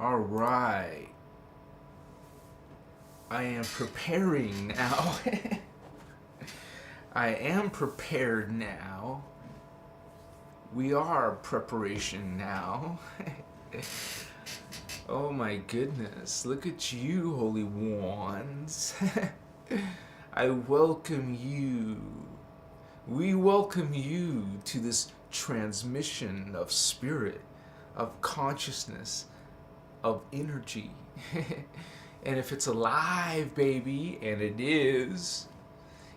All right. I am preparing now. I am prepared now. We are preparation now. Oh my goodness. Look at you, holy ones. I welcome you. We welcome you to this transmission of spirit, of consciousness, of energy. And if it's alive, baby, and it is,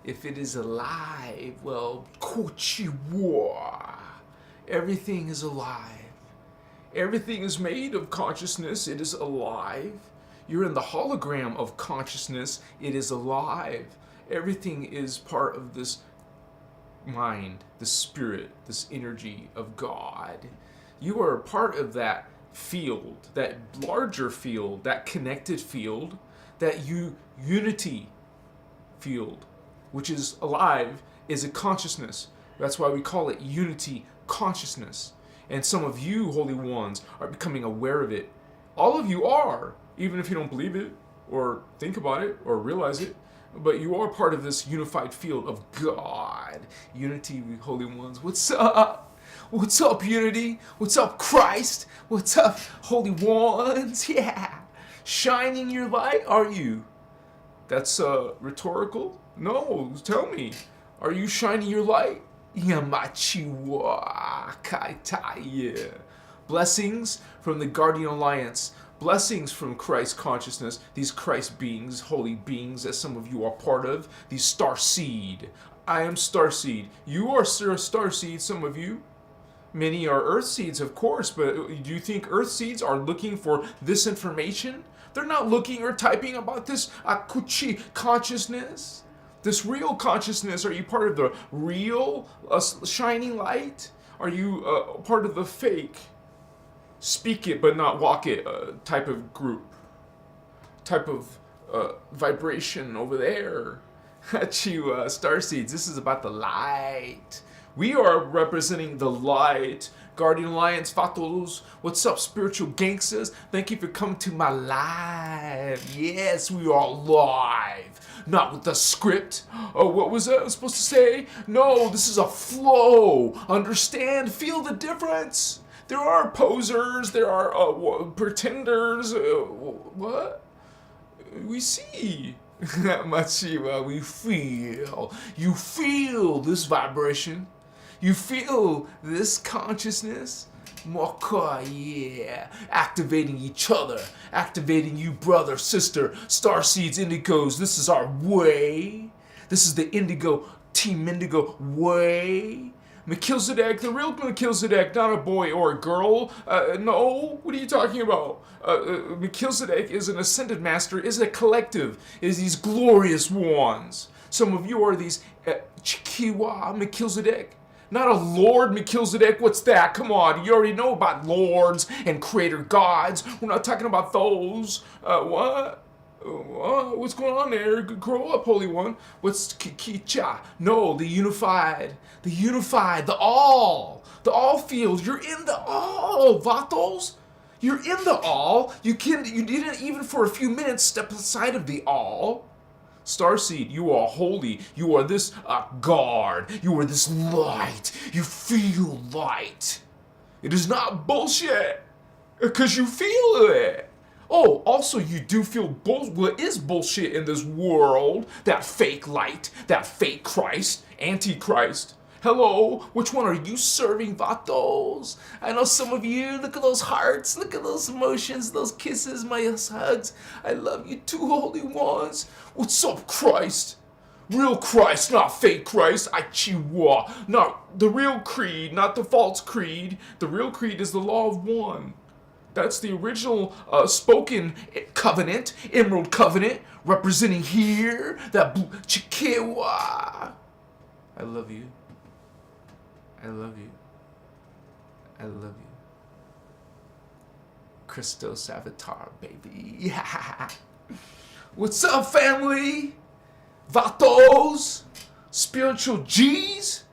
if it is alive, well, kochiwa. Everything is alive. Everything is made of consciousness. It is alive. You're in the hologram of consciousness. It is alive. Everything is part of this mind, the spirit, this energy of God. You are a part of that field, that larger field, that connected field, that unity field, which is alive, is a consciousness. That's why we call it unity consciousness. And some of you, holy ones, are becoming aware of it. All of you are, even if you don't believe it, or think about it, or realize it. But you are part of this unified field of God. Unity, holy ones. What's up? What's up, unity? What's up, Christ? What's up, holy ones? Yeah. Shining your light, are you? That's rhetorical? No, tell me. Are you shining your light? Yamachiwa kaitaya. Blessings from the Guardian Alliance. Blessings from Christ consciousness. These Christ beings, holy beings, as some of you are part of. These Starseed. I am Starseed. You are Starseed, some of you. Many are Earth seeds, of course, but do you think Earth seeds are looking for this information? They're not looking or typing about this Akuchi consciousness. This real consciousness. Are you part of the real shining light? Are you part of the fake, speak it but not walk it type of group? Type of vibration over there? At you, Starseeds. This is about the light. We are representing the light. Guardian Alliance, Fatos. What's up, spiritual gangsters? Thank you for coming to my live. Yes, we are live. Not with the script. Oh, what was I supposed to say? No, this is a flow. Understand? Feel the difference. There are posers. There are pretenders. What? We see. Machiwa, we feel. You feel this vibration. You feel this consciousness? Moka, yeah. Activating each other. Activating you, brother, sister. Starseeds, Indigos. This is our way. This is the Indigo, Team Indigo way. Melchizedek, the real Melchizedek, not a boy or a girl. No, what are you talking about? Melchizedek is an ascended master, is a collective, is these glorious ones. Some of you are these Chikiwa Melchizedek. Not a Lord Melchizedek. What's that? Come on, you already know about lords and creator gods. We're not talking about those. What? What's going on there? Grow up, Holy One. What's Kicha? No, the unified, the all field. You're in the all, Vatos. You're in the all. You didn't even for a few minutes step aside of the all. Starseed, you are holy. You are this guard. You are this light. You feel light. It is not bullshit, because you feel it. Oh, also you do feel what is bullshit in this world? That fake light, that fake Christ, Antichrist. Hello, which one are you serving, Vatos? I know some of you, look at those hearts, look at those emotions, those kisses, my hugs. I love you too, holy ones. What's up, Christ? Real Christ, not fake Christ. Chihuahua. Not the real creed, not the false creed. The real creed is the law of one. That's the original spoken covenant, Emerald Covenant, representing here, that Chikiwa. I love you. I love you. I love you. Christos Avatar, baby. Yeah. What's up, family? Vatos? Spiritual G's?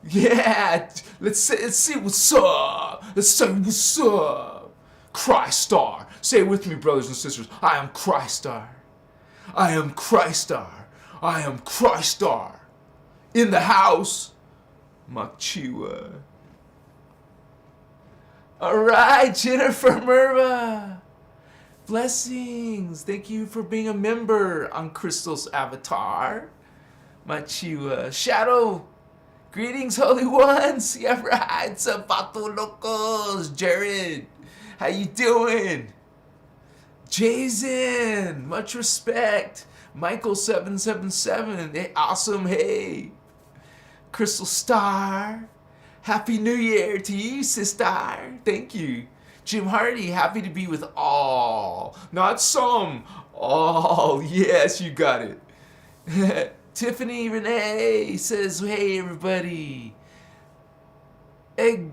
Yeah. Let's see what's up. Let's say what's up. Christ Star, Say it with me, brothers and sisters. I am Christar. I am Christar. I am Christar. In the house. Machiwa. Alright, Jennifer Merva. Blessings. Thank you for being a member on Crystal's avatar. Machiwa. Shadow. Greetings, holy ones. Yeah, right. Zapato locos. Jared. How you doing? Jason. Much respect. Michael777. Hey, awesome. Hey. Crystal Star. Happy New Year to you, sister. Thank you. Jim Hardy, happy to be with all. Not some. All. Yes, you got it. Tiffany Renee says, hey, everybody. Egg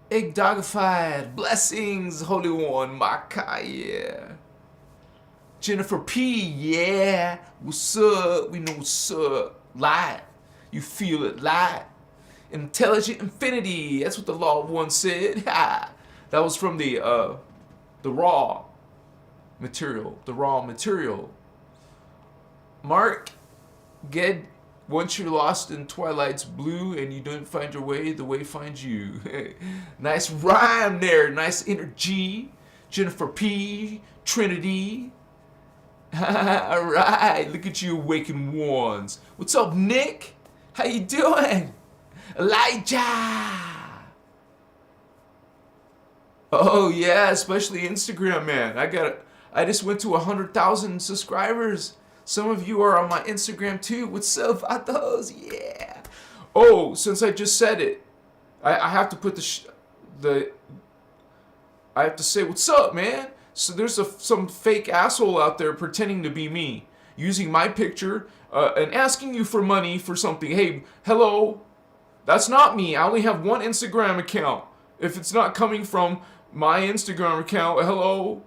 Dogified. Blessings, Holy One. Makaya. Jennifer P. Yeah. What's up? We know what's up. Light. You feel it, light. Intelligent infinity. That's what the Law of One said. That was from the raw material. The raw material. Mark, Ged, once you're lost in Twilight's blue and you don't find your way, the way finds you. Nice rhyme there. Nice energy. Jennifer P. Trinity. Alright, look at you awakened ones. What's up, Nick? How you doing? Elijah! Oh yeah, especially Instagram, man. I just went to 100,000 subscribers. Some of you are on my Instagram too. What's up, Vatos? Yeah. Oh, since I just said it, I have to put I have to say what's up, man. So there's some fake asshole out there pretending to be me, using my picture and asking you for money for something. Hey, hello. That's not me. I only have one Instagram account. If it's not coming from my Instagram account, hello,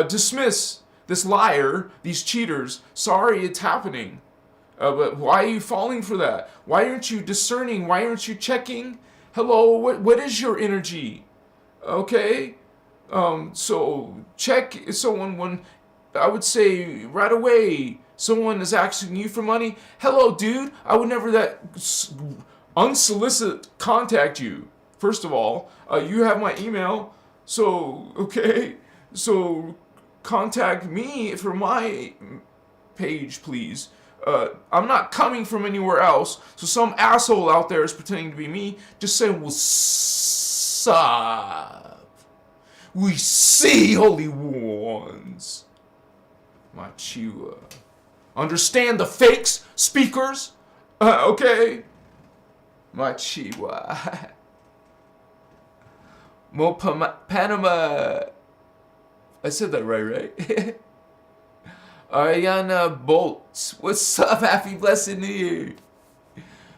dismiss this liar, these cheaters. Sorry, it's happening. But why are you falling for that? Why aren't you discerning? Why aren't you checking? Hello, what is your energy? Okay, so check someone when I would say right away. Someone is asking you for money. Hello, dude. I would never unsolicited contact you. First of all, you have my email, so okay, so contact me for my page, please. I'm not coming from anywhere else, so some asshole out there is pretending to be me, just saying what's up. We see, holy ones. Machua. Understand the fakes, speakers? Okay. Machiwa. Panama. I said that right? Ariana Bolt. What's up? Happy blessed New Year.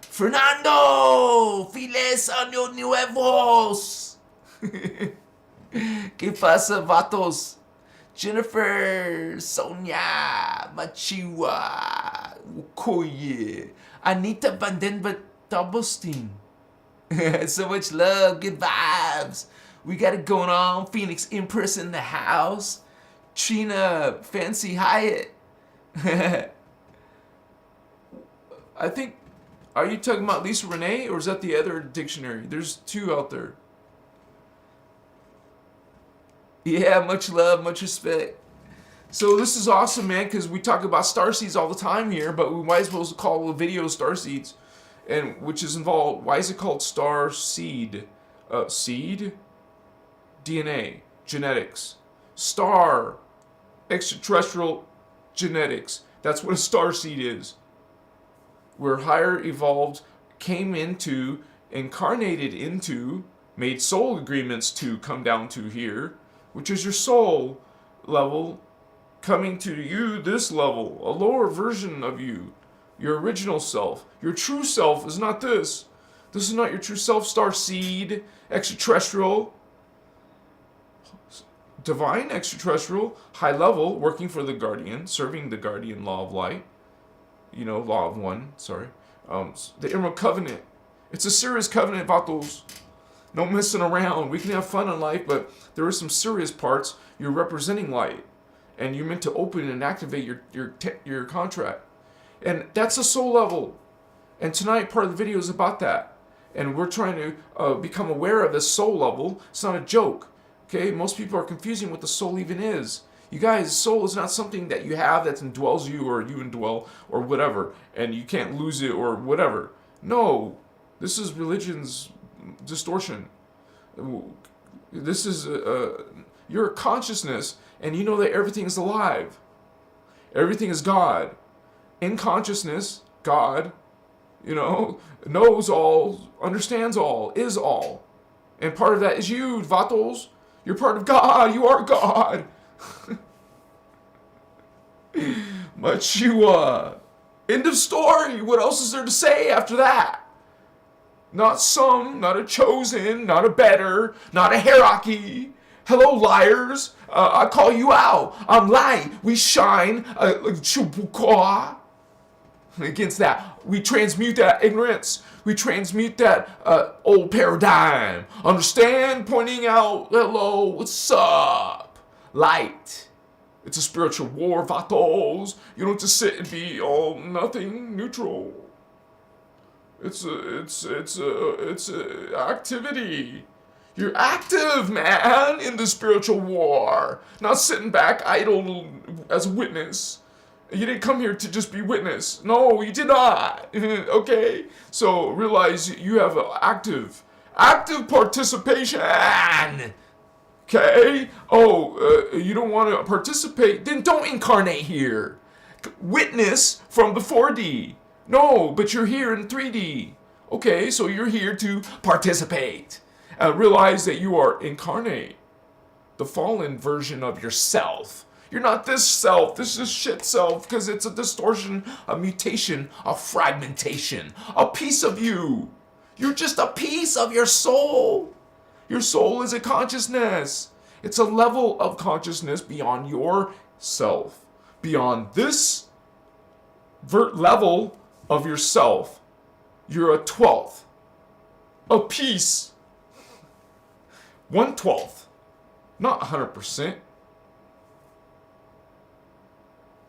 Fernando. Files años nuevos. ¿Qué pasa, vatos? Jennifer. Sonia. Machiwa. Ukoye. Anita Vandenberg. Doublestein. So much love, good vibes. We got it going on. Phoenix Empress in the house. Trina Fancy Hyatt. I think, are you talking about Lisa Renee or is that the other dictionary? There's two out there. Yeah, much love, much respect. So this is awesome, man, because we talk about starseeds all the time here, but we might as well call the video starseeds. And which is involved, why is it called Starseed? Seed? DNA. Genetics. Star. Extraterrestrial genetics. That's what a starseed is. We're higher evolved, came into, incarnated into, made soul agreements to come down to here, which is your soul level, coming to you, this level, a lower version of you. Your original self. Your true self is not this. This is not your true self. Starseed, extraterrestrial, divine extraterrestrial, high level, working for the guardian, serving the guardian law of light. You know, law of one, sorry. The Emerald Covenant. It's a serious covenant, vatos. No messing around. We can have fun in life, but there are some serious parts. You're representing light, and you're meant to open and activate your contract, and that's a soul level. And tonight, part of the video is about that, and we're trying to become aware of this soul level. It's not a joke. Okay, most people are confusing what the soul even is. You guys, soul is not something that you have that indwells you, or you indwell, or whatever, and you can't lose it, or whatever. No, this is religion's distortion. This is you're a consciousness, and you know that everything is alive. Everything is God. In consciousness, God, knows all, understands all, is all. And part of that is you, Vatos. You're part of God. You are God. Machua. End of story. What else is there to say after that? Not some, not a chosen, not a better, not a hierarchy. Hello, liars. I call you out. I'm light. We shine. Against that, we transmute that ignorance. We transmute that old paradigm. Understand? Pointing out, hello, what's up? Light. It's a spiritual war, Vatos. You don't just sit and be all nothing, neutral. It's a activity. You're active, man, in the spiritual war. Not sitting back idle as a witness. You didn't come here to just be witness. No, you did not. Okay? So realize you have active participation. Okay? Oh, you don't want to participate? Then don't incarnate here. Witness from the 4D. No, but you're here in 3D. Okay, so you're here to participate. Realize that you are incarnate. The fallen version of yourself. You're not this self. This is shit self, because it's a distortion, a mutation, a fragmentation. A piece of you. You're just a piece of your soul. Your soul is a consciousness. It's a level of consciousness beyond yourself. Beyond this level of yourself. You're a 12th. A piece. 1/12. Not 100%.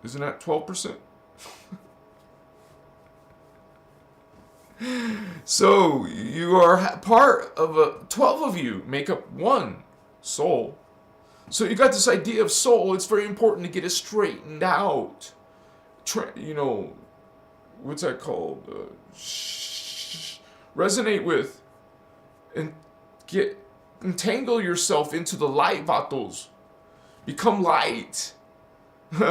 Isn't that 12%? So you are part of 12 of you make up one soul. So you got this idea of soul. It's very important to get it straightened out. What's that called? Resonate with and entangle yourself into the light, Vatos. Become light.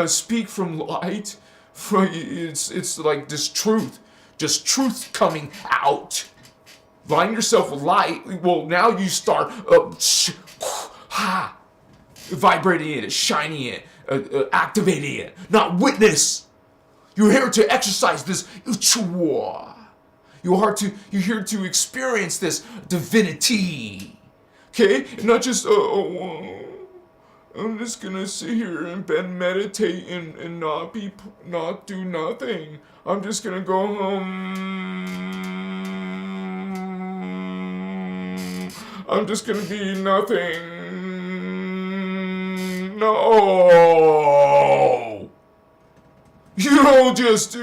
Speak from light. It's like this truth. Just truth coming out. Line yourself with light. Well, now you start vibrating it, shining it, activating it. Not witness. You're here to exercise this. You're here to experience this divinity. Okay? And not just, I'm just gonna sit here in bed, meditate, and not do nothing. I'm just gonna go home. I'm just gonna be nothing. No! You don't just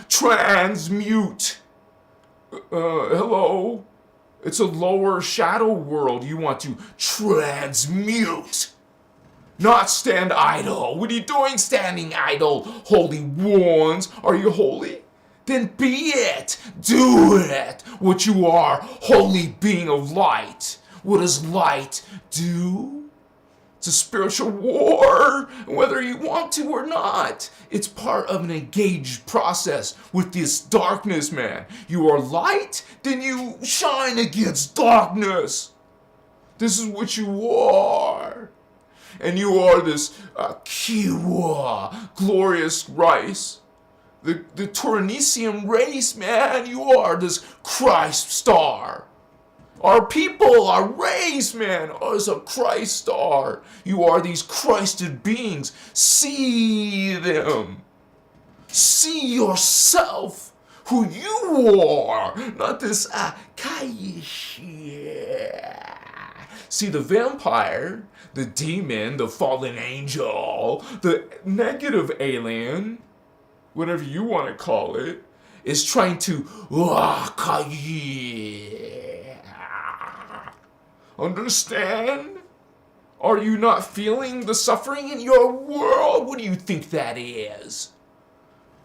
transmute. Hello? It's a lower shadow world you want to transmute. Not stand idle. What are you doing standing idle, holy ones? Are you holy? Then be it. Do it. What you are, holy being of light. What does light do? It's a spiritual war, whether you want to or not. It's part of an engaged process with this darkness, man. You are light, then you shine against darkness. This is what you are. And you are this glorious race. The Taurinicium race, man. You are this Christ star. Our people, our race, man, is a Christ star. You are these Christed beings. See them. See yourself who you are, not this See, the vampire, the demon, the fallen angel, the negative alien, whatever you want to call it, is trying to understand? Are you not feeling the suffering in your world? What do you think that is?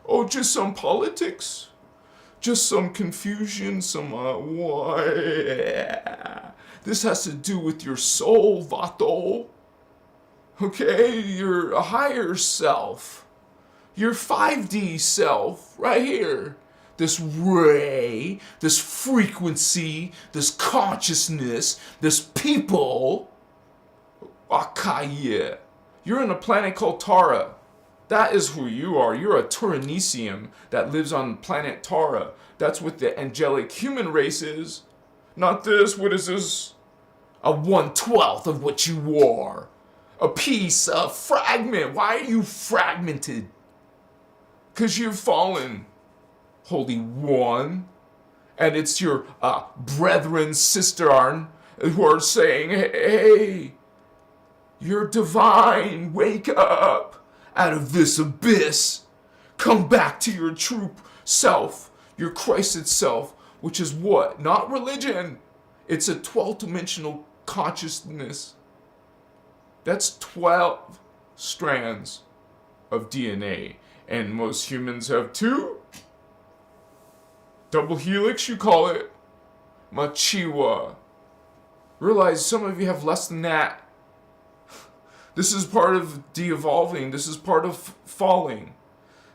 Oh, just some politics? Just some confusion, some This has to do with your soul, Vato. Okay, your higher self. Your 5D self, right here. This ray, this frequency, this consciousness, this people. Akaya. You're on a planet called Tara. That is who you are. You're a Turanesium that lives on planet Tara. That's what the angelic human race is. Not this. What is this? A 1/12 of what you are. A piece, a fragment. Why are you fragmented? Because you've fallen, Holy One. And it's your brethren, sister, who are saying, hey, you're divine. Wake up out of this abyss. Come back to your true self, your Christed self, which is what? Not religion. It's a 12th dimensional consciousness. That's 12 strands of DNA. And most humans have 2. Double helix, you call it. Machiwa. Realize some of you have less than that. This is part of de-evolving. This is part of falling.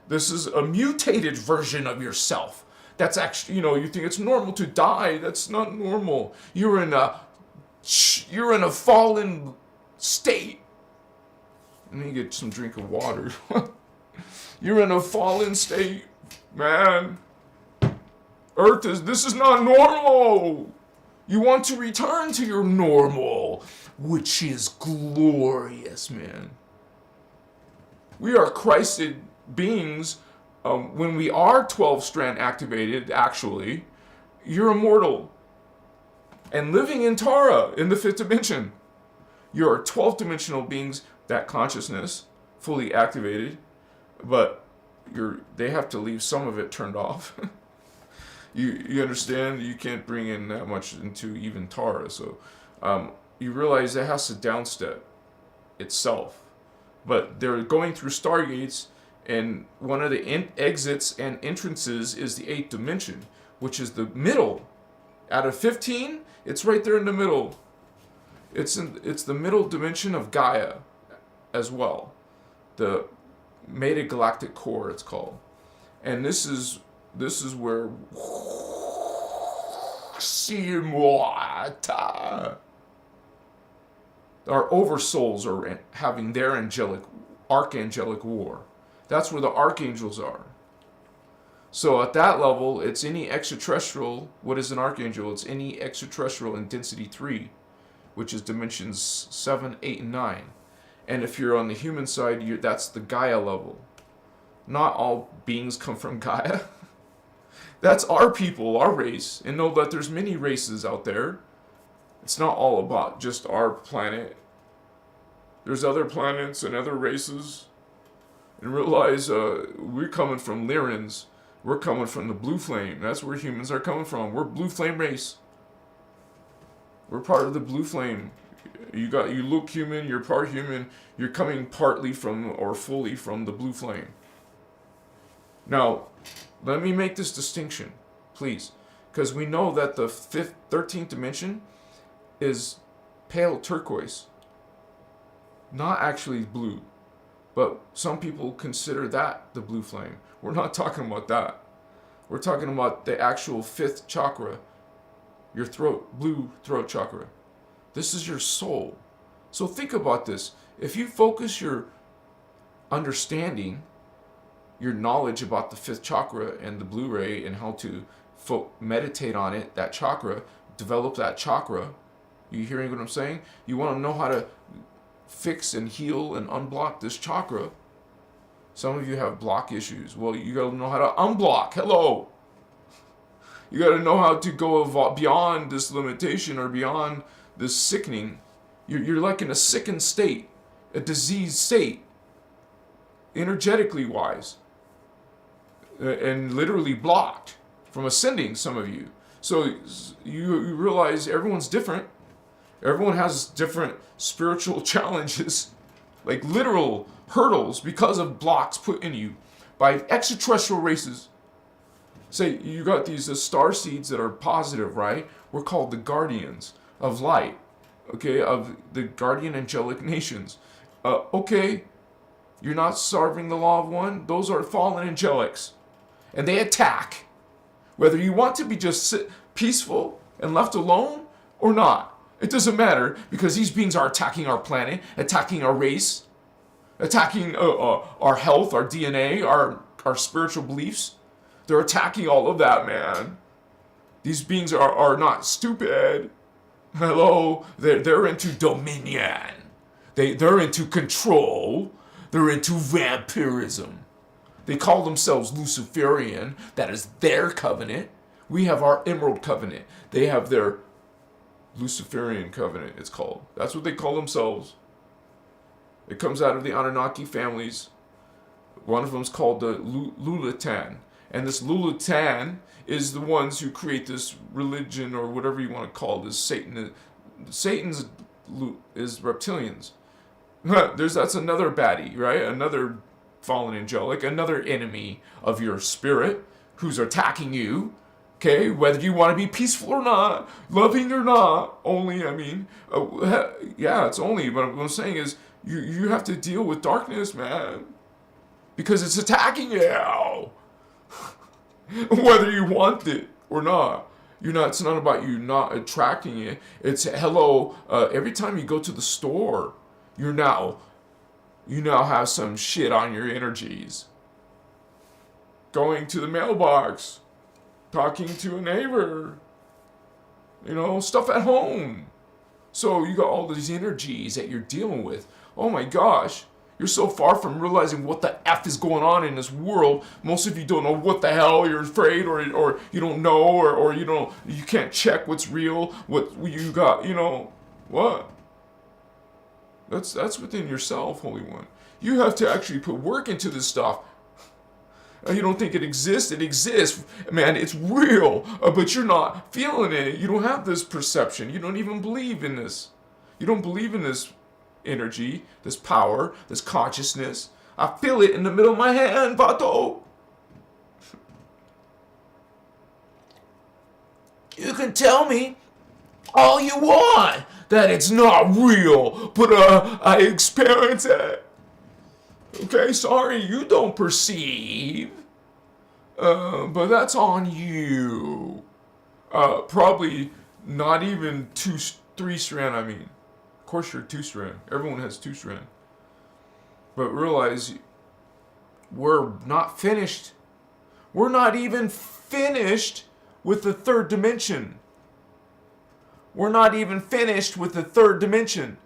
This is a mutated version of yourself. That's actually, you think it's normal to die. That's not normal. You're in a fallen state. Let me get some drink of water. You're in a fallen state, man. This is not normal. You want to return to your normal, which is glorious, man. We are Christed beings. When we are 12-strand activated, actually, you're immortal. And living in Tara, in the 5th dimension. You're 12th dimensional beings, that consciousness, fully activated. But they have to leave some of it turned off. You understand? You can't bring in that much into even Tara. So you realize it has to downstep itself. But they're going through stargates, and one of the exits and entrances is the 8th dimension, which is the middle. Out of 15, it's right there in the middle. It's the middle dimension of Gaia as well. The metagalactic core, it's called. And this is where our oversouls are having their archangelic war. That's where the archangels are. So at that level, it's any extraterrestrial. What is an archangel? It's any extraterrestrial in density 3, which is dimensions 7, 8, and 9. And if you're on the human side, that's the Gaia level. Not all beings come from Gaia. That's our people, our race. And know that there's many races out there. It's not all about just our planet. There's other planets and other races. And realize we're coming from Lyrans. We're coming from the blue flame. That's where humans are coming from. We're blue flame race. We're part of the blue flame. You look human, you're part human, you're coming partly from or fully from the blue flame. Now, let me make this distinction, please. Because we know that the 13th dimension is pale turquoise. Not actually blue. But some people consider that the blue flame. We're not talking about that. We're talking about the actual 5th chakra. Your blue throat chakra. This is your soul. So think about this. If you focus your understanding, your knowledge about the 5th chakra and the blue ray and how to meditate on it, that chakra, develop that chakra. You hearing what I'm saying? You want to know how to fix and heal and unblock this chakra. Some of you have block issues. Well, you got to know how to unblock. Hello. You got to know how to go beyond this limitation or beyond this sickening. You're like in a sickened state, a diseased state, energetically wise, and literally blocked from ascending, some of you. So you realize everyone's different. Everyone has different spiritual challenges, like literal hurdles because of blocks put in you by extraterrestrial races. Say you got these star seeds that are positive, right? We're called the guardians of light, okay, of the guardian angelic nations. Okay, you're not serving the law of one. Those are fallen angelics, and they attack. Whether you want to be just peaceful and left alone or not, it doesn't matter, because these beings are attacking our planet, attacking our race, attacking our health, our DNA, our spiritual beliefs. They're attacking all of that, man. These beings are not stupid. Hello, they're into dominion. They're into control. They're into vampirism. They call themselves Luciferian. That is their covenant. We have our Emerald Covenant. They have their Luciferian Covenant, it's called. That's what they call themselves. It comes out of the Anunnaki families. One of them is called the Lulatan. And this Lulatan is the ones who create this religion, or whatever you want to call this. Satan's is reptilians. That's another baddie, right? Another fallen angelic, another enemy of your spirit who's attacking you. Okay, whether you want to be peaceful or not, loving or not, only, yeah, it's only, but what I'm saying is, you have to deal with darkness, man. Because it's attacking you. Whether you want it or not. It's not about you not attracting it. It's, hello, every time you go to the store, you now have some shit on your energies. Going to the mailbox, talking to a neighbor, stuff at home. So you got all these energies that you're dealing with. Oh my gosh, you're so far from realizing what the F is going on in this world. Most of you don't know what the hell, you're afraid, or you don't know, or you can't check what's real, what you got, what? That's within yourself, Holy One. You have to actually put work into this stuff. You don't think it exists? It exists, man. It's real, but you're not feeling it. You don't have this perception. You don't even believe in this. You don't believe in this energy, this power, this consciousness. I feel it in the middle of my hand, Vato. You can tell me all you want that it's not real, but I experience it. Okay, sorry, you don't perceive. But that's on you. Probably not even 3 strand, Of course you're 2 strand. Everyone has 2 strand. But realize, we're not finished. We're not even finished with the 3rd dimension. We're not even finished with the 3rd dimension.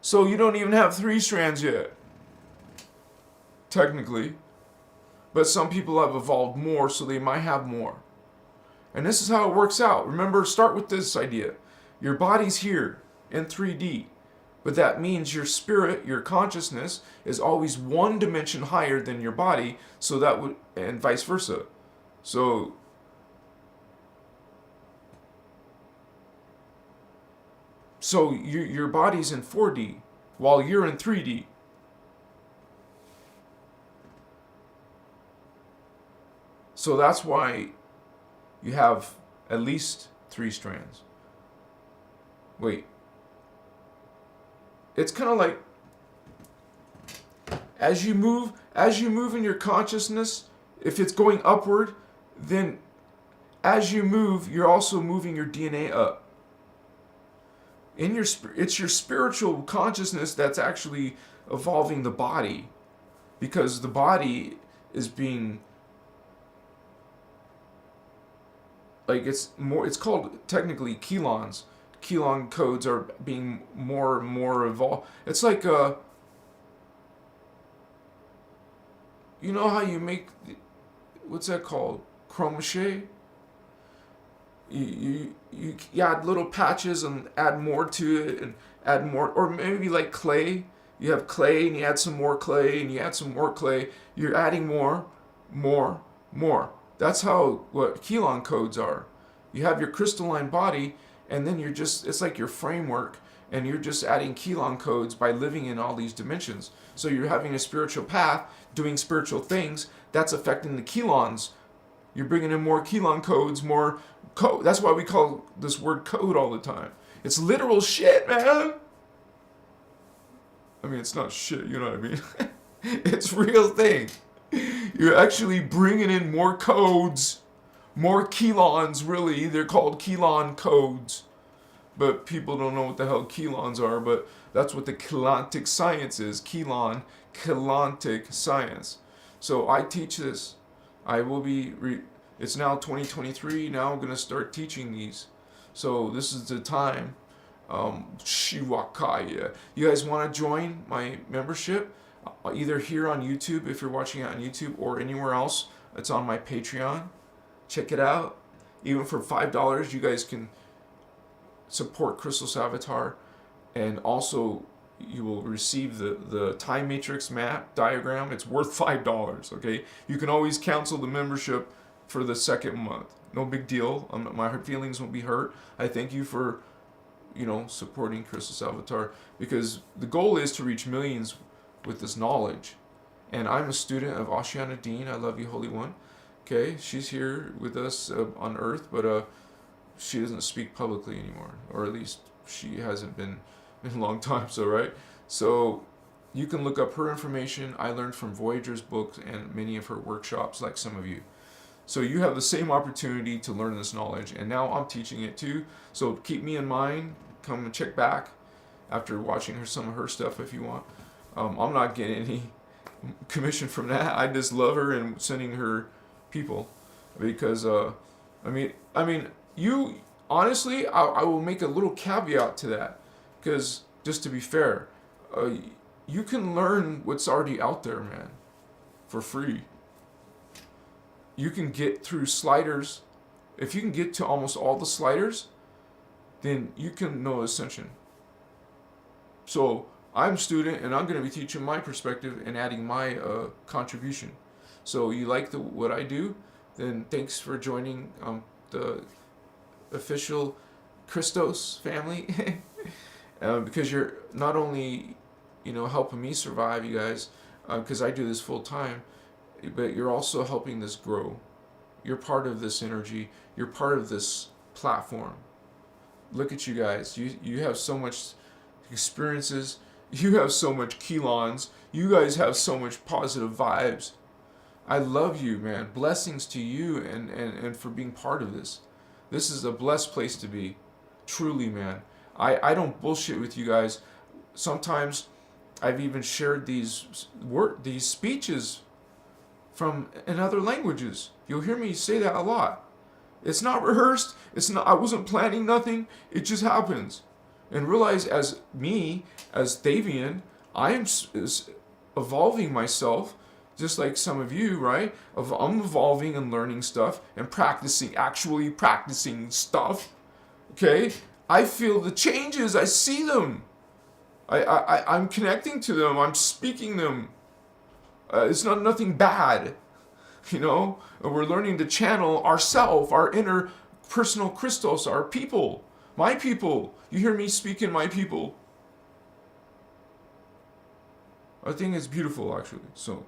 So you don't even have 3 strands yet. Technically. But some people have evolved more, so they might have more. And this is how it works out. Remember, start with this idea. Your body's here in 3D. But that means your spirit, your consciousness, is always 1 dimension higher than your body, so that would, and vice versa. So your body's in 4D, while you're in 3D. So that's why you have at least 3 strands. Wait. It's kind of like, as you move in your consciousness, if it's going upward, then as you move, you're also moving your DNA up. It's your spiritual consciousness that's actually evolving the body, because the body is being, like, it's called technically chelons. Chelon codes are being more and more evolved. It's like you know how you make, what's that called? Chromachet? you add little patches and add more to it and add more, or maybe like clay. You have clay and you add some more clay and you add some more clay. You're adding more, more, more. That's how what Kelon codes are. You have your crystalline body, and then you're just, it's like your framework, and you're just adding Kelon codes by living in all these dimensions. So you're having a spiritual path, doing spiritual things, that's affecting the Kelons. You're bringing in more Kelon codes, more code. That's why we call this word code all the time. It's literal shit, man. I mean, it's not shit, you know what I mean? It's real thing. You're actually bringing in more codes, more Kelons, really. They're called Kelon codes. But people don't know what the hell Kelons are, but that's what the Kelontic science is. Kelontic science. So I teach this. I will be, it's now 2023, now I'm going to start teaching these. So this is the time. Shiwakaya. You guys want to join my membership? Either here on YouTube, if you're watching it on YouTube, or anywhere else. It's on my Patreon. Check it out. Even for $5, you guys can support Christos Avatar, and also you will receive the time matrix map diagram. It's worth $5. Okay, you can always cancel the membership for the second month. No big deal. My feelings won't be hurt. I thank you for, you know, supporting Christos Avatar, because the goal is to reach millions with this knowledge. And I'm a student of Ashiana Dean. I love you, Holy One. Okay, she's here with us on Earth, but she doesn't speak publicly anymore, or at least she hasn't been in a long time. So right, so you can look up her information. I learned from Voyager's books and many of her workshops, like some of you. So you have the same opportunity to learn this knowledge, and now I'm teaching it too. So keep me in mind. Come and check back after watching some of her stuff if you want. I'm not getting any commission from that. I just love her and sending her people, because I mean you honestly, I will make a little caveat to that, because just to be fair, you can learn what's already out there, man, for free. You can get through sliders. If you can get to almost all the sliders, then you can know Ascension. So I'm a student, and I'm going to be teaching my perspective and adding my contribution. So you like what I do, then thanks for joining the official Christos family. Because you're not only, you know, helping me survive, you guys, because I do this full time, but you're also helping this grow. You're part of this energy. You're part of this platform. Look at you guys. You have so much experiences. You have so much Kelons. You guys have so much positive vibes. I love you, man. Blessings to you and for being part of this. This is a blessed place to be. Truly, man. I don't bullshit with you guys. Sometimes I've even shared these speeches from in other languages. You'll hear me say that a lot. It's not rehearsed. I wasn't planning nothing. It just happens. And realize, as me, as Thavian, I am evolving myself, just like some of you, right? I'm evolving and learning stuff and actually practicing stuff. Okay? I feel the changes. I see them. I'm connecting to them. I'm speaking them. It's not nothing bad. You know? And we're learning to channel ourself, our inner personal Christos, our people. My people. You hear me speaking, my people. I think it's beautiful, actually. So,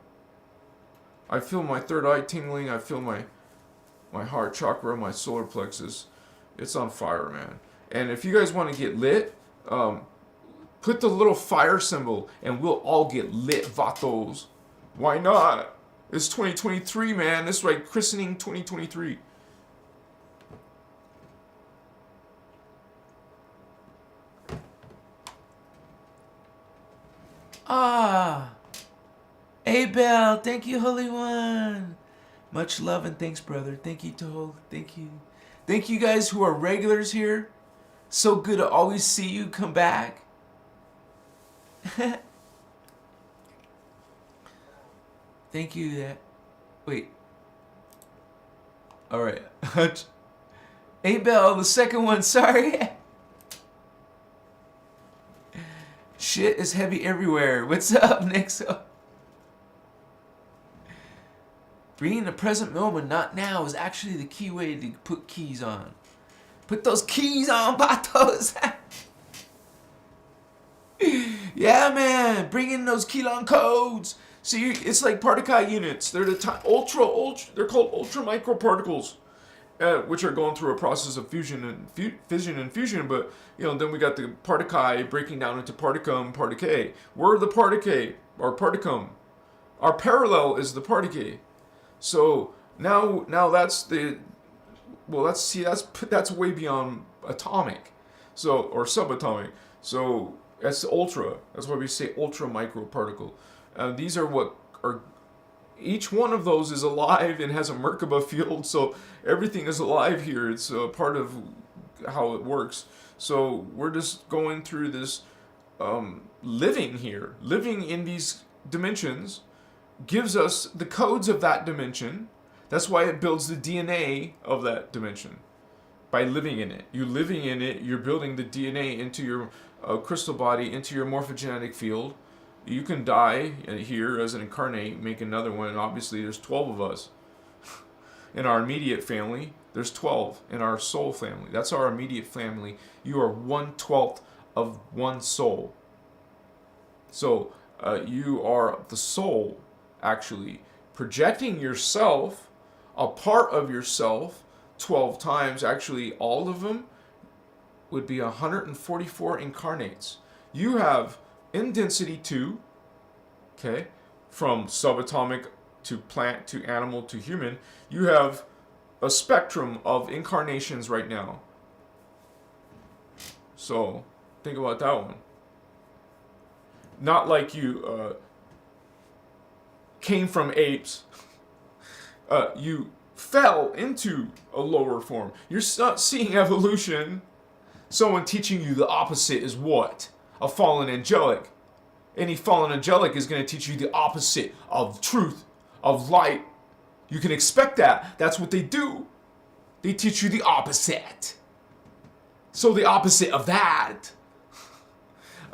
I feel my third eye tingling. I feel my heart chakra, my solar plexus. It's on fire, man. And if you guys want to get lit, put the little fire symbol, and we'll all get lit, vatos. Why not? It's 2023, man. This is like christening 2023. Abel, thank you, Holy One. Much love and thanks, brother. Thank you, Toho. Thank you. Thank you guys who are regulars here. So good to always see you come back. Thank you. Wait. All right. Abel, the second one, sorry. Shit is heavy everywhere. What's up, Nixo? Being the present moment, not now, is actually the key way to put keys on. Put those keys on, patos. Yeah, man. Bring in those Keylon codes. See, it's like particle units. They're the ultra. They're called ultra microparticles, which are going through a process of fusion and fission and fusion. But then we got the particle breaking down into particum, particle. We're the particle or particum. Our parallel is the particle. So now that's the that's way beyond atomic, or subatomic. So that's ultra. That's why we say ultra microparticle. These are what are. Each one of those is alive and has a Merkaba field, so everything is alive here. It's part of how it works. So we're just going through this living here. Living in these dimensions gives us the codes of that dimension. That's why it builds the DNA of that dimension. By living in it. You living in it, you're building the DNA into your crystal body, into your morphogenetic field. You can die here as an incarnate, make another one, and obviously there's 12 of us. In our immediate family, there's 12. In our soul family, that's our immediate family. You are 1/12 of one soul. So you are the soul, actually, projecting yourself, a part of yourself, 12 times. Actually, all of them would be 144 incarnates. You have in density 2, okay, from subatomic to plant to animal to human, you have a spectrum of incarnations right now. So think about that one. Not like you came from apes. You fell into a lower form. You're not seeing evolution. Someone teaching you the opposite is what? A fallen angelic. Any fallen angelic is going to teach you the opposite of truth, of light. You can expect that. That's what they do. They teach you the opposite. So the opposite of that.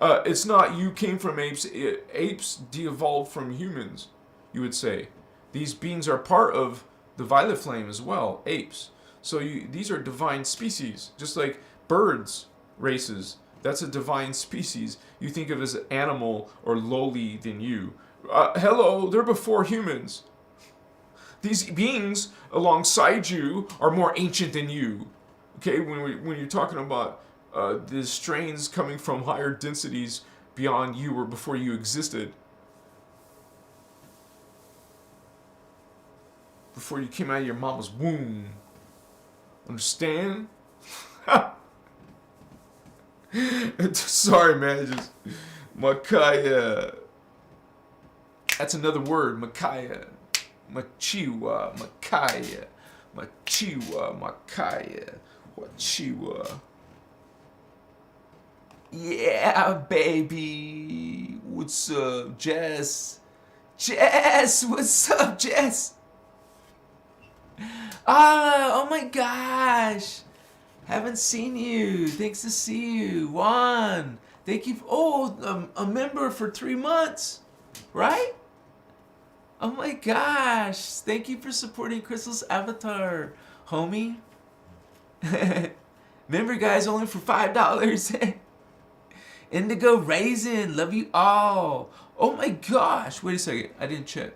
It's not you came from apes. Apes de-evolved from humans, you would say. These beings are part of the violet flame as well, apes. So these are divine species, just like birds, races. That's a divine species. You think of as an animal or lowly than you. Hello, they're before humans. These beings alongside you are more ancient than you. Okay, when you're talking about the strains coming from higher densities beyond you or before you existed. Before you came out of your mama's womb. Understand? Sorry, man. Just Makaya. That's another word. Makaya. Machiwa. Makaya. Machiwa. Makaya. Wachiwa. Yeah, baby. What's up, Jess? Jess, what's up, Jess? Oh my gosh. Haven't seen you. Thanks to see you. Juan. Thank you. A member for 3 months. Right? Oh my gosh. Thank you for supporting Crystal's avatar, homie. Member guys only for $5. Indigo Raisin. Love you all. Oh my gosh. Wait a second. I didn't check.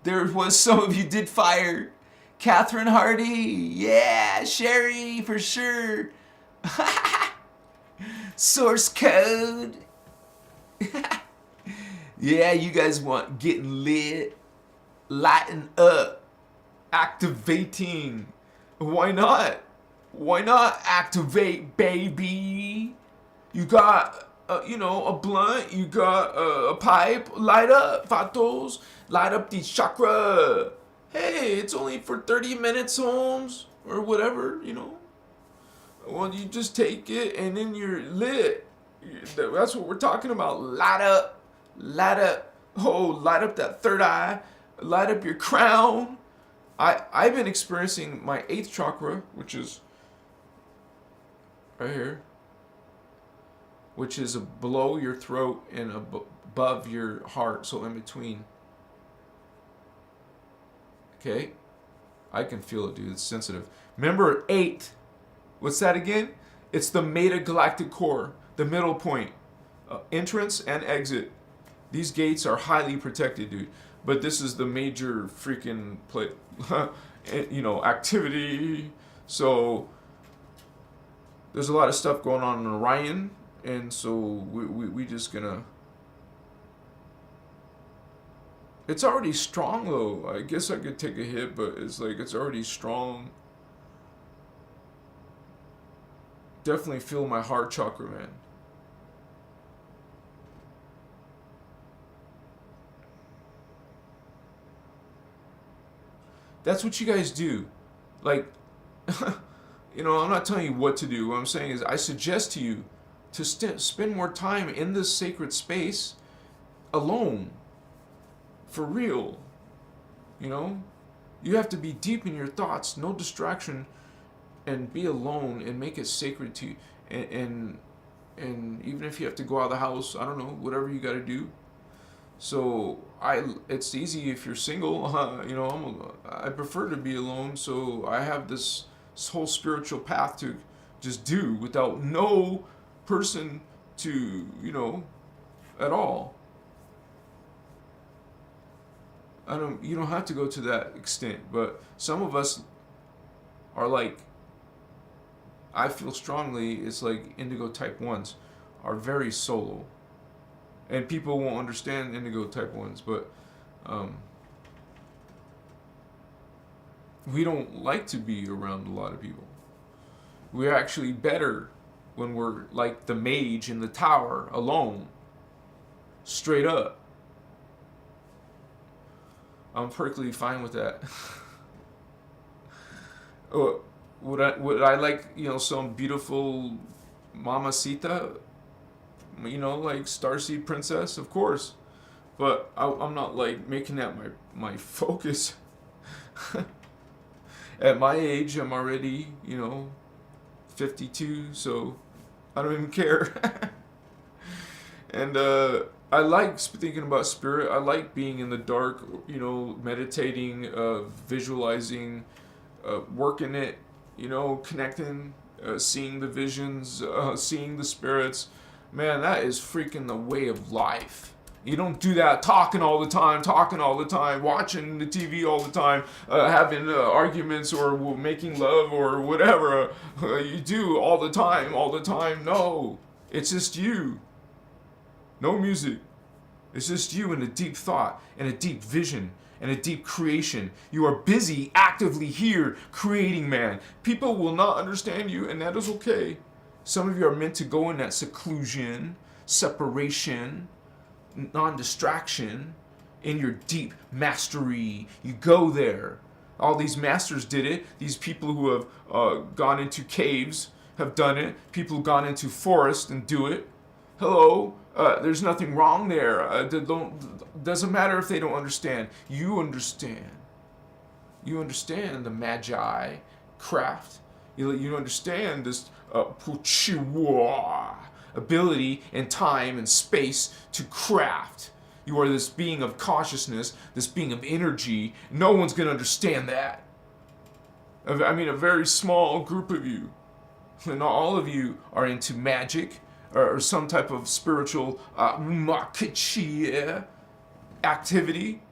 There was some of you did fire. Catherine Hardy, yeah, Sherry, for sure. Source code. Yeah, you guys want getting lit, lighten up, activating. Why not? Why not activate, baby? You got, a blunt, you got a pipe, light up, Fatos, light up the chakra. Hey, it's only for 30 minutes, Holmes, or whatever, Well, you just take it and then you're lit. That's what we're talking about. Light up. Light up. Oh, light up that third eye. Light up your crown. I've been experiencing my 8th chakra, which is right here, which is below your throat and above your heart, so in between. Okay? I can feel it, dude. It's sensitive. Remember, 8. What's that again? It's the metagalactic core, the middle point. Entrance and exit. These gates are highly protected, dude. But this is the major freaking activity. So there's a lot of stuff going on in Orion, and so we just gonna. It's already strong though. I guess I could take a hit, but it's like it's already strong. Definitely feel my heart chakra, man. That's what you guys do. Like, I'm not telling you what to do. What I'm saying is I suggest to you to spend more time in this sacred space alone. For real. You have to be deep in your thoughts, no distraction, and be alone and make it sacred to you. And even if you have to go out of the house, I don't know, whatever you got to do. So it's easy if you're single. I prefer to be alone. So I have this whole spiritual path to just do without no person to at all. You don't have to go to that extent, but some of us are like, I feel strongly, it's like indigo type 1s are very solo. And people won't understand indigo type 1s, but we don't like to be around a lot of people. We're actually better when we're like the mage in the tower alone. Straight up. I'm perfectly fine with that. Would I like, some beautiful mamacita? Like Starseed Princess, of course. But I'm not like making that my focus. At my age, I'm already, 52, so I don't even care. And I like thinking about spirit. I like being in the dark, meditating, visualizing, working it, connecting, seeing the visions, seeing the spirits. Man, that is freaking the way of life. You don't do that talking all the time, watching the TV all the time, having arguments or making love or whatever you do all the time. No, it's just you. No music. It's just you and a deep thought and a deep vision and a deep creation. You are busy, actively here, creating, man. People will not understand you, and that is okay. Some of you are meant to go in that seclusion, separation, non-distraction, in your deep mastery. You go there. All these masters did it. These people who have gone into caves have done it. People who've gone into forests and do it. Hello. There's nothing wrong there. Doesn't matter if they don't understand. You understand. You understand the magi craft. You understand this ability and time and space to craft. You are this being of consciousness, this being of energy. No one's going to understand that. I mean, a very small group of you. And not all of you are into magic or some type of spiritual activity.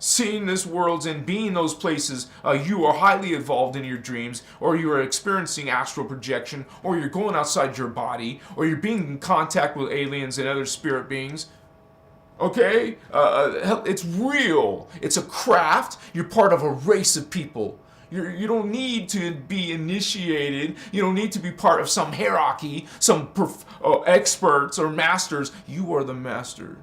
Seeing this world and being those places, you are highly evolved in your dreams, or you are experiencing astral projection, or you're going outside your body, or you're being in contact with aliens and other spirit beings. Okay? It's real. It's a craft. You're part of a race of people. You don't need to be initiated. You don't need to be part of some hierarchy, some experts or masters. You are the master.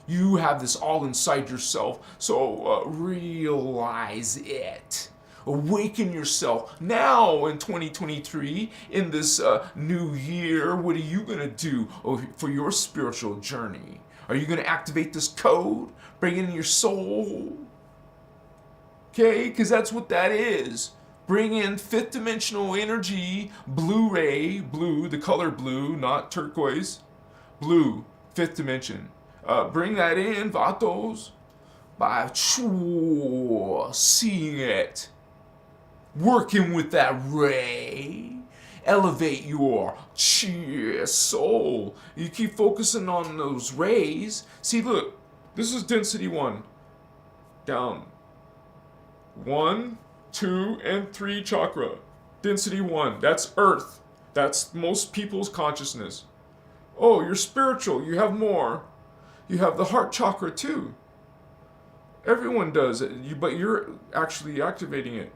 You have this all inside yourself. So realize it. Awaken yourself. Now in 2023, in this new year, what are you going to do for your spiritual journey? Are you going to activate this code? Bring it in your soul? Okay, because that's what that is. Bring in fifth dimensional energy, blue ray, blue, the color blue, not turquoise. Blue, fifth dimension. Bring that in, Vatos, by seeing it. Working with that ray. Elevate your soul. You keep focusing on those rays. See, look, this is density 1. Down. 1, 2, and 3 chakra. Density 1. That's earth. That's most people's consciousness. Oh, you're spiritual. You have more. You have the heart chakra too. Everyone does it, but you're actually activating it.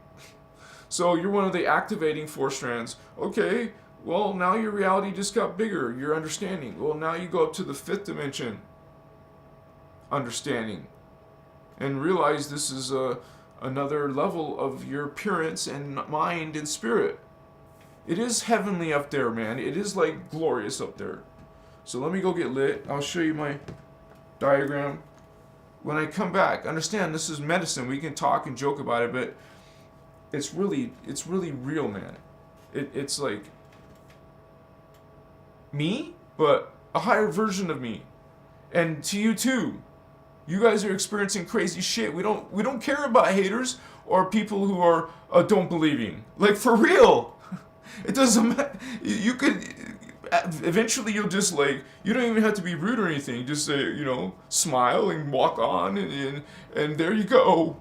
So you're one of the activating 4 strands. Okay, well, now your reality just got bigger. Your understanding. Well, now you go up to the 5th dimension. Understanding. And realize this is another level of your appearance and mind and spirit. It is heavenly up there, man. It is like glorious up there. So let me go get lit. I'll show you my diagram. When I come back, understand this is medicine. We can talk and joke about it, but it's really real, man. It's like me, but a higher version of me. And to you too. You guys are experiencing crazy shit. We don't care about haters or people who are don't believing. Like, for real. It doesn't matter. You could eventually you'll just, like, you don't even have to be rude or anything. Just say, smile and walk on, and there you go.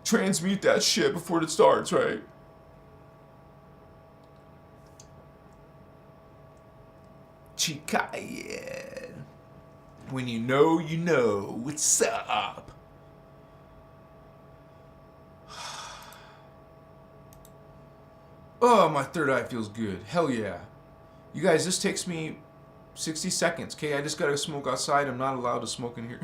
Transmute that shit before it starts, right? Chica, yeah. When you know, what's up? Oh, my third eye feels good. Hell yeah. You guys, this takes me 60 seconds, okay? I just gotta smoke outside. I'm not allowed to smoke in here.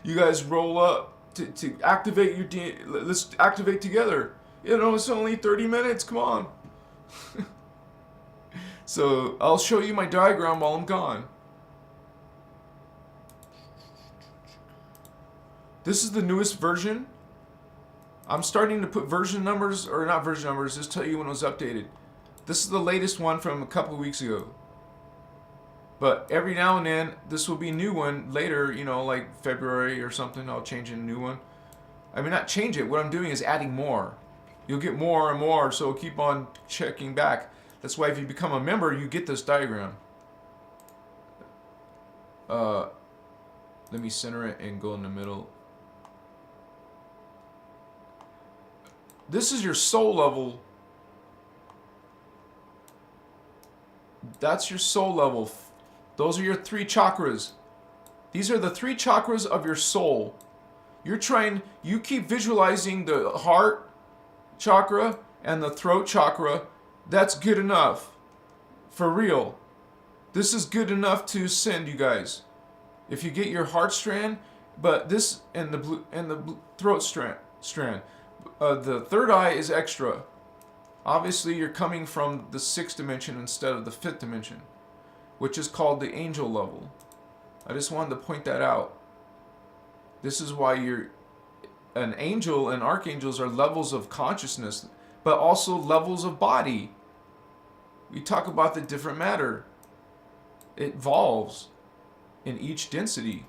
You guys roll up to activate your let's activate together. It's only 30 minutes. Come on. So I'll show you my diagram while I'm gone. This is the newest version. I'm starting to put version numbers, or not version numbers, just tell you when it was updated. This is the latest one from a couple of weeks ago. But every now and then, this will be a new one later, like February or something, I'll change a new one. I mean, not change it, what I'm doing is adding more. You'll get more and more, so keep on checking back. That's why if you become a member, you get this diagram. Let me center it and go in the middle. This is your soul level. That's your soul level. Those are your 3 chakras. These are the 3 chakras of your soul. You keep visualizing the heart chakra and the throat chakra. That's good enough. For real. This is good enough to send, you guys. If you get your heart strand, but this and the throat strand. The third eye is extra. Obviously, you're coming from the 6th dimension instead of the 5th dimension, which is called the angel level. I just wanted to point that out. This is why an angel and archangels are levels of consciousness, but also levels of body. We talk about the different matter. It evolves in each density.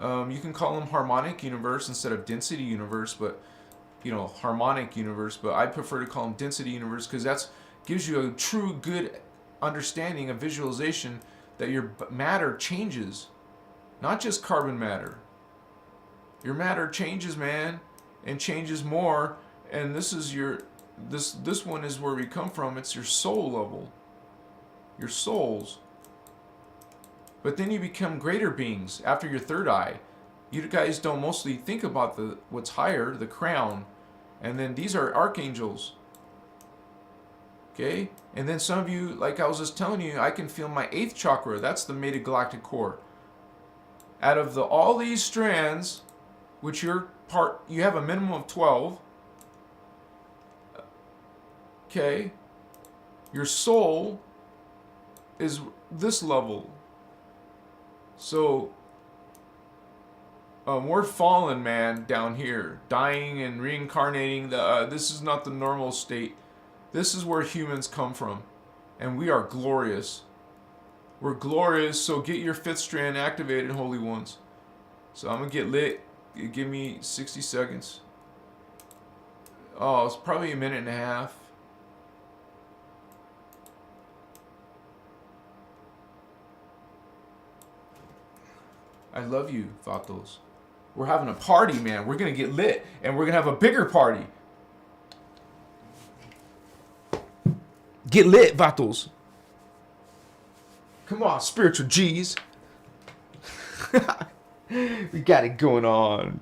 You can call them harmonic universe instead of density universe, but harmonic universe, but I prefer to call them density universe because that gives you a true good understanding, a visualization that your matter changes, not just carbon matter. Your matter changes, man, and changes more, and this is this one is where we come from. It's your soul level, your souls. But then you become greater beings after your third eye. You guys don't mostly think about what's higher, the crown. And then these are archangels. Okay? And then some of you, like I was just telling you, I can feel my 8th chakra. That's the mated galactic core. Out of all these strands, which you have a minimum of 12. Okay? Your soul is this level. So We're fallen, man, down here, dying and reincarnating. This is not the normal state. This is where humans come from, and we are glorious. We're glorious, so get your fifth strand activated, holy ones. So I'm gonna get lit. Give me 60 seconds. Oh, it's probably a minute and a half. I love you, Vatos. We're having a party, man. We're gonna get lit, and we're gonna have a bigger party. Get lit, Vatos. Come on, spiritual G's. We got it going on.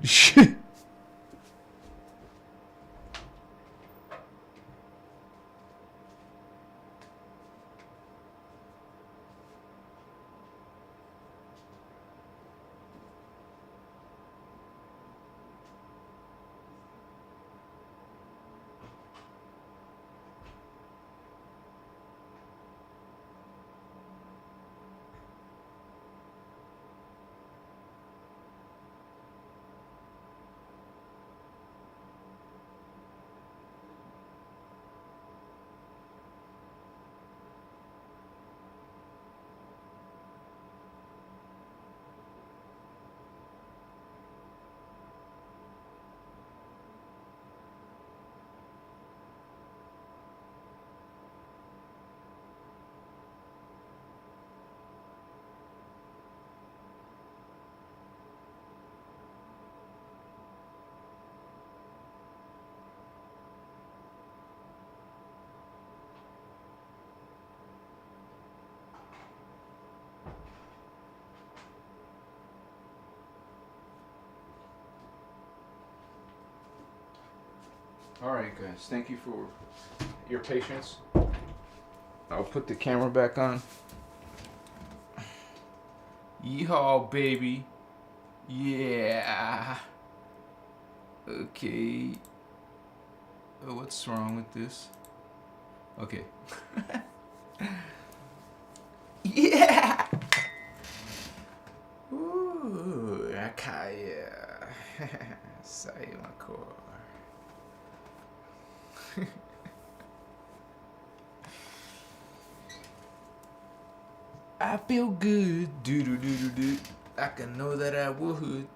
Alright guys, thank you for your patience. I'll put the camera back on. Yeehaw, baby. Yeah. Okay. Oh, what's wrong with this? Okay. Yeah! Ooh, Akaya. Sayonako. I feel good. Do do do do do. I can know that I would.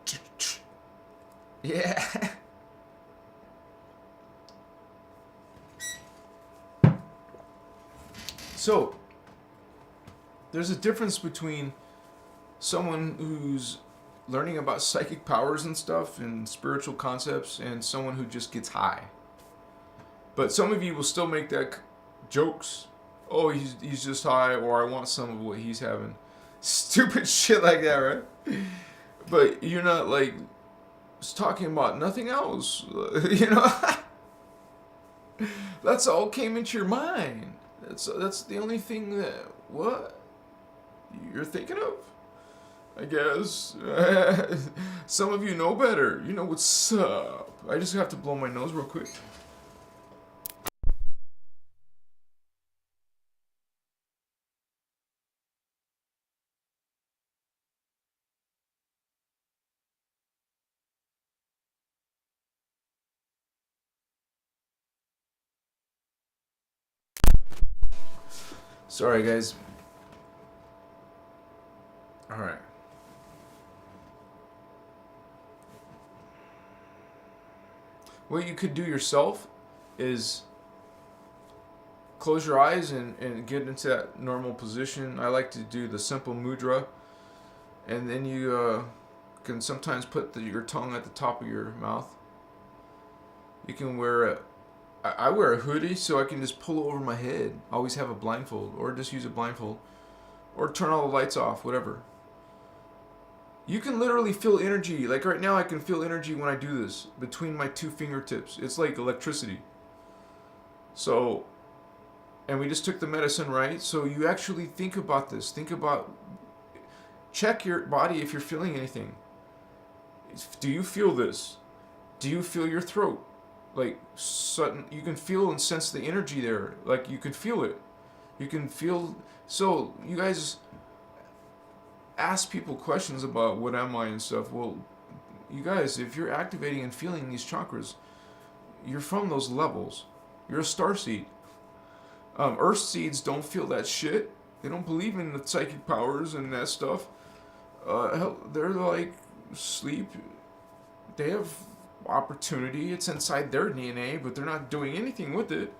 Yeah. So, there's a difference between someone who's learning about psychic powers and stuff and spiritual concepts and someone who just gets high. But some of you will still make that jokes. Oh, he's just high, or I want some of what he's having. Stupid shit like that, right? But you're not like talking about nothing else, you know. That's all came into your mind. That's the only thing that what you're thinking of, I guess. Some of you know better. You know what's up. I just have to blow my nose real quick. Sorry, guys. All right. What you could do yourself is close your eyes and get into that normal position. I like to do the simple mudra. And then you can sometimes put your tongue at the top of your mouth. You can wear I wear a hoodie so I can just pull it over my head. Always have a blindfold, or just use a blindfold. Or turn all the lights off, whatever. You can literally feel energy. Like right now I can feel energy when I do this between my two fingertips. It's like electricity. So, and we just took the medicine, right? So you actually think about this. Check your body if you're feeling anything. Do you feel this? Do you feel your throat? Like sudden, you can feel and sense the energy there. Like you can feel it. You can feel. So you guys ask people questions about what am I and stuff. Well, you guys, if you're activating and feeling these chakras, you're from those levels. You're a starseed. Earth seeds don't feel that shit. They don't believe in the psychic powers and that stuff. They're like sleep. They have opportunity. It's inside their DNA, but they're not doing anything with it.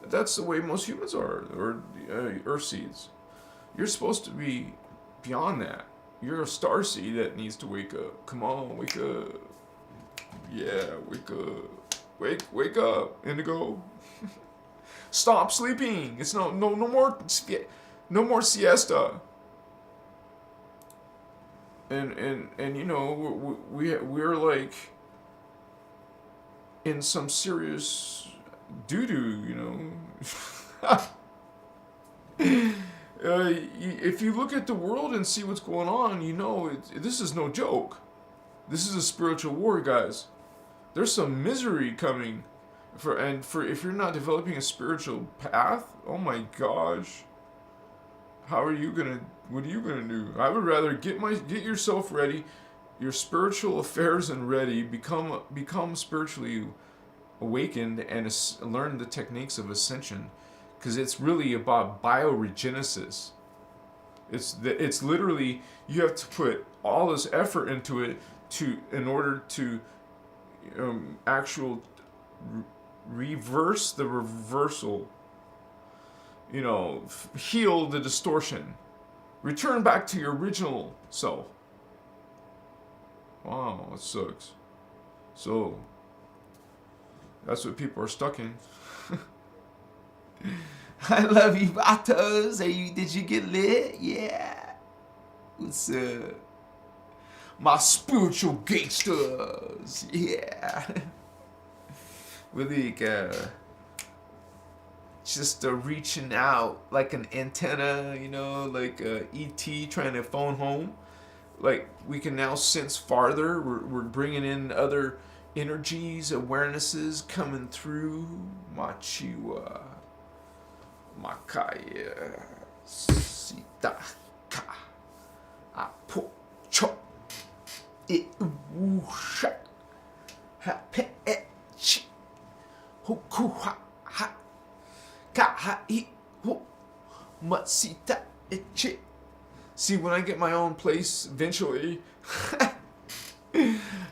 That's the way most humans are, or Earth seeds. You're supposed to be beyond that. You're a starseed that needs to wake up. Come on, wake up. Yeah, wake up. Wake up, Indigo. Stop sleeping. It's no more siesta. And you know, we're like in some serious doo-doo, you know. If you look at the world and see what's going on, you know this is no joke. This is a spiritual war, guys. There's some misery coming, if you're not developing a spiritual path, oh my gosh. What are you gonna do? I would rather get yourself ready, your spiritual affairs and ready, become spiritually awakened and learn the techniques of ascension, because it's really about bioregenesis. It's literally, you have to put all this effort into it in order to reverse the reversal, you know, heal the distortion, return back to your original self. Wow, that sucks. So that's what people are stuck in. I love you, Vatos. Did you get lit? Yeah. What's up? My spiritual gangsters. Yeah. Really, just reaching out like an antenna, you know, like E.T. trying to phone home. Like, we can now sense farther. We're bringing in other energies, awarenesses coming through. Machiwa. Makaya. Sitaka. Apocho. Iwusha. Hapechi. Hukuha. Ha. Kaha'i. Hu. Matsita. Ichi. See, when I get my own place eventually,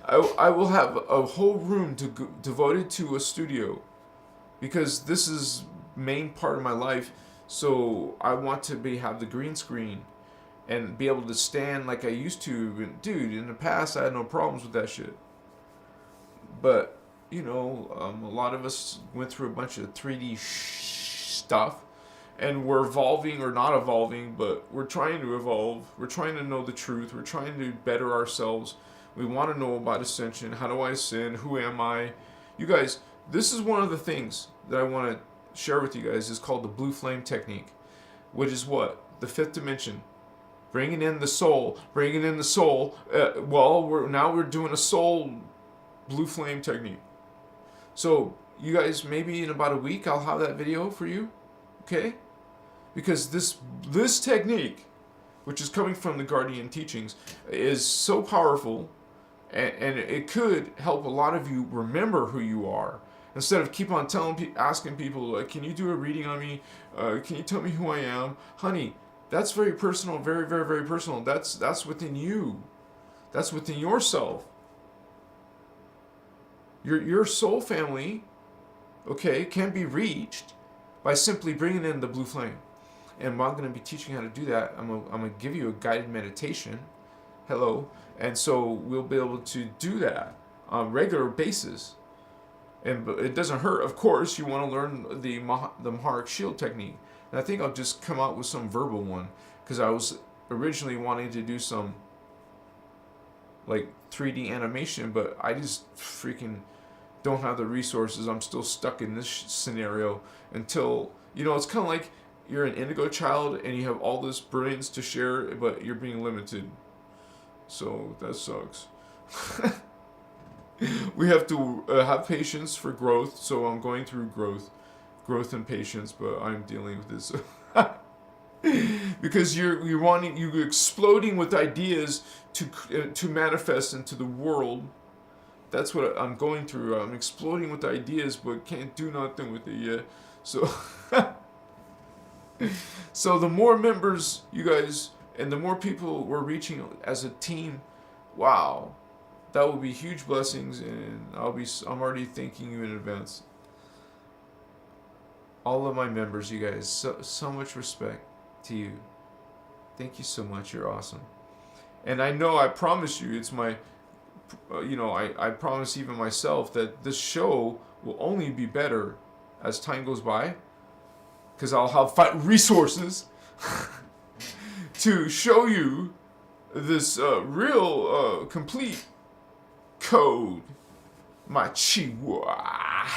I will have a whole room devoted to a studio, because this is main part of my life. So I want to have the green screen and be able to stand like I used to. Dude, in the past I had no problems with that shit. But you know, a lot of us went through a bunch of 3D stuff. And we're evolving, or not evolving, but we're trying to evolve. We're trying to know the truth. We're trying to better ourselves. We want to know about Ascension. How do I ascend? Who am I? You guys, this is one of the things that I want to share with you guys. Is called the blue flame technique, which is what? The fifth dimension. Bringing in the soul. Bringing in the soul. We're doing a soul blue flame technique. So, you guys, maybe in about a week, I'll have that video for you. Okay? Because this technique, which is coming from the Guardian teachings, is so powerful, and it could help a lot of you remember who you are. Instead of keep on asking people, like, can you do a reading on me? Can you tell me who I am? Honey, that's very personal, very, very, very personal. That's within you. That's within yourself. Your soul family, okay, can be reached by simply bringing in the blue flame. And I'm going to be teaching how to do that. I'm going to give you a guided meditation. Hello. And so we'll be able to do that on a regular basis. And it doesn't hurt. Of course, you want to learn the Maharic Shield technique. And I think I'll just come out with some verbal one, because I was originally wanting to do some like 3D animation, but I just freaking don't have the resources. I'm still stuck in this scenario until, you know, it's kind of like you're an indigo child and you have all this brilliance to share, but you're being limited. So that sucks. We have to have patience for growth. So I'm going through growth and patience, but I'm dealing with this. because you're exploding with ideas to manifest into the world. That's what I'm going through. I'm exploding with ideas, but can't do nothing with it yet. So, so the more members you guys and the more people we're reaching as a team, wow, that will be huge blessings, and I'm already thanking you in advance. All of my members, you guys, so much respect to you. Thank you so much. You're awesome. And I know, I promise you, it's my, I promise even myself that this show will only be better as time goes by, because I'll have resources to show you this real complete code. My Chihuahua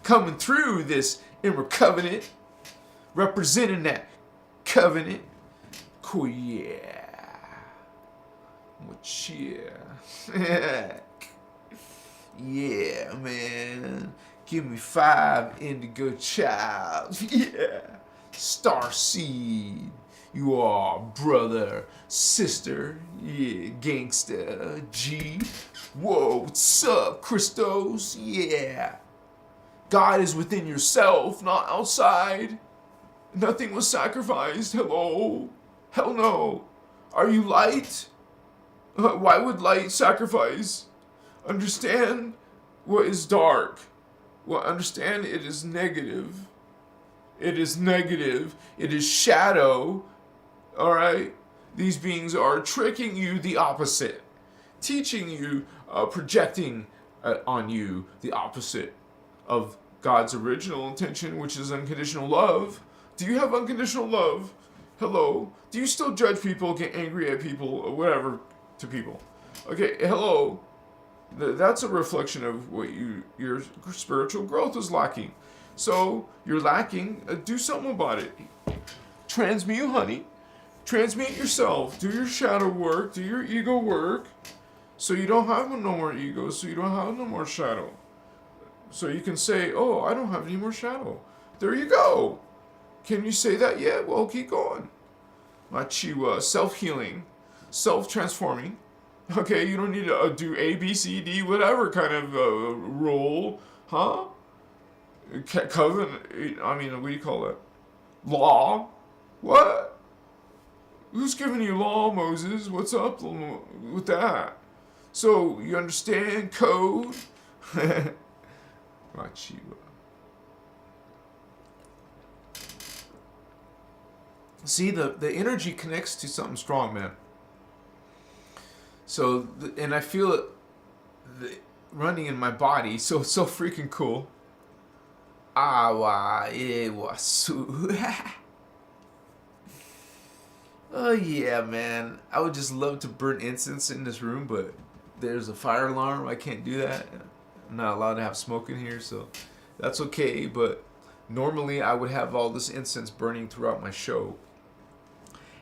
coming through this Emerald Covenant, representing that covenant. Cool, yeah. Much, yeah. Yeah, man. Give me 5 indigo child. Yeah. Starseed. You are brother, sister, yeah, gangster, G. Whoa, what's up, Christos? Yeah. God is within yourself, not outside. Nothing was sacrificed. Hello? Hell no. Are you light? Why would light sacrifice? Understand what is dark. Well, understand it is negative. It is negative. It is shadow. Alright? These beings are tricking you the opposite. Teaching you, projecting on you the opposite of God's original intention, which is unconditional love. Do you have unconditional love? Hello? Do you still judge people, get angry at people, or whatever to people? Okay, hello? That's a reflection of what your spiritual growth is lacking. So, you're lacking, do something about it. Transmute, honey. Transmute yourself. Do your shadow work. Do your ego work. So you don't have no more ego. So you don't have no more shadow. So you can say, oh, I don't have any more shadow. There you go. Can you say that yet? Well, keep going. Machiwa, self-healing, self-transforming. Okay, you don't need to do A, B, C, D, whatever kind of role. Huh? Covenant, I mean, what do you call it? Law? What? Who's giving you law, Moses? What's up with that? So, you understand code? Machiwa. See, the energy connects to something strong, man. So, and I feel it running in my body, so it's so freaking cool. Awa ewasu. Oh yeah, man. I would just love to burn incense in this room, but there's a fire alarm. I can't do that. I'm not allowed to have smoke in here, so that's okay. But normally I would have all this incense burning throughout my show.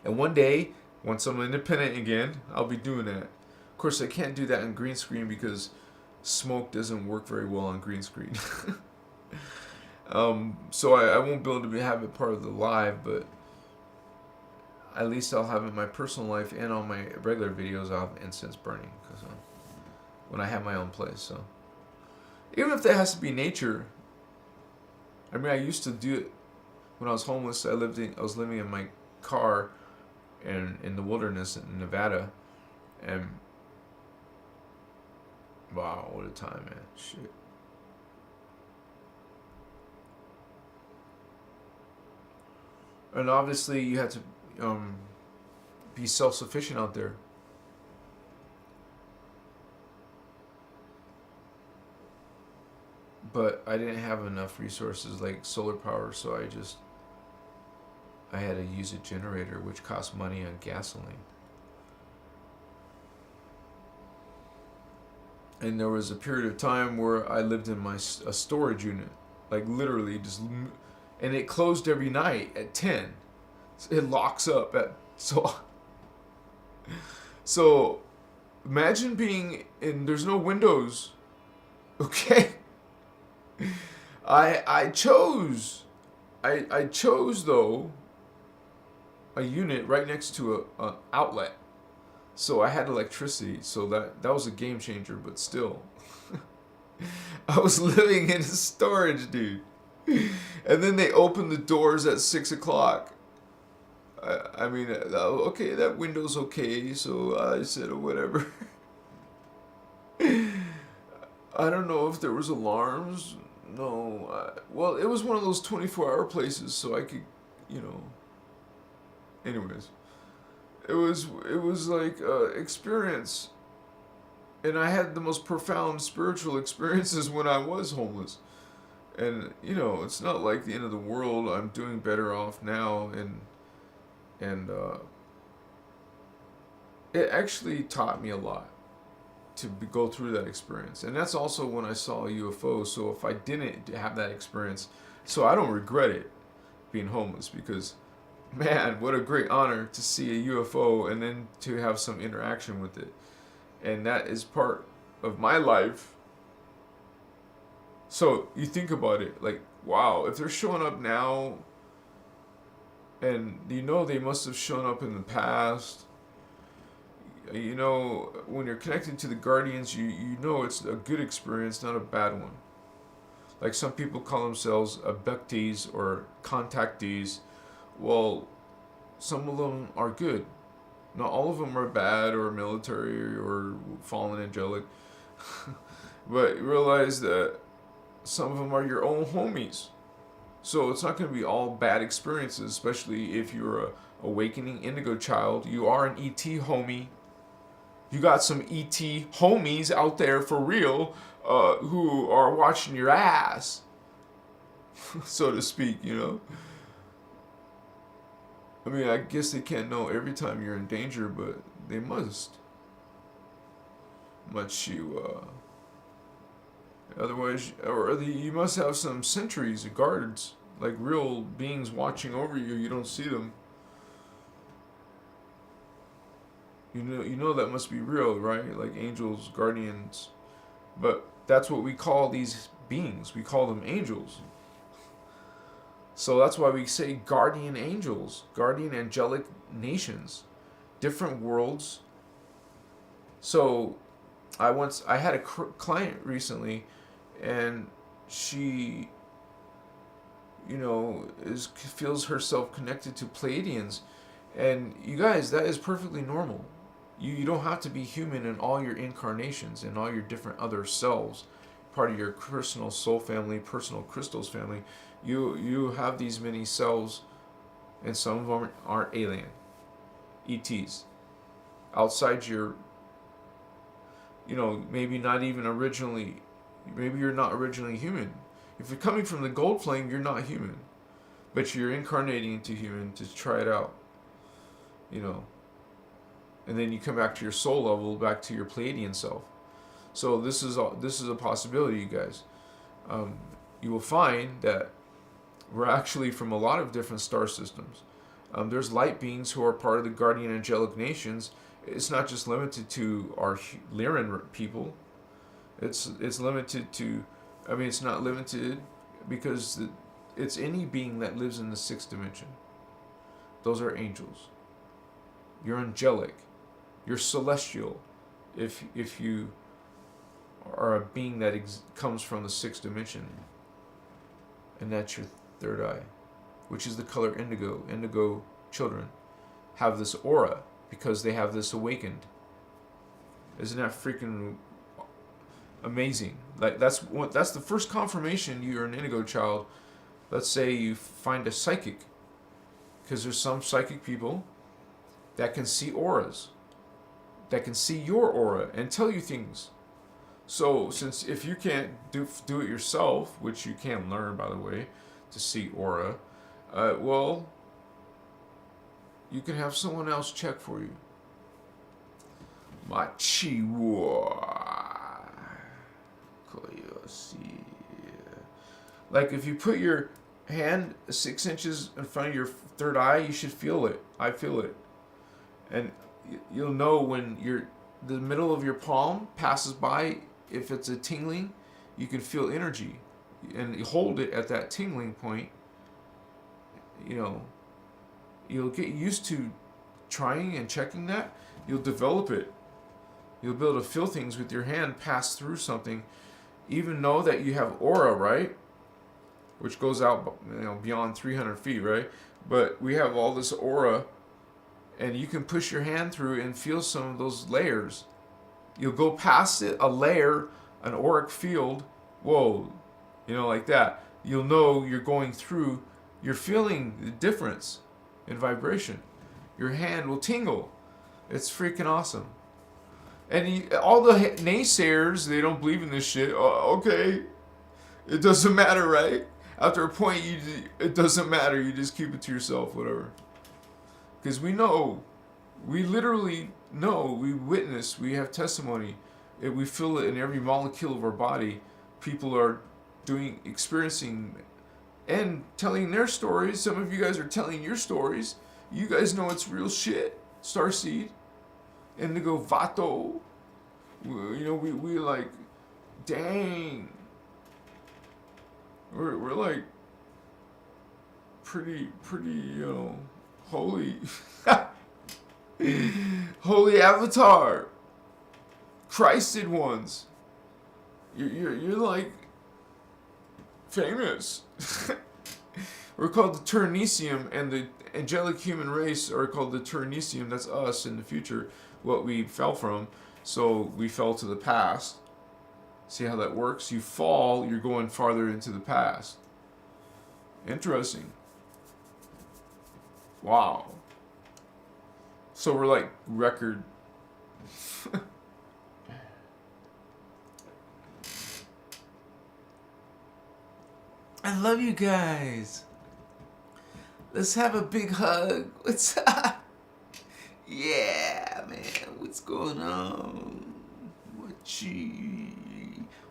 And one day, once I'm independent again, I'll be doing that. Of course, I can't do that on green screen because smoke doesn't work very well on green screen. So I won't be able to have it part of the live, but at least I'll have it in my personal life and on my regular videos. I'll have incense burning because when I have my own place. So even if that has to be nature, I mean, I used to do it when I was homeless. I was living in my car in the wilderness in Nevada, and wow, what a time, man! Shit. And obviously, you had to be self-sufficient out there. But I didn't have enough resources like solar power, so I had to use a generator, which cost money on gasoline. And there was a period of time where I lived in a storage unit, like literally just, and it closed every night at 10. It locks up at so imagine being in, there's no windows. Okay. I chose though a unit right next to a outlet. So I had electricity, so that was a game changer, but still. I was living in storage, dude. And then they opened the doors at 6 o'clock. I mean, okay, that window's okay, so I said, whatever. I don't know if there was alarms. No. Well, it was one of those 24-hour places, so I could, you know. Anyways. It was like experience. And I had the most profound spiritual experiences when I was homeless. And, you know, it's not like the end of the world. I'm doing better off now. And it actually taught me a lot to go through that experience. And that's also when I saw a UFO. So if I didn't have that experience, so I don't regret it, being homeless, because, man, what a great honor to see a UFO and then to have some interaction with it. And that is part of my life. So you think about it, like, wow, if they're showing up now, and you know they must have shown up in the past. You know, when you're connected to the guardians, you know it's a good experience, not a bad one. Like some people call themselves abductees or contactees. Well, some of them are good. Not all of them are bad or military or fallen angelic. But realize that some of them are your own homies. So it's not going to be all bad experiences, especially if you're a awakening indigo child. You are an ET homie. You got some ET homies out there for real who are watching your ass, so to speak, you know. I mean, I guess they can't know every time you're in danger, but they must. Otherwise, you must have some sentries or guards, like real beings watching over you. You don't see them. You know that must be real, right? Like angels, guardians. But that's what we call these beings. We call them angels. So that's why we say guardian angels, guardian angelic nations, different worlds. So I had a client recently, and she, you know, feels herself connected to Pleiadians. And you guys, that is perfectly normal. You don't have to be human in all your incarnations and all your different other selves, part of your personal soul family, personal Christos family. You have these many selves, and some of them are alien, ETs, outside your, you know, maybe not even originally, maybe you're not originally human. If you're coming from the gold flame, you're not human, but you're incarnating into human to try it out, you know. And then you come back to your soul level, back to your Pleiadian self. So this is a possibility, you guys. You will find that we're actually from a lot of different star systems. There's light beings who are part of the guardian angelic nations. It's not just limited to our Lyran people. It's limited to, I mean, it's not limited because it's any being that lives in the sixth dimension. Those are angels. You're angelic. You're celestial if you are a being that comes from the sixth dimension. And that's your third eye, which is the color indigo. Indigo children have this aura because they have this awakened. Isn't that freaking amazing? Like that's the first confirmation you're an indigo child. Let's say you find a psychic, because there's some psychic people that can see auras, that can see your aura and tell you things. So since if you can't do it yourself, which you can learn, by the way, to see aura, well, you can have someone else check for you. Like if you put your hand 6 inches in front of your third eye, you should feel it. I feel it. And you'll know when the middle of your palm passes by. If it's a tingling, you can feel energy, and you hold it at that tingling point, you know, you'll get used to trying and checking that. You'll develop it. You'll be able to feel things with your hand pass through something, even know that you have aura, right? Which goes out, beyond 300 feet, right? But we have all this aura, and you can push your hand through and feel some of those layers. You'll go past it, a layer, an auric field, whoa, like that. You'll know you're going through, you're feeling the difference in vibration. Your hand will tingle. It's freaking awesome. And all the naysayers, they don't believe in this shit. Oh, okay, it doesn't matter, right? After a point, it doesn't matter. You just keep it to yourself, whatever. Because we know, we literally know, we witness, we have testimony. We feel it in every molecule of our body. People are experiencing, and telling their stories. Some of you guys are telling your stories. You guys know it's real shit. Starseed, Indigo, Vato. We like, dang. We're like pretty, holy. Holy avatar. Christed ones. You're like famous. We're called the Turnesium, and the angelic human race are called the Turnesium. That's us in the future, what we fell from. So we fell to the past. See how that works? You fall, you're going farther into the past. Interesting. Wow. So we're like record. I love you guys. Let's have a big hug. What's up? Yeah, man. What's going on? Mochi.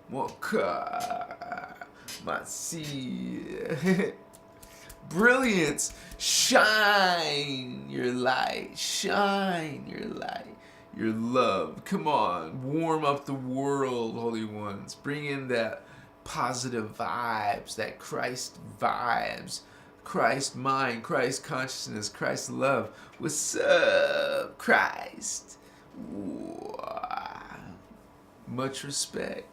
Mocha. Masi. Brilliance. Shine your light. Shine your light. Your love. Come on. Warm up the world, Holy Ones. Bring in that positive vibes, that Christ vibes. Christ mind, Christ consciousness, Christ love. What's up, Christ? Wow. Much respect.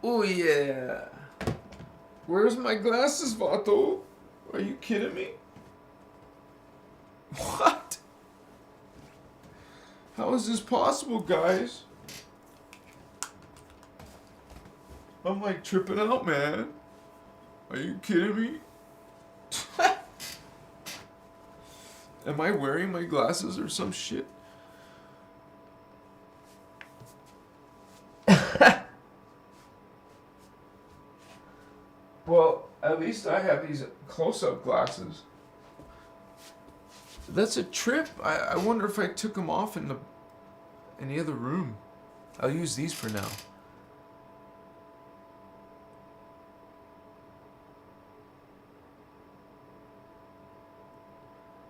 Oh yeah. Where's my glasses, Vato? Are you kidding me? What? How is this possible, guys? I'm like tripping out, man. Are you kidding me? Am I wearing my glasses or some shit? Well, at least I have these close-up glasses. That's a trip. I wonder if I took them off in the other room. I'll use these for now.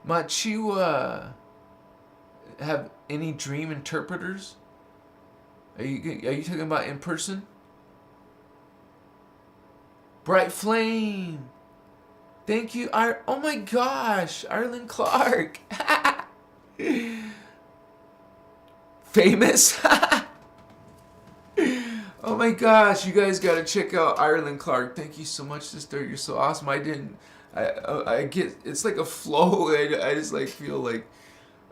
Machiwa, have any dream interpreters? Are you talking about in person? Bright Flame. Thank you. Oh my gosh, Ireland Clark. Famous. Oh my gosh, you guys gotta check out Ireland Clark. Thank you so much, sister. You're so awesome. I get, it's like a flow. I just like feel like,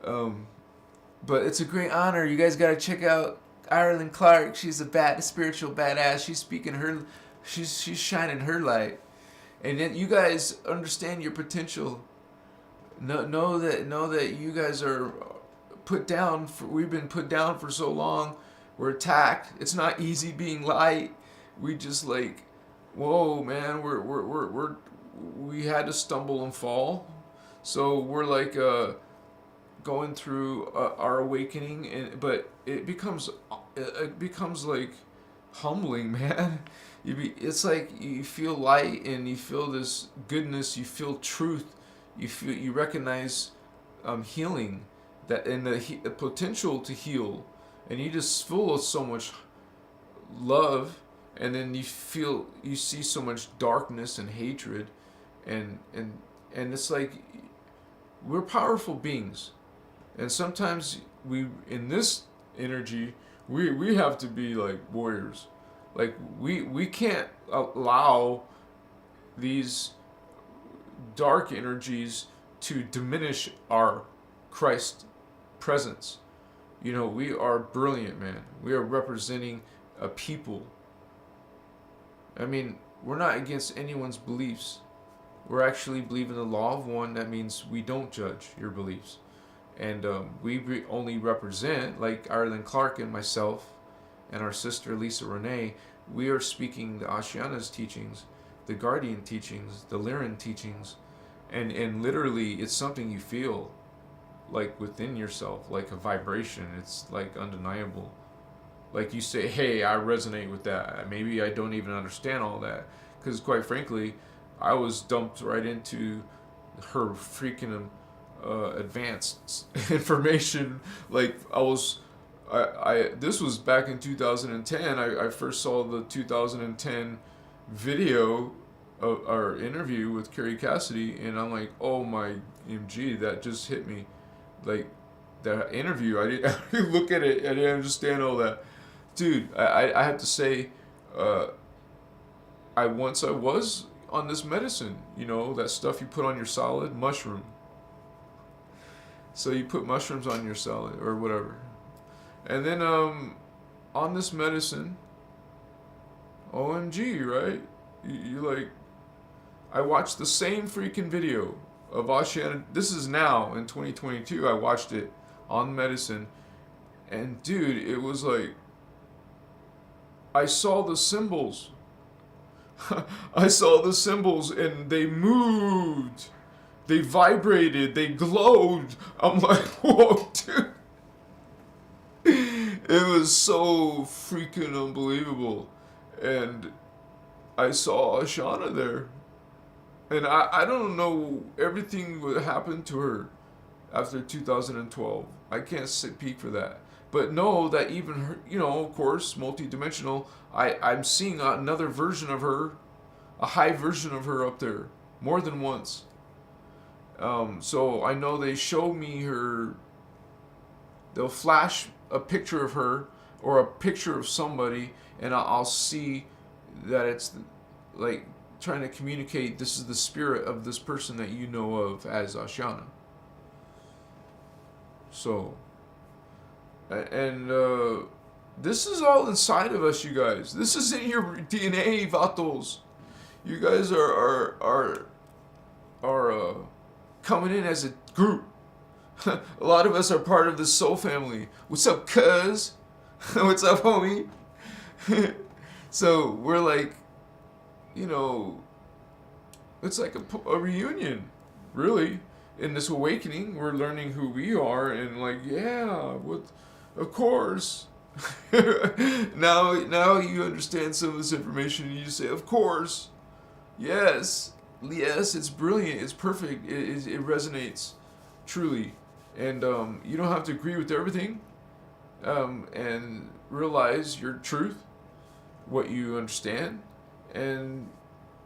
but it's a great honor. You guys gotta check out Ireland Clark. She's a spiritual badass. She's she's shining her light, and then you guys understand your potential. Know that you guys are put down. We've been put down for so long. We're attacked. It's not easy being light. We just like, whoa, man. We had to stumble and fall, so we're like going through our awakening, but it becomes like humbling, man. It's like you feel light and you feel this goodness, you feel truth, you recognize healing, that and the potential to heal, and you just feel so much love, and then you see so much darkness and hatred. and it's like we're powerful beings, and sometimes we in this energy we have to be like warriors. Like we can't allow these dark energies to diminish our Christ presence. You know, we are brilliant, man. We are representing a people. I mean, we're not against anyone's beliefs. We're actually believe in the law of one. That means we don't judge your beliefs. And we only represent, like Arlen Clark and myself and our sister Lisa Renee, we are speaking the Ashiana's teachings, the Guardian teachings, the Lyran teachings, and literally it's something you feel like within yourself, like a vibration. It's like undeniable. Like you say, hey, I resonate with that. Maybe I don't even understand all that, because quite frankly, I was dumped right into her freaking advanced information. Like I this was back in 2010. I first saw the 2010 video of our interview with Carrie Cassidy, and I'm like, oh my MG, that just hit me. Like that interview, I didn't look at it, I didn't understand all that. Dude, I have to say, I was on this medicine, you know, that stuff you put on your salad, mushroom. So you put mushrooms on your salad or whatever. And then on this medicine, OMG, right? You like, I watched the same freaking video of Ashiana. This is now in 2022. I watched it on medicine. And dude, it was like, I saw the symbols. I saw the symbols and they moved. They vibrated. They glowed. I'm like, whoa, dude. It was so freaking unbelievable. And I saw Ashana there. And I don't know everything that happened to her after 2012. I can't speak for that. But know that even her, you know, of course, multidimensional, I'm seeing another version of her, a high version of her up there, more than once. So I know they show me her, they'll flash a picture of her or a picture of somebody, and I'll see that it's like trying to communicate this is the spirit of this person that you know of as Ashiana. So, and this is all inside of us, you guys. This is in your DNA, Vatos. You guys are coming in as a group. A lot of us are part of the soul family. What's up, cuz? What's up, homie? So we're like, you know, it's like a reunion, really. In this awakening, we're learning who we are, and like, yeah, of course. now you understand some of this information, and you say, of course, yes, it's brilliant, it's perfect, it resonates, truly, and you don't have to agree with everything, and realize your truth, what you understand, and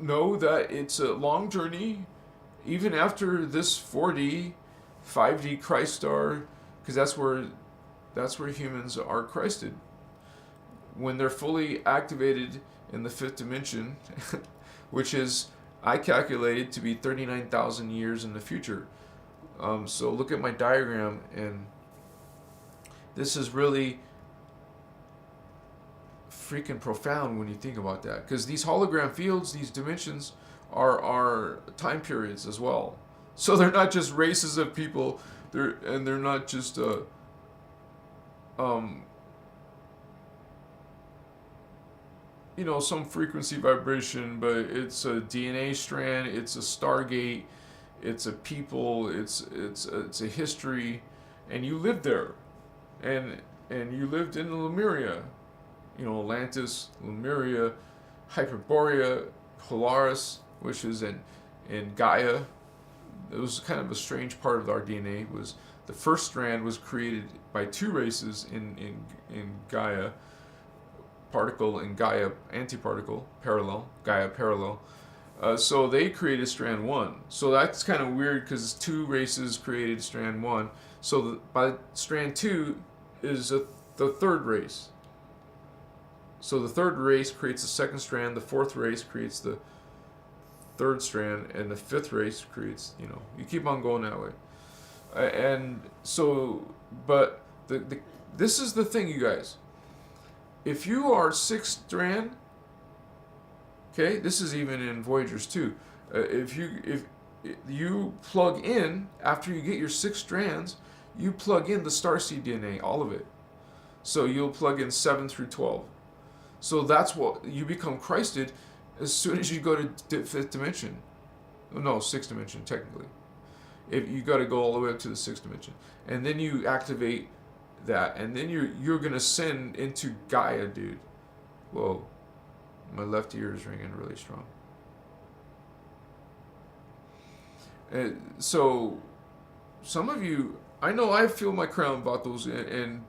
know that it's a long journey, even after this 4D, 5D Christ star, because that's where humans are Christed. When they're fully activated in the fifth dimension, which is, I calculated to be 39,000 years in the future. So look at my diagram, and this is really freaking profound when you think about that, because these hologram fields, these dimensions, are time periods as well. So they're not just races of people, they're not just you know, some frequency vibration, but it's a DNA strand, it's a stargate, it's a people, it's a history, and you lived there, and you lived in Lemuria, you know, Atlantis, Lemuria, Hyperborea, Polaris, which is in Gaia. It was kind of a strange part of our DNA. Was the first strand was created by two races in Gaia, particle and Gaia antiparticle, parallel, Gaia parallel. So they created strand 1. So that's kind of weird because 2 races created strand 1. So by strand 2 is the 3rd race. So the 3rd race creates the 2nd strand, the 4th race creates the 3rd strand, and the 5th race creates, you keep on going that way. And so, but this is the thing, you guys. If you are 6th strand, okay, this is even in Voyagers too. If you plug in, after you get your 6 strands, you plug in the Starseed DNA, all of it. So you'll plug in 7 through 12. So that's what you become Christed as soon as you go to 5th dimension. No, 6th dimension technically. If you got to go all the way up to the 6th dimension, and then you activate that, and then you're gonna send into Gaia, dude. Whoa, my left ear is ringing really strong. And so, some of you, I know I feel my crown about those, and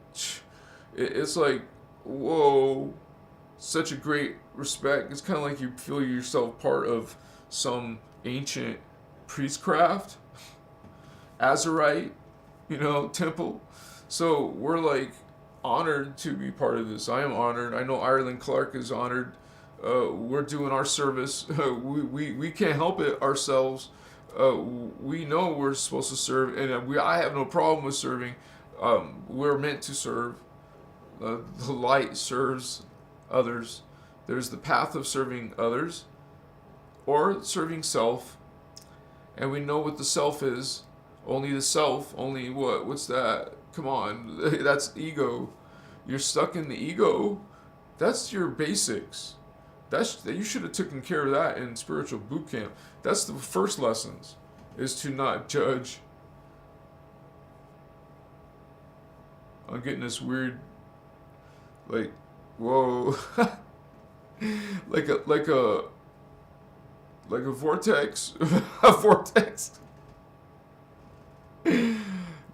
it's like, whoa, such a great respect. It's kind of like you feel yourself part of some ancient priestcraft, Azurite, temple. So we're like honored to be part of this. I am honored. I know Ireland Clark is honored. We're doing our service. We can't help it ourselves. We know we're supposed to serve, and I have no problem with serving. We're meant to serve. The light serves others. There's the path of serving others or serving self, and we know what the self is. Only the self. Only what? What's that? Come on, that's ego. You're stuck in the ego. That's your basics. You should have taken care of that in spiritual boot camp. That's the first lessons, is to not judge. I'm getting this weird, like, whoa, like a vortex, a vortex.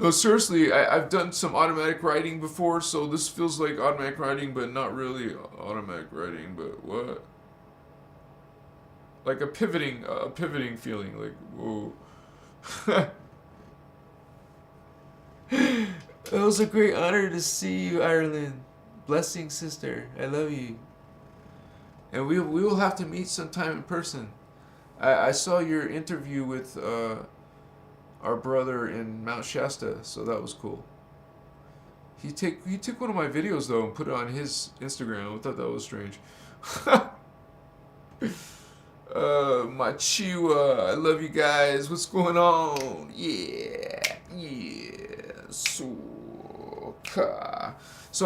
No, seriously, I've done some automatic writing before, so this feels like automatic writing, but not really automatic writing, but what? Like a pivoting feeling, like, whoa. It was a great honor to see you, Ireland. Blessing, sister. I love you. And we will have to meet sometime in person. I saw your interview with our brother in Mount Shasta, so that was cool. He took one of my videos though and put it on his Instagram. I thought that was strange. My Chiwa, I love you guys. What's going on? Yeah, so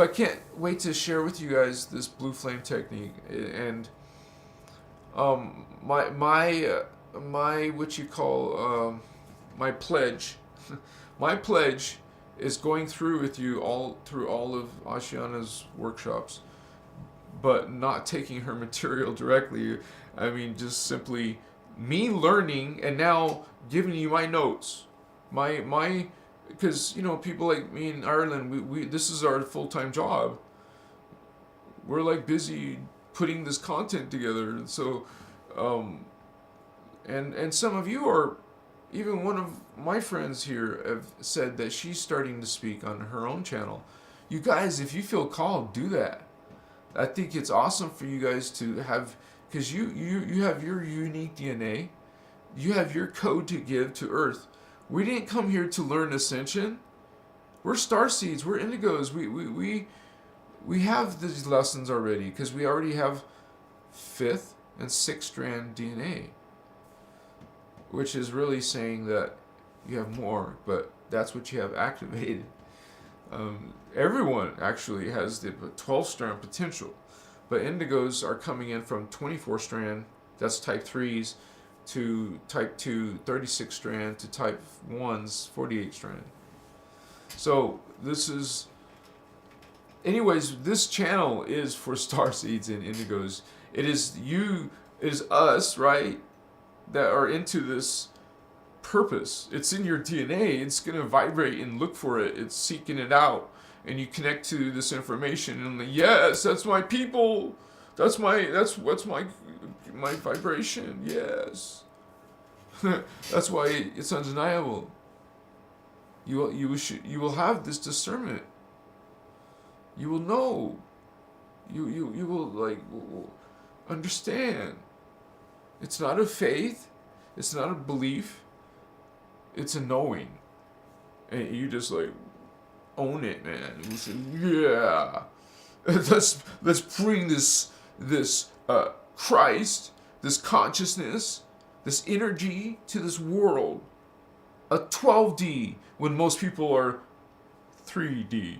I can't wait to share with you guys this blue flame technique, and my what you call my pledge. My pledge is going through with you through all of Ashiana's workshops, but not taking her material directly. I mean, just simply me learning and now giving you my notes. My because people like me in Ireland, we this is our full-time job. We're like busy putting this content together, and so and some of you are. Even one of my friends here have said that she's starting to speak on her own channel. You guys, if you feel called, do that. I think it's awesome for you guys to have, because you have your unique DNA. You have your code to give to Earth. We didn't come here to learn Ascension. We're Starseeds. We're Indigos. We have these lessons already, because we already have 5th and 6th strand DNA. Which is really saying that you have more, but that's what you have activated. Everyone actually has the 12 strand potential, but indigos are coming in from 24 strand, that's type 3s, to type 2, 36 strand, to type 1s, 48 strand. So this is, anyways, this channel is for Starseeds and Indigos. It is us, right? That are into this purpose. It's in your DNA. It's going to vibrate and look for it. It's seeking it out. And you connect to this information and yes, that's my people. That's my my vibration. Yes. That's why it's undeniable. You will have this discernment. You will know. You will like understand. It's not a faith. It's not a belief. It's a knowing. And you just like own it, man. You say, yeah. Let's bring this Christ, this consciousness, this energy to this world. A 12D when most people are 3D.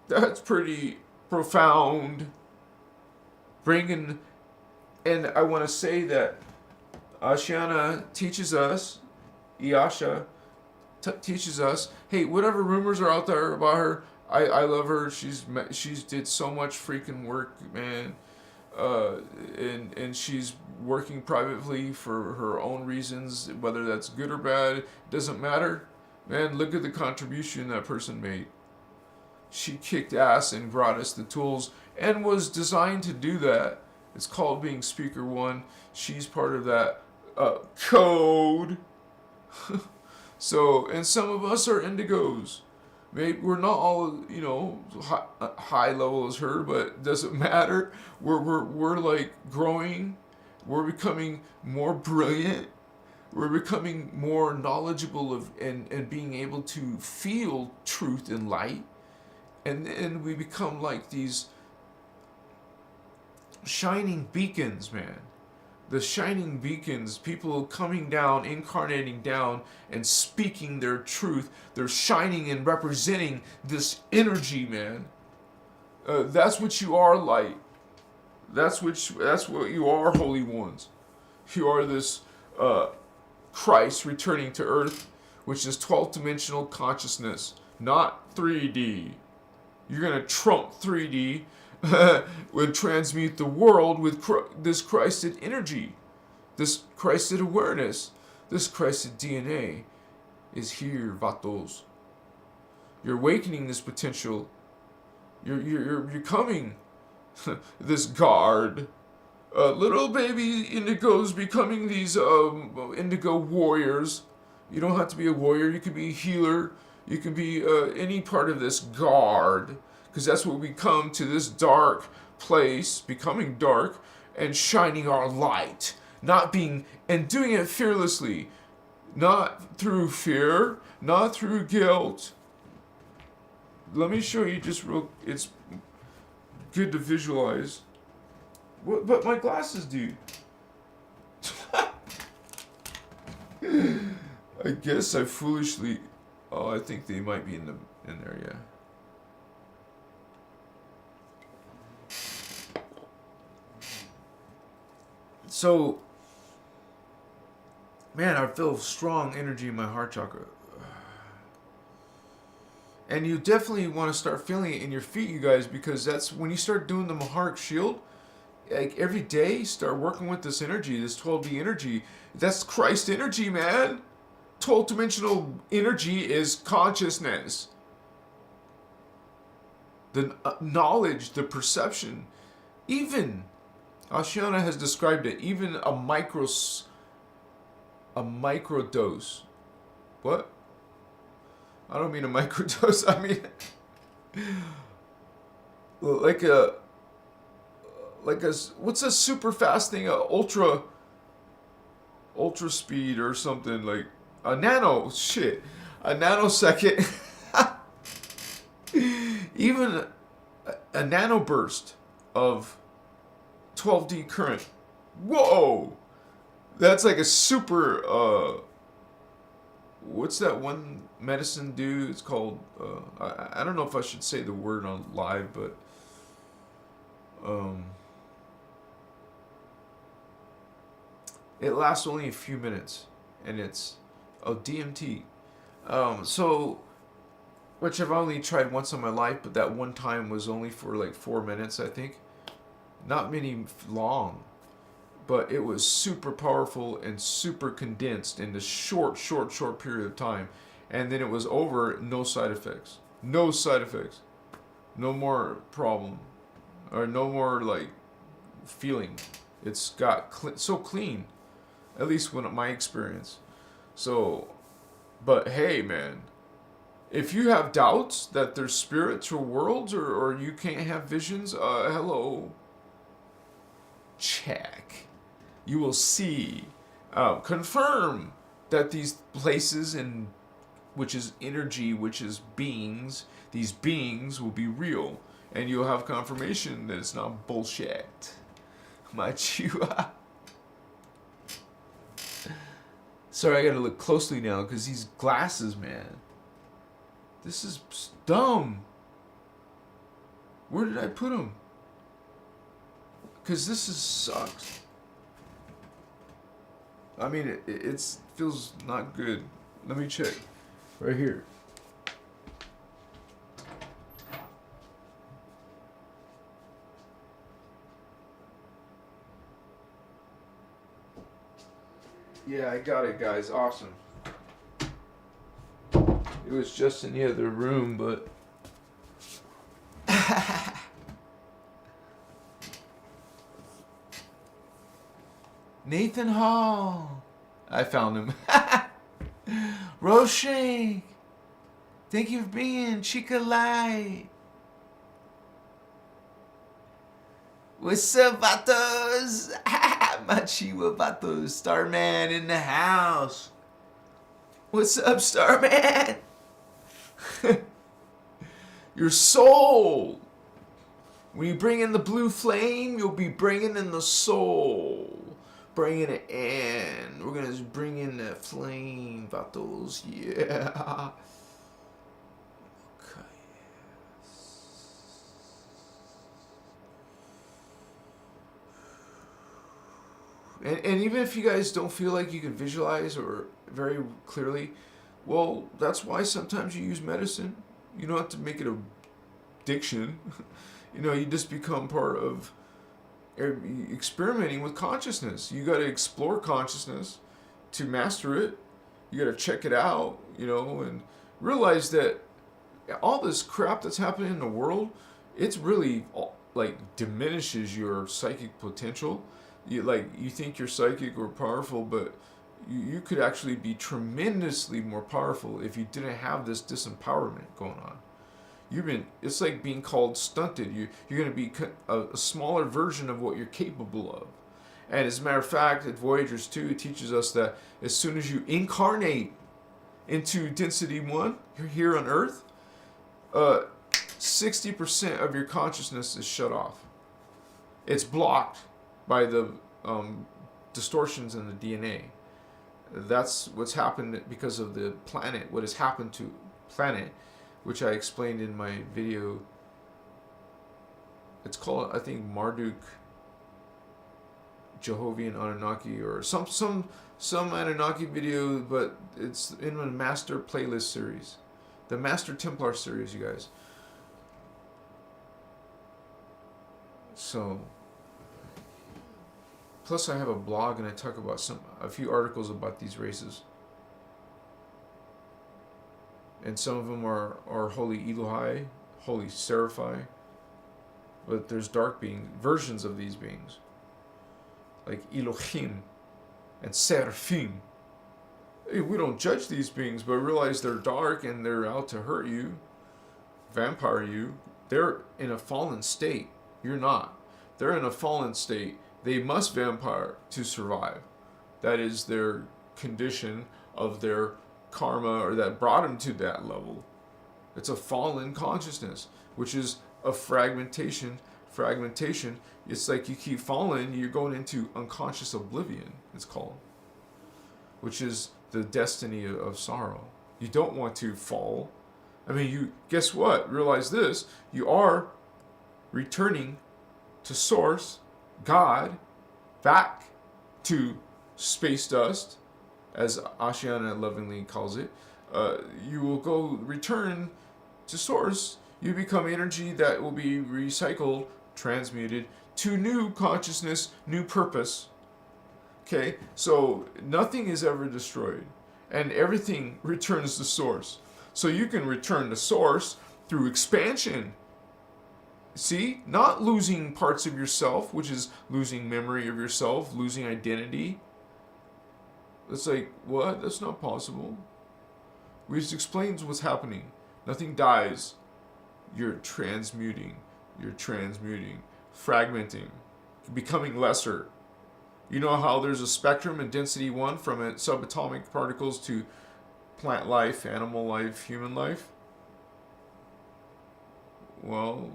That's pretty profound. And I want to say that Ashiana teaches us, Iyasha teaches us, hey, whatever rumors are out there about her, I love her. She's did so much freaking work, man. And she's working privately for her own reasons, whether that's good or bad, doesn't matter. Man, look at the contribution that person made. She kicked ass and brought us the tools and was designed to do that. It's called being Speaker One. She's part of that code. So, and some of us are indigos. Maybe we're not all, high level as her, but it doesn't matter. We're like growing. We're becoming more brilliant. We're becoming more knowledgeable and being able to feel truth and light. And we become like these shining beacons, man. The shining beacons, people coming down, incarnating down, and speaking their truth. They're shining and representing this energy, man. That's what you are, light. That's what you are, holy ones. You are this Christ returning to Earth, which is 12th dimensional consciousness, not 3D. You're gonna trump 3D. Would transmute the world with this Christed energy, this Christed awareness, this Christed DNA is here, vatos. You're awakening this potential. You're becoming this guard. Little baby indigos becoming these indigo warriors. You don't have to be a warrior. You can be a healer. You can be any part of this guard. Because that's what we come to this dark place, becoming dark, and shining our light. And doing it fearlessly. Not through fear, not through guilt. Let me show you it's good to visualize. But my glasses, dude. I guess I foolishly... Oh, I think they might be in there, yeah. So, man, I feel strong energy in my heart chakra. And you definitely want to start feeling it in your feet, you guys, because that's when you start doing the Maharic shield, like every day, start working with this energy, this 12D energy. That's Christ energy, man. 12th dimensional energy is consciousness. The knowledge, the perception, even... Ashiana has described it, even a microdose. What? I don't mean a microdose, I mean like a what's a super fast thing? Ultra speed or something, like a nanosecond. Even a nanoburst of 12D current. Whoa! That's like a super, what's that one medicine do? It's called, I don't know if I should say the word on live, but, it lasts only a few minutes, and it's, DMT. So, which I've only tried once in my life, but that one time was only for like 4 minutes, I think. Not many long, but it was super powerful and super condensed in a short period of time. And then it was over, no side effects. No side effects. No more problem. or no more like feeling. It's got so clean, at least when my experience. So, but hey, man, if you have doubts that there's spiritual worlds or you can't have visions, hello, check. You will see, confirm that these places and which is energy, which is beings, these beings will be real, and you'll have confirmation that it's not bullshit. Machua. Sorry, I gotta look closely now because these glasses, man. This is dumb. Where did I put them? Because this is sucks. I mean, it feels not good. Let me check. Right here. Yeah, I got it, guys. Awesome. It was just in the other room, but... Nathan Hall. I found him. Roshake. Thank you for being Chica Light. What's up, vatos? Machiwa vatos. Starman in the house. What's up, Starman? Your soul. When you bring in the blue flame, you'll be bringing in the soul. Bringing it in. We're going to bring in that flame, vatos. Yeah. Okay. And even if you guys don't feel like you can visualize or very clearly, well, that's why sometimes you use medicine. You don't have to make it a addiction. You know, you just become part of experimenting with consciousness. You got to explore consciousness to master it. You got to check it out, you know, and realize that all this crap that's happening in the world, it's really like diminishes your psychic potential. You think you're psychic or powerful, but you could actually be tremendously more powerful if you didn't have this disempowerment going on. It's like being called stunted. You're going to be a smaller version of what you're capable of. And as a matter of fact, at Voyagers 2, it teaches us that as soon as you incarnate into Density 1, you're here on Earth, 60% of your consciousness is shut off. It's blocked by the distortions in the DNA. That's what's happened because of the planet, what has happened to planet, which I explained in my video. It's called, I think, Marduk, Jehovian Anunnaki, or some Anunnaki video, but it's in the Master Playlist series. The Master Templar series, you guys. So, plus I have a blog and I talk about a few articles about these races. And some of them are Holy Elohai, Holy Seraphi. But there's dark beings, versions of these beings. Like Elohim and Seraphim. Hey, we don't judge these beings, but realize they're dark and they're out to hurt you, vampire you. They're in a fallen state. You're not. They're in a fallen state. They must vampire to survive. That is their condition of their karma, or that brought them to that level. It's a fallen consciousness, which is a fragmentation. It's like you keep falling, you're going into unconscious oblivion, it's called, which is the destiny of sorrow. You don't want to fall. I mean, you guess what? Realize this: you are returning to Source, God, back to space dust, as Ashiana lovingly calls it. You will return to Source. You become energy that will be recycled, transmuted to new consciousness, new purpose. Okay, so nothing is ever destroyed, and everything returns to Source. So you can return to Source through expansion. See? Not losing parts of yourself, which is losing memory of yourself, losing identity. It's like, what? That's not possible. Which explains what's happening. Nothing dies. You're transmuting. You're transmuting. Fragmenting. Becoming lesser. You know how there's a spectrum in density 1 from subatomic particles to plant life, animal life, human life? Well,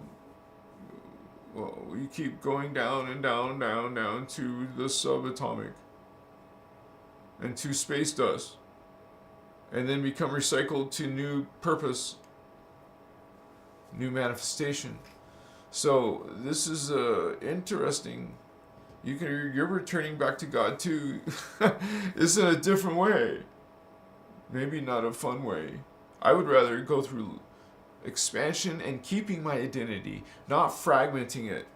you keep going down and down, down, down to the subatomic and to space dust, and then become recycled to new purpose, new manifestation. So this is interesting. You're returning back to God too. It's in a different way. Maybe not a fun way. I would rather go through expansion and keeping my identity, not fragmenting it,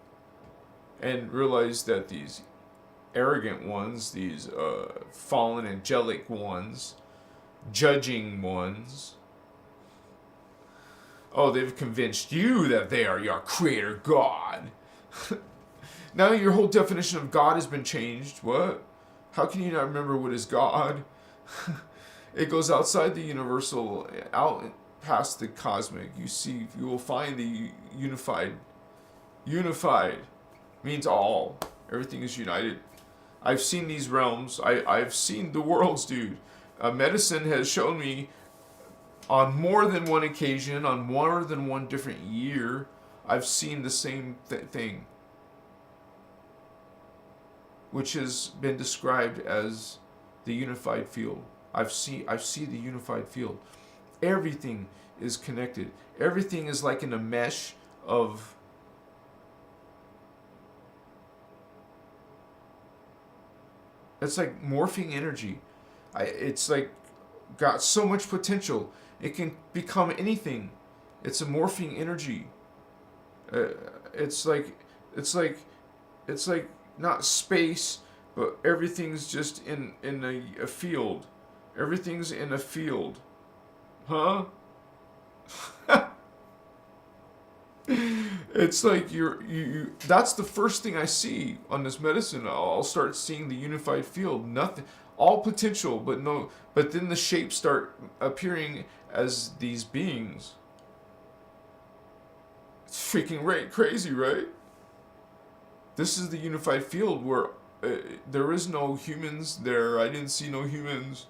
and realize that these arrogant ones, these fallen angelic ones, judging ones, oh, they've convinced you that they are your creator God. Now your whole definition of God has been changed. What? How can you not remember what is God? It goes outside the universal, out past the cosmic. You will find the unified. Unified means all. Everything is united. I've seen these realms. I've seen the worlds, dude. Medicine has shown me on more than one occasion, on more than one different year, I've seen the same thing, which has been described as the unified field. I see the unified field. Everything is connected. Everything is like in a mesh of it's like morphing energy. It's like got so much potential. It can become anything. It's a morphing energy. It's like not space, but everything's just in a field. Everything's in a field. Huh? It's like you that's the first thing I see on this medicine. I'll start seeing the unified field. Nothing, all potential, but then the shapes start appearing as these beings. It's freaking crazy, right? This is the unified field where there is no humans there. I didn't see no humans.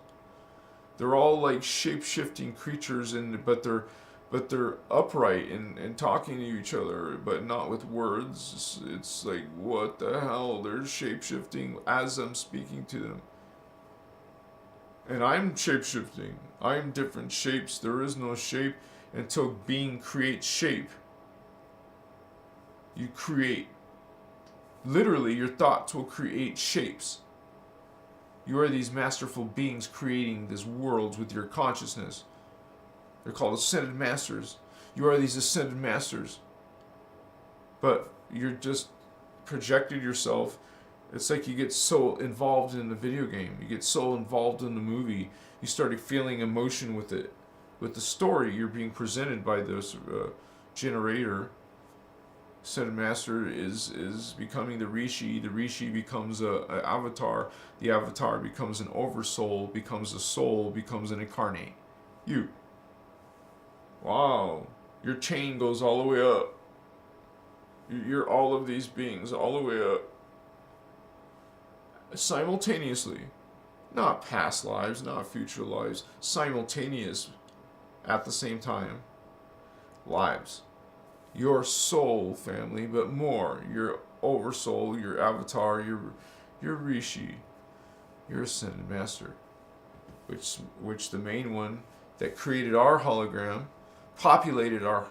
They're all like shape-shifting creatures, but they're upright and talking to each other, but not with words. It's like, what the hell? They're shape-shifting as I'm speaking to them. And I'm shape-shifting. I'm different shapes. There is no shape until being creates shape. You create. Literally, your thoughts will create shapes. You are these masterful beings creating these worlds with your consciousness. They're called ascended masters. You are these ascended masters. But you're just projected yourself. It's like you get so involved in the video game. You get so involved in the movie. You start feeling emotion with it. With the story you're being presented by this generator. Ascended master is becoming the Rishi. The Rishi becomes an avatar. The avatar becomes an oversoul, becomes a soul, becomes an incarnate. You. Wow. Your chain goes all the way up. You're all of these beings all the way up. Simultaneously. Not past lives, not future lives. Simultaneous. At the same time. Lives. Your soul family, but more. Your oversoul, your avatar, your Rishi. Your ascended master. Which the main one that created our hologram, populated our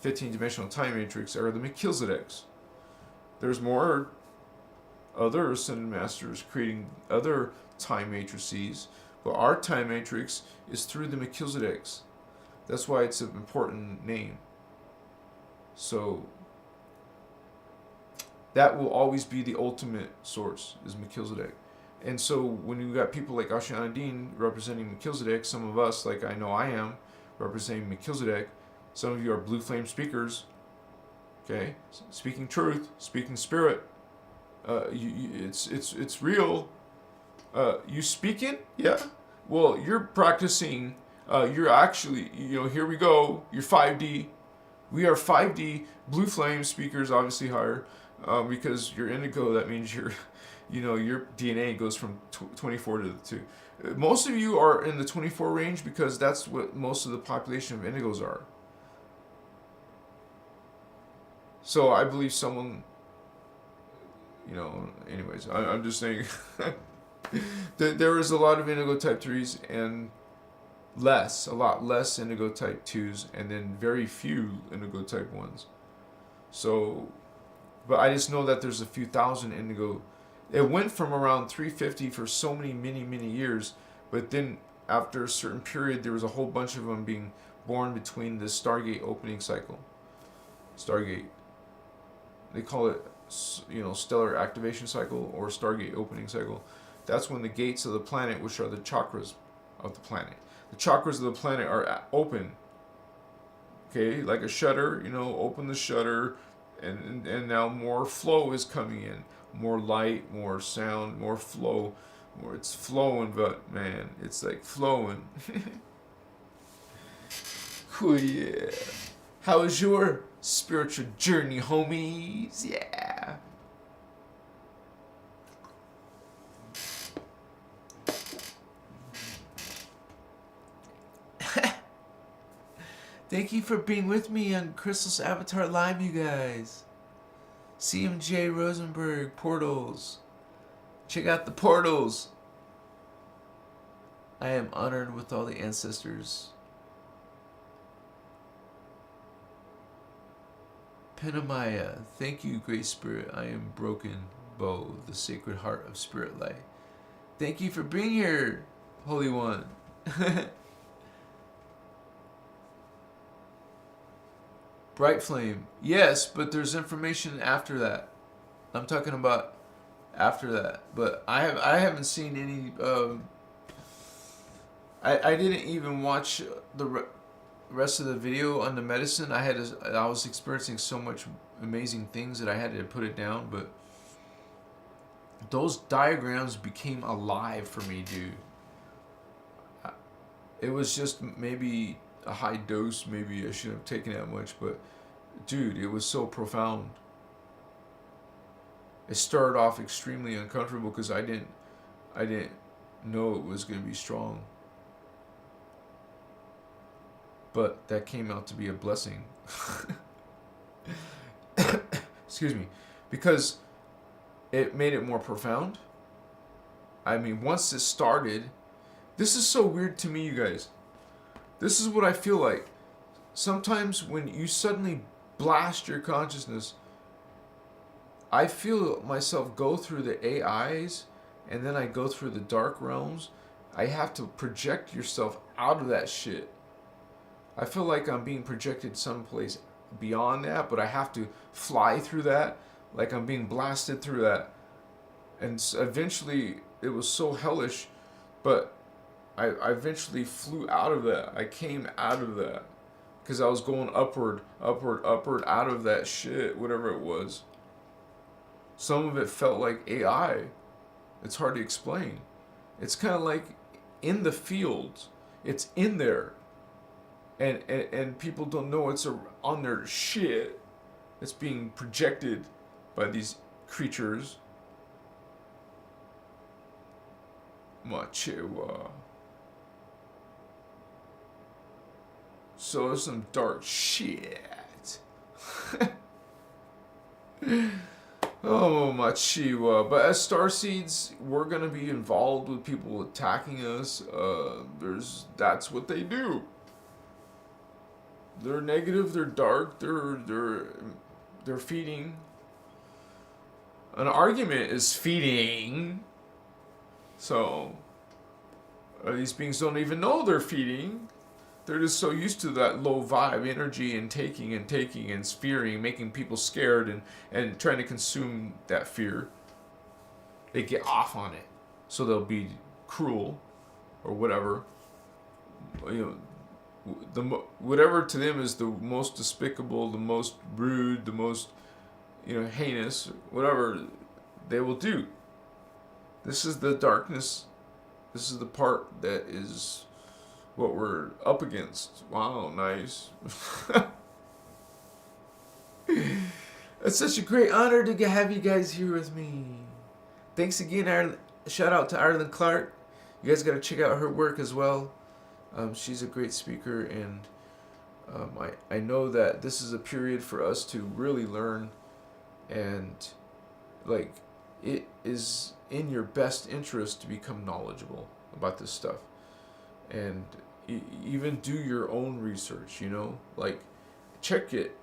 15-dimensional time matrix, are the Melchizedeks. There's more other ascended masters creating other time matrices, but our time matrix is through the Melchizedeks. That's why it's an important name. So that will always be the ultimate source, is Melchizedek. And so when you got people like Ascension representing Melchizedek, some of us, like I know I am, representing Melchizedek, some of you are blue flame speakers, Okay, speaking truth, speaking spirit. It's real. You speaking? Yeah. Well, you're practicing. You're actually, here we go. You're 5D. We are 5D blue flame speakers, obviously higher, because you're indigo. That means your DNA goes from 24 to 2. Most of you are in the 24 range because that's what most of the population of indigos are. So I believe someone, anyways, I'm just saying there is a lot of indigo type 3s and a lot less indigo type 2s, and then very few indigo type 1s. So, but I just know that there's a few thousand indigo. It went from around 350 for so many years, but then after a certain period, there was a whole bunch of them being born between the Stargate opening cycle. Stargate. They call it, stellar activation cycle or Stargate opening cycle. That's when the gates of the planet, which are the chakras of the planet, the chakras of the planet are open. Okay, like a shutter, open the shutter, and now more flow is coming in. More light, more sound, more flow. It's flowing, but man, it's like flowing. Oh yeah. How is your spiritual journey, homies? Yeah. Thank you for being with me on Christos Avatar Live, you guys. CMJ Rosenberg, portals. Check out the portals. I am honored with all the ancestors. Penamaya, thank you, Great Spirit. I am broken. Bo, the sacred heart of spirit light. Thank you for being here, Holy One. Bright Flame. Yes, but there's information after that. I'm talking about after that. But I haven't seen any. I didn't even watch the rest of the video on the medicine. I was experiencing so much amazing things that I had to put it down. But those diagrams became alive for me, dude. It was just maybe a high dose. Maybe I shouldn't have taken that much, but dude, it was so profound. It started off extremely uncomfortable because I didn't know it was going to be strong. But that came out to be a blessing. Excuse me. Because it made it more profound. I mean, once it started, this is so weird to me, you guys. This is what I feel like. Sometimes when you suddenly blast your consciousness, I feel myself go through the AIs, and then I go through the dark realms. I have to project yourself out of that shit. I feel like I'm being projected someplace beyond that, but I have to fly through that, like I'm being blasted through that. And eventually, it was so hellish, but I eventually flew out of that. I came out of that. Because I was going upward out of that shit, whatever it was. Some of it felt like AI. It's hard to explain. It's kind of like in the field. It's in there. And people don't know it's on their shit. It's being projected by these creatures. Machiwa. So it's some dark shit. Oh, Machiwa. But as Starseeds, we're going to be involved with people attacking us. That's what they do. They're negative, they're dark, they're feeding. An argument is feeding. So, these beings don't even know they're feeding. They're just so used to that low vibe energy and taking and fearing, making people scared and trying to consume that fear. They get off on it. So they'll be cruel or whatever. whatever to them is the most despicable, the most rude, the most, heinous, whatever, they will do. This is the darkness. This is the part that is what we're up against. Wow, nice. It's such a great honor to have you guys here with me. Thanks again, Ireland. Shout out to Ireland Clark. You guys got to check out her work as well. She's a great speaker, and I know that this is a period for us to really learn, and like, it is in your best interest to become knowledgeable about this stuff, and even do your own research. Like, check it,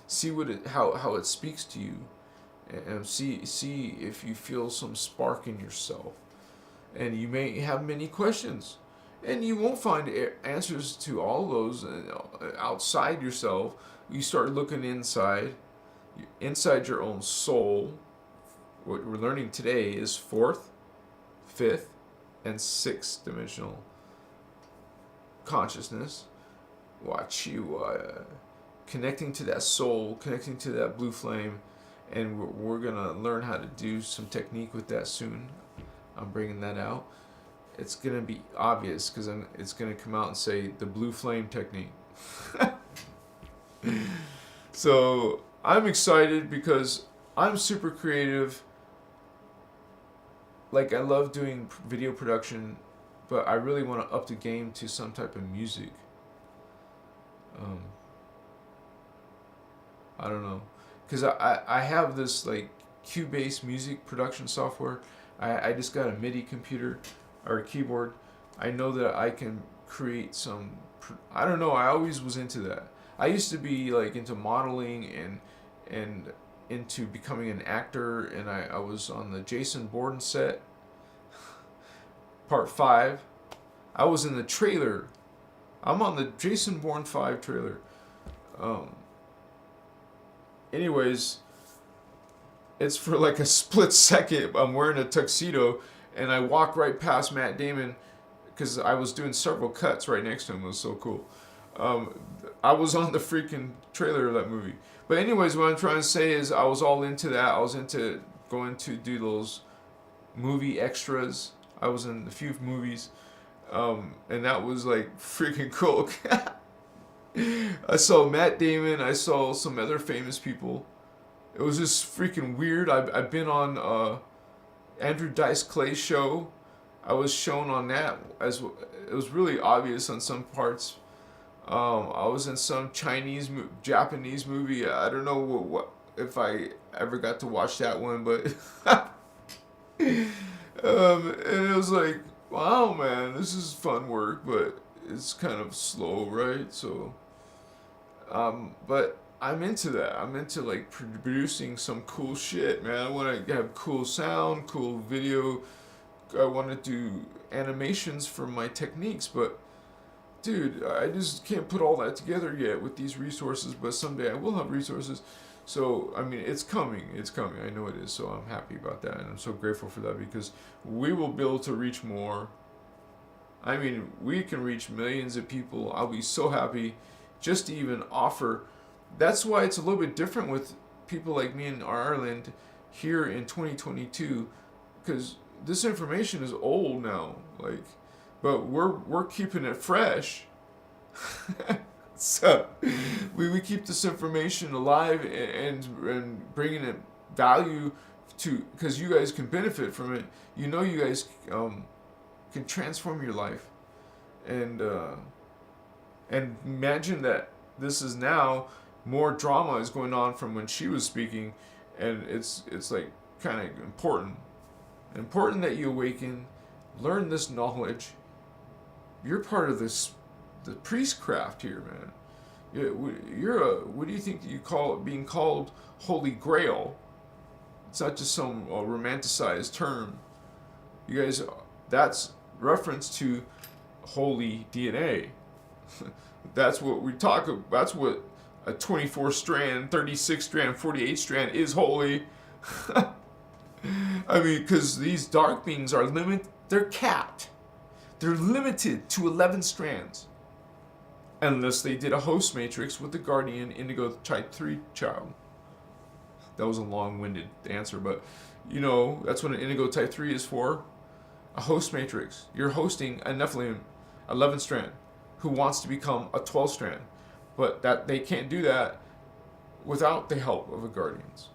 see how it speaks to you, and see if you feel some spark in yourself. And you may have many questions, and you won't find answers to all those outside yourself. You start looking inside your own soul. What we're learning today is 4th, 5th, and 6th dimensional consciousness. Watch you connecting to that soul, connecting to that blue flame, and we're gonna learn how to do some technique with that soon. I'm bringing that out. It's gonna be obvious because it's gonna come out and say the blue flame technique. So I'm excited because I'm super creative. Like, I love doing video production, but I really want to up the game to some type of music. I don't know, because I have this like Cubase music production software. I just got a MIDI computer or a keyboard. I know that I can create some. I don't know. I always was into that. I used to be like into modeling and into becoming an actor, and I was on the Jason Bourne set, part 5. I was in the trailer. I'm on the Jason Bourne 5 trailer. Anyways, it's for like a split second. I'm wearing a tuxedo, and I walk right past Matt Damon because I was doing several cuts right next to him. It was so cool. I was on the freaking trailer of that movie. But anyways, what I'm trying to say is I was all into that. I was into going to do those movie extras. I was in a few movies. And that was like freaking cool. I saw Matt Damon. I saw some other famous people. It was just freaking weird. I've been on Andrew Dice Clay's show. I was shown on that. It was really obvious on some parts. I was in some Japanese movie. I don't know what if I ever got to watch that one, but and it was like, wow, man, this is fun work, but it's kind of slow, right? So, but I'm into that. I'm into like producing some cool shit, man. I want to have cool sound, cool video. I want to do animations for my techniques, but dude, I just can't put all that together yet with these resources, but someday I will have resources. So, I mean, it's coming. It's coming. I know it is. So I'm happy about that. And I'm so grateful for that because we will be able to reach more. I mean, we can reach millions of people. I'll be so happy just to even offer. That's why it's a little bit different with people like me in Ireland here in 2022, because this information is old now. Like, but we're keeping it fresh. So we keep this information alive and bringing it value to, because you guys can benefit from it. You guys can transform your life, and imagine that this is now more drama is going on from when she was speaking, and it's like kind of important that you awaken, learn this knowledge. You're part of the priestcraft here, man. What do you think you call it, being called Holy Grail? It's not just some romanticized term. You guys, that's reference to holy DNA. That's what we talk about. That's what a 24 strand, 36 strand, 48 strand is holy. I mean, because these dark beings are they're capped. They're limited to 11 strands. unless they did a host matrix with the guardian indigo type 3 child. That was a long-winded answer, but you know, that's what an indigo type 3 is for. A host matrix. You're hosting a Nephilim 11 strand who wants to become a 12 strand, but that they can't do that without the help of the guardians.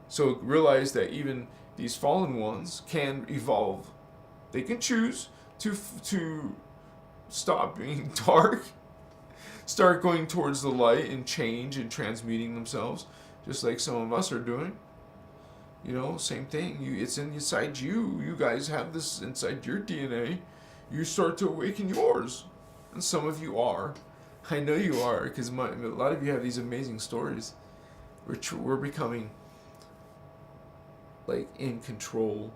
So realize that even these fallen ones can evolve. They can choose to stop being dark, start going towards the light and change and transmuting themselves, just like some of us are doing. You know, same thing. It's inside you. You guys have this inside your DNA. You start to awaken yours. And some of you are. I know you are, because a lot of you have these amazing stories. We're becoming, like, in control.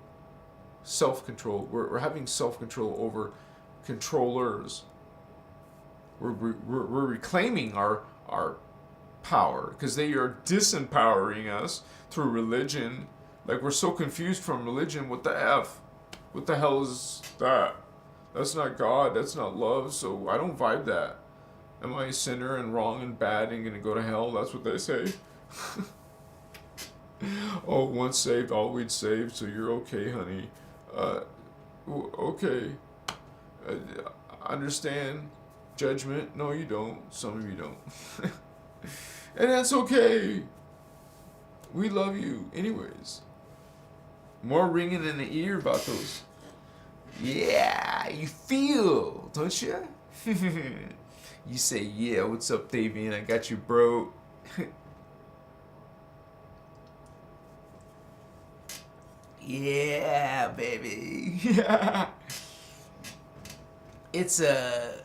Self-control. We're having self-control over controllers. We're reclaiming our power, because they are disempowering us through religion. Like, we're so confused from religion. What the F? What the hell is that? That's not God. That's not love. So I don't vibe that. Am I a sinner and wrong and bad and gonna go to hell? That's what they say. Oh, once saved, always saved. So you're okay, honey. Okay. Understand judgment? No, you don't. Some of you don't. And that's okay. We love you anyways. More ringing in the ear about those. Yeah, you feel, don't you? You say, yeah, what's up, Davian? I got you, bro. Yeah, baby. It's a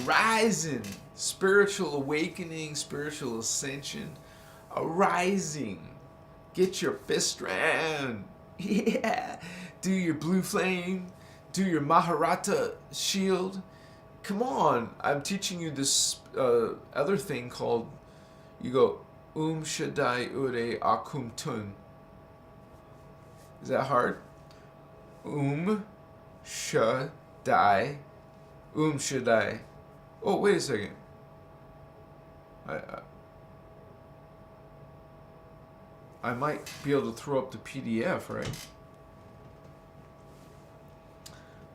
rising, spiritual awakening, spiritual ascension, a rising. Get your fist round. Yeah. Do your blue flame. Do your Maharata shield. Come on. I'm teaching you this other thing called, you go, Shaddai Ure Akum Tun. Is that hard? Shaddai. Shaddai. Oh, wait a second. I might be able to throw up the PDF, right?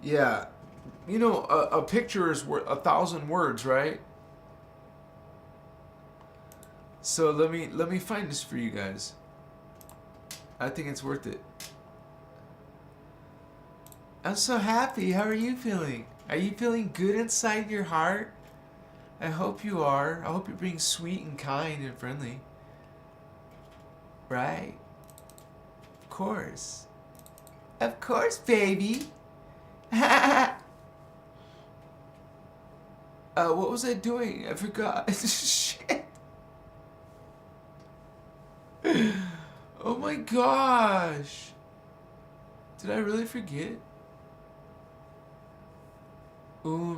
Yeah. You know, a picture is worth 1,000 words, right? So let me find this for you guys. I think it's worth it. I'm so happy. How are you feeling? Are you feeling good inside your heart? I hope you are. I hope you're being sweet and kind and friendly. Right? Of course. Of course, baby. What was I doing? I forgot. Shit. Oh my gosh. Did I really forget?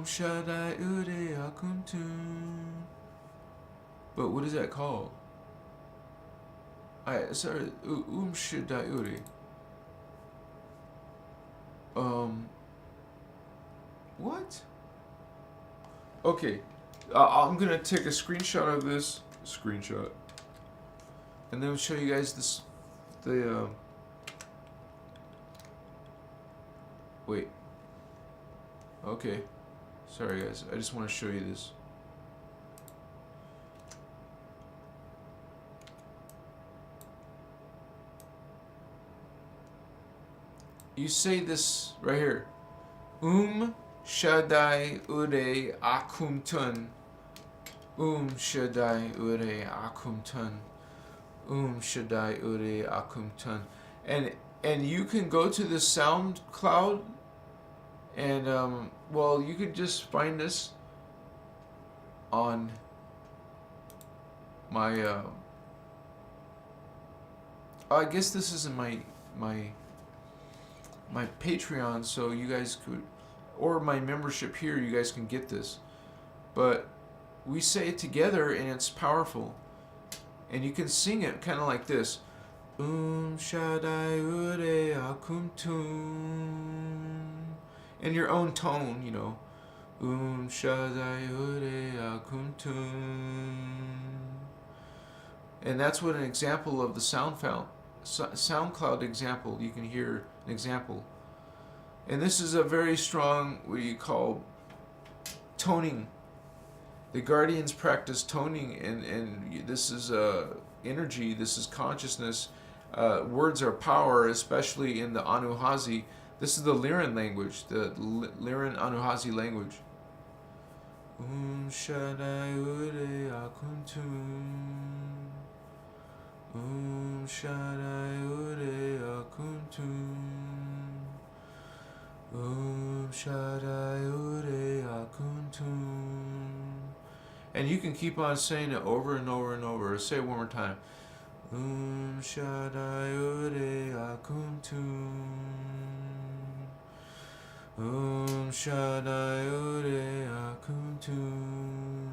Shaddai Ure Akum Tun. But what is that called? Sorry, Shaddai Ure. What? Okay, I'm gonna take a screenshot of this and then I'll show you guys this. Wait. Okay. Sorry guys, I just want to show you this. You say this right here. Shaddai Ure Akum Tun. Shaddai Ure Akum Tun. Shaddai Ure Akum Tun. And you can go to the SoundCloud and well, you could just find this on my I guess this is in my Patreon, so you guys could, or my membership here, you guys can get this. But we say it together and it's powerful. And you can sing it kind of like this. Shaddai Ure Akum Tun. In your own tone, you know. Shaddai Ure Akuntun. And that's what an example of the SoundCloud example. You can hear an example. And this is a very strong, what you call, toning. The guardians practice toning, and this is energy, this is consciousness. Words are power, especially in the Anuhazi. This is the Lyran language, the Lyran Anuhazi language. Shaddai Ure Akuntun. Shaddai Ure Akuntun. Shaddai Ure Akuntun. And you can keep on saying it over and over and over. Say it one more time. Shaddai Ure Akuntun. Shaddai Ure Akuntun.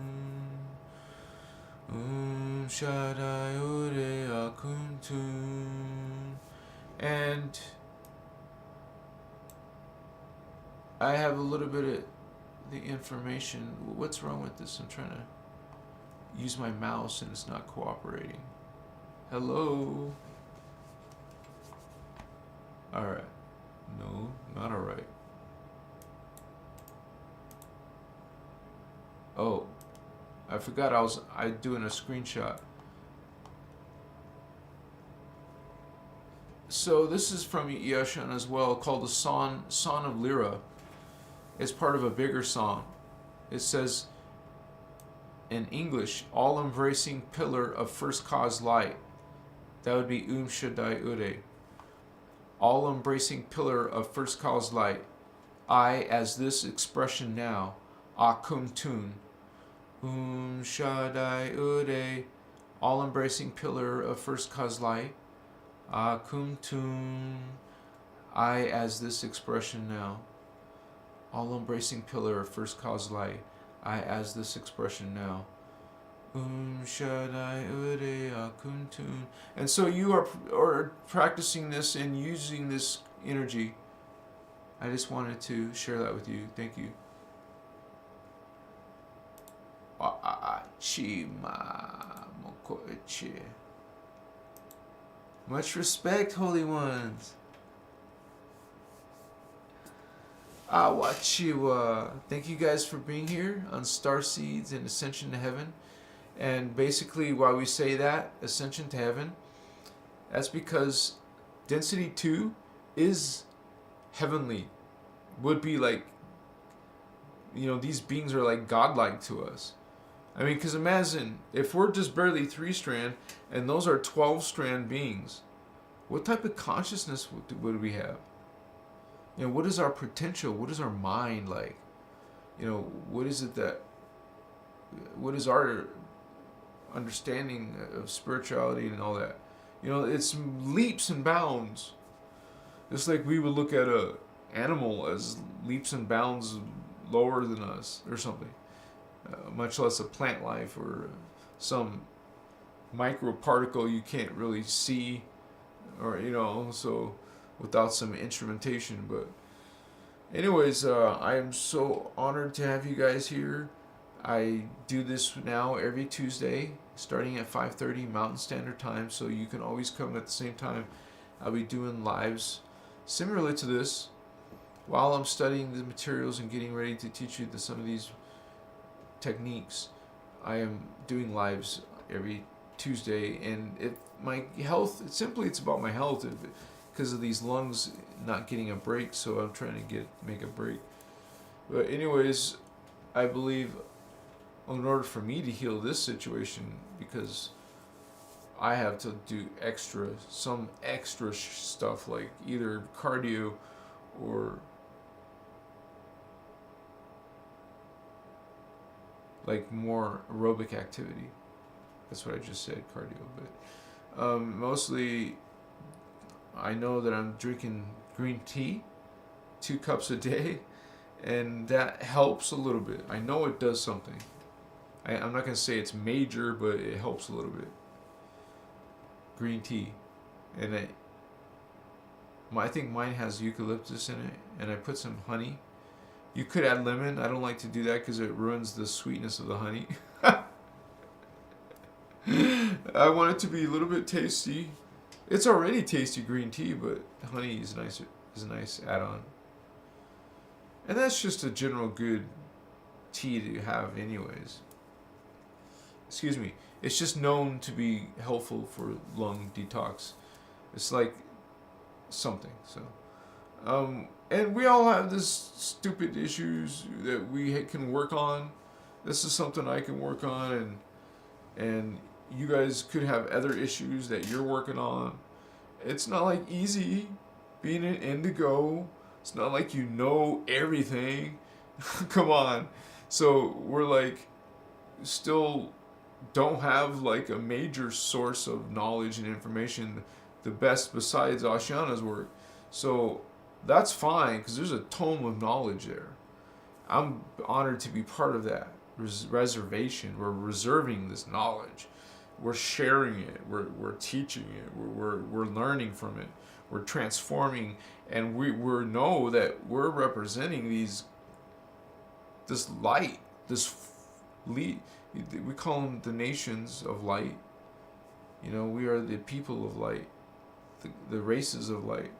Shaddai Ure Akuntun. And I have a little bit of the information. What's wrong with this? I'm trying to use my mouse and it's not cooperating. Hello? Alright. No, not alright. Oh, I forgot I doing a screenshot. So this is from Yashan as well, called the Song of Lyra. It's part of a bigger song. It says in English, all-embracing pillar of first cause light. That would be Shaddai Ure. All-embracing pillar of first cause light. I as this expression now. Akum Tun. Shaddai Ure. All-embracing pillar of first cause light. Akum Tun. I as this expression now. All-embracing pillar of first cause light. I as this expression now. Shaddai Ure Akuntun. And so you are practicing this and using this energy. I just wanted to share that with you. Thank you. Much respect, holy ones. Awachiwa. Thank you guys for being here on Starseeds and Ascension to Heaven. And basically, why we say that, Ascension to Heaven, that's because Density 2 is heavenly. Would be like, these beings are like godlike to us. I mean, because imagine, if we're just barely 3-strand, and those are 12-strand beings, what type of consciousness would we have? What is our potential? What is our mind like? What is our understanding of spirituality and all that? It's leaps and bounds. Just like we would look at a animal as leaps and bounds lower than us or something. Much less a plant life or some microparticle you can't really see, or so without some instrumentation. But anyways, I am so honored to have you guys here. I do this now every Tuesday starting at 5:30 Mountain Standard Time, so you can always come at the same time. I'll be doing lives similar to this while I'm studying the materials and getting ready to teach you some of these techniques. I am doing lives every Tuesday, and if my health, it's about my health, because of these lungs not getting a break, so I'm trying to make a break. But anyways, I believe in order for me to heal this situation, because I have to do some extra stuff, like either cardio or like more aerobic activity. That's what I just said, cardio. But mostly, I know that I'm drinking green tea, 2 cups a day, and that helps a little bit. I know it does something. I'm not going to say it's major, but it helps a little bit. Green tea. And I think mine has eucalyptus in it, and I put some honey You could add lemon. I don't like to do that because it ruins the sweetness of the honey. I want it to be a little bit tasty. It's already tasty green tea, but honey is nicer. Is a nice add-on. And that's just a general good tea to have, anyways. Excuse me. It's just known to be helpful for lung detox. It's like something. So, and we all have this stupid issues that we can work on. This is something I can work on, and you guys could have other issues that you're working on. It's not like easy being an indigo. It's not like you know everything. Come on. So we're like still don't have like a major source of knowledge and information, the best besides Ashiana's work. So that's fine because there's a tome of knowledge there. I'm honored to be part of that reservation. We're reserving this knowledge. We're sharing it. We're teaching it. We're learning from it. We're transforming, and we know that we're representing this light, we call them the nations of light. You know, we are the people of light, the races of light.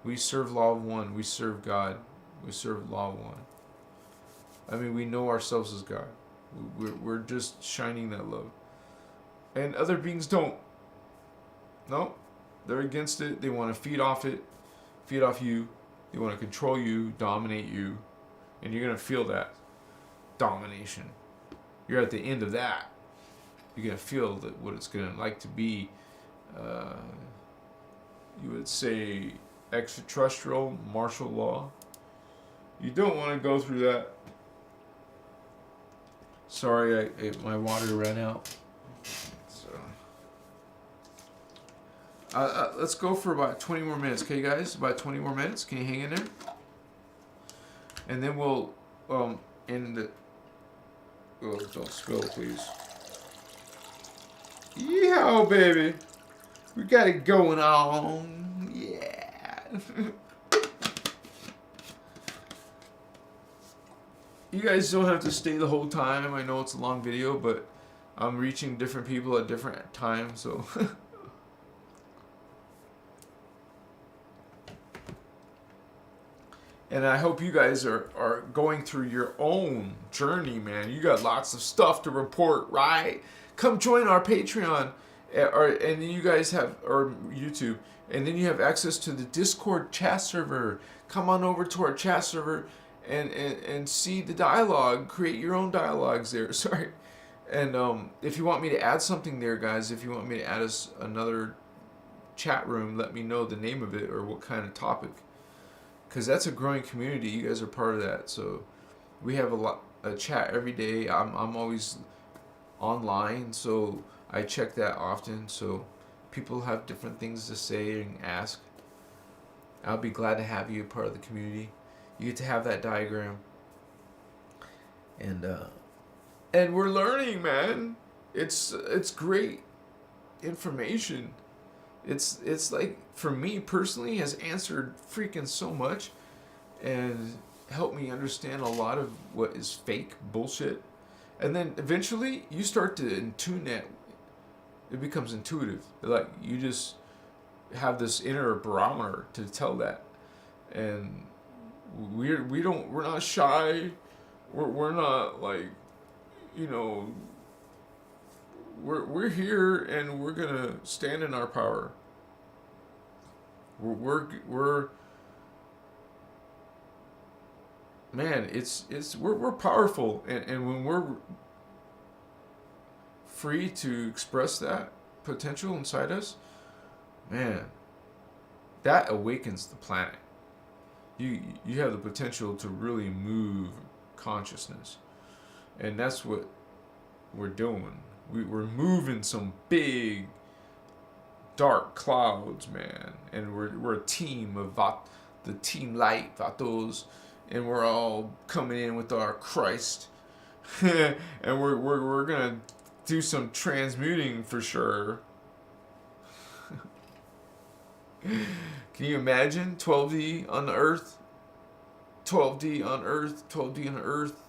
We serve law of one. We serve God. We serve law of one. I mean, we know ourselves as God. We're just shining that love. And other beings don't. No, they're against it. They want to feed off it, feed off you. They want to control you, dominate you. And you're going to feel that domination. You're at the end of that. You're going to feel that what it's going to like to be, you would say, extraterrestrial martial law. You don't want to go through that. Sorry, my water ran out. So, let's go for about 20 more minutes, okay, guys? About 20 more minutes. Can you hang in there? And then we'll end the. Oh, don't spill, please. Yeehaw, baby. We got it going on. Yeah. You guys don't have to stay the whole time. I know it's a long video, but I'm reaching different people at different times, so. And I hope you guys are going through your own journey, man. You got lots of stuff to report, right? Come join our Patreon, and then you guys have, or YouTube, and then you have access to the Discord chat server. Come on over to our chat server and see the dialogue. Create your own dialogues there. Sorry. And if you want me to add something there, guys, if you want me to add another chat room, let me know the name of it or what kind of topic. Because that's a growing community. You guys are part of that. So we have a chat every day. I'm always online, so I check that often. So people have different things to say and ask. I'll be glad to have you a part of the community. You get to have that diagram. And we're learning, man. It's great information. It's like, for me personally, has answered freaking so much and helped me understand a lot of what is fake bullshit. And then eventually you start to tune that. It becomes intuitive. Like, you just have this inner barometer to tell that. And we're not shy. We're not like, you know, we're here and we're gonna stand in our power. We're man, we're powerful, and when we're free to express that potential inside us, man, that awakens the planet. You have the potential to really move consciousness, and that's what we're doing. We're moving some big dark clouds, man, and we're a team of the team light Vatos, and we're all coming in with our Christ, and we're gonna do some transmuting for sure. Can you imagine 12D on the Earth? 12D on earth, 12D on earth.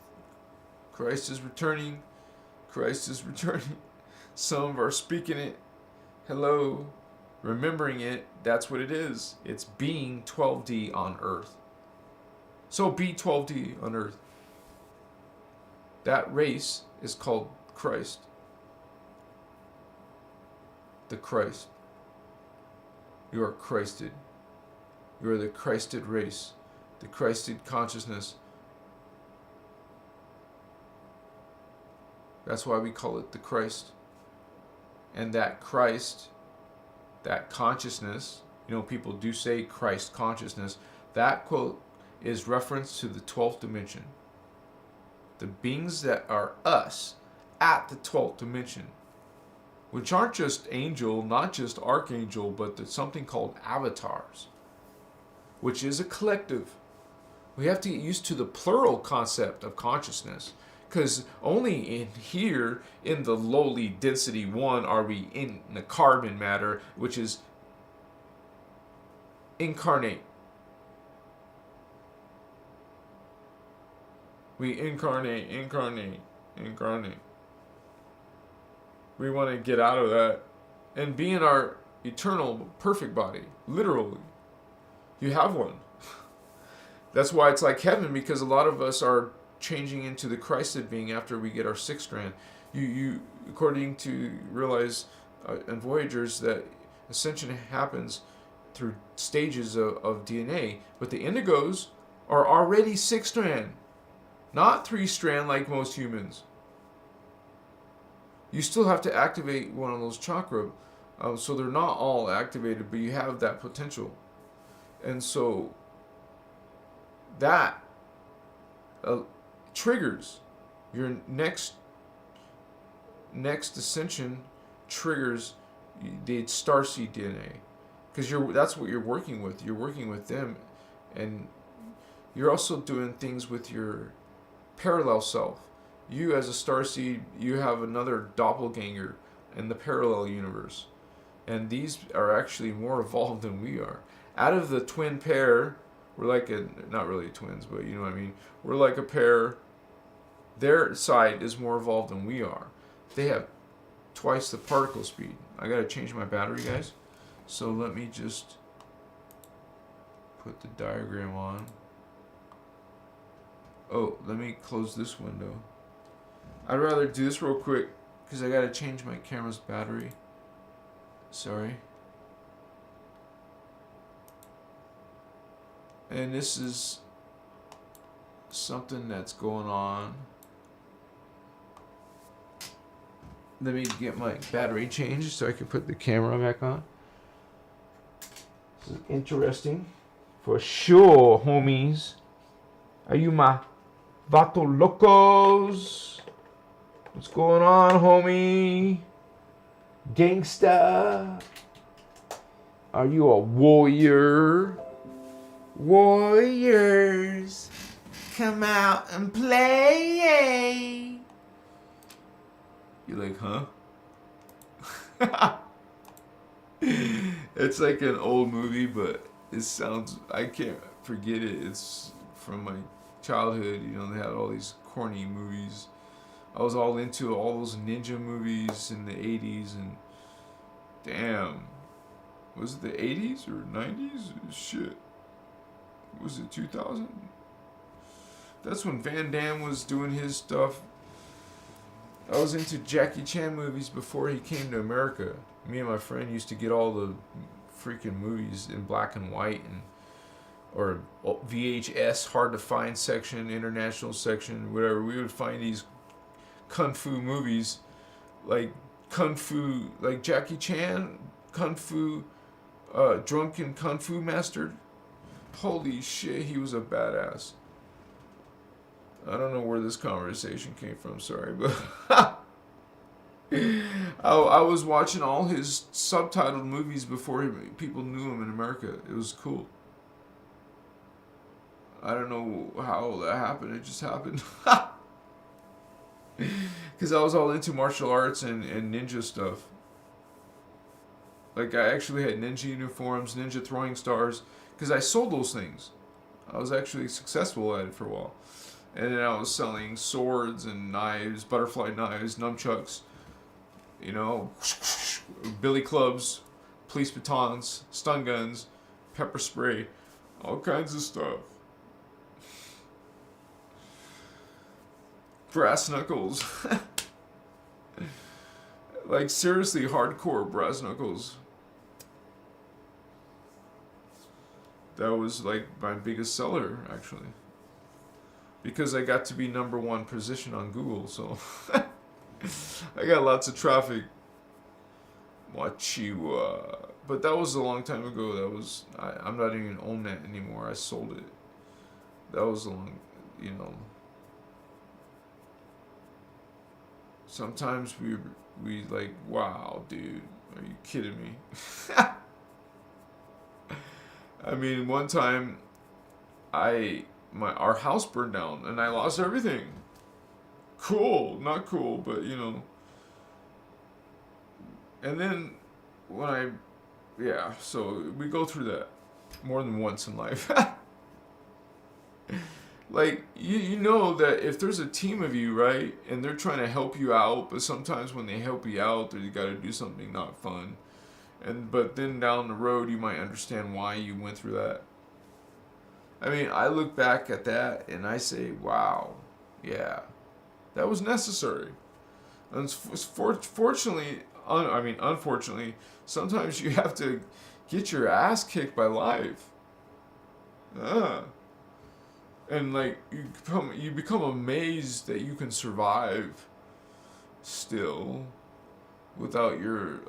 Christ is returning. Christ is returning. Some are speaking it. Hello. Remembering it. That's what it is. It's being 12D on earth. So be 12D on earth. That race is called Christ. The Christ. You are Christed. You are the Christed race. The Christed consciousness. That's why we call it the Christ. And that Christ, that consciousness, people do say Christ consciousness. That quote is reference to the 12th dimension. The beings that are us at the 12th dimension, which aren't just angel, not just archangel, but something called avatars, which is a collective. We have to get used to the plural concept of consciousness, because only in here, in the lowly density 1, are we in the carbon matter, which is incarnate. We incarnate. We want to get out of that and be in our eternal, perfect body. Literally. You have one. That's why it's like heaven, because a lot of us are changing into the Christed being after we get our 6th strand. You according to realize in Voyagers that ascension happens through stages of DNA, but the Indigos are already 6th strand. Not 3 strand like most humans. You still have to activate one of those chakras. So they're not all activated, but you have that potential. And so that triggers your next ascension, triggers the Starseed DNA. Because that's what you're working with. You're working with them. And you're also doing things with your parallel self. You as a starseed, you have another doppelganger in the parallel universe. And these are actually more evolved than we are. Out of the twin pair, we're like not really twins, but you know what I mean. We're like a pair. Their side is more evolved than we are. They have twice the particle speed. I gotta change my battery, guys. So let me just put the diagram on. Oh, let me close this window. I'd rather do this real quick because I gotta change my camera's battery. Sorry. And this is something that's going on. Let me get my battery changed so I can put the camera back on. This is interesting. For sure, homies. Are you my vato locos? What's going on, homie? Gangsta? Are you a warrior? Warriors, come out and play. You're like, huh? It's like an old movie, but it sounds, I can't forget it. It's from my childhood. They had all these corny movies. I was all into all those ninja movies in the 80s, and damn, was it the 80s or 90s? Shit. Was it 2000? That's when Van Damme was doing his stuff. I was into Jackie Chan movies before he came to America. Me and my friend used to get all the freaking movies in black and white, or VHS, hard to find section, international section, whatever. We would find these kung fu movies, like kung fu, like Jackie Chan, kung fu, drunken kung fu master. Holy shit, he was a badass. I don't know where this conversation came from, sorry, but I was watching all his subtitled movies before people knew him in America. It was cool. I don't know how that happened. It just happened. Because I was all into martial arts and ninja stuff. Like, I actually had ninja uniforms, ninja throwing stars, because I sold those things. I was actually successful at it for a while. And then I was selling swords and knives, butterfly knives, nunchucks, you know, billy clubs, police batons, stun guns, pepper spray, all kinds of stuff. Brass knuckles. Like, seriously, hardcore brass knuckles. That was like my biggest seller, actually. Because I got to be #1 position on Google, so I got lots of traffic. What you, but that was a long time ago. That was, I'm not even own that anymore. I sold it. That was a long, you know. Sometimes we like, wow, dude, are you kidding me? I mean, one time, our house burned down and I lost everything. Cool, not cool, but you know. And then so we go through that more than once in life. Like, you know that if there's a team of you, right, and they're trying to help you out, but sometimes when they help you out, they got to do something not fun. But then down the road, you might understand why you went through that. I mean, I look back at that and I say, wow, yeah, that was necessary. Unfortunately, sometimes you have to get your ass kicked by life. And like, you become amazed that you can survive still without your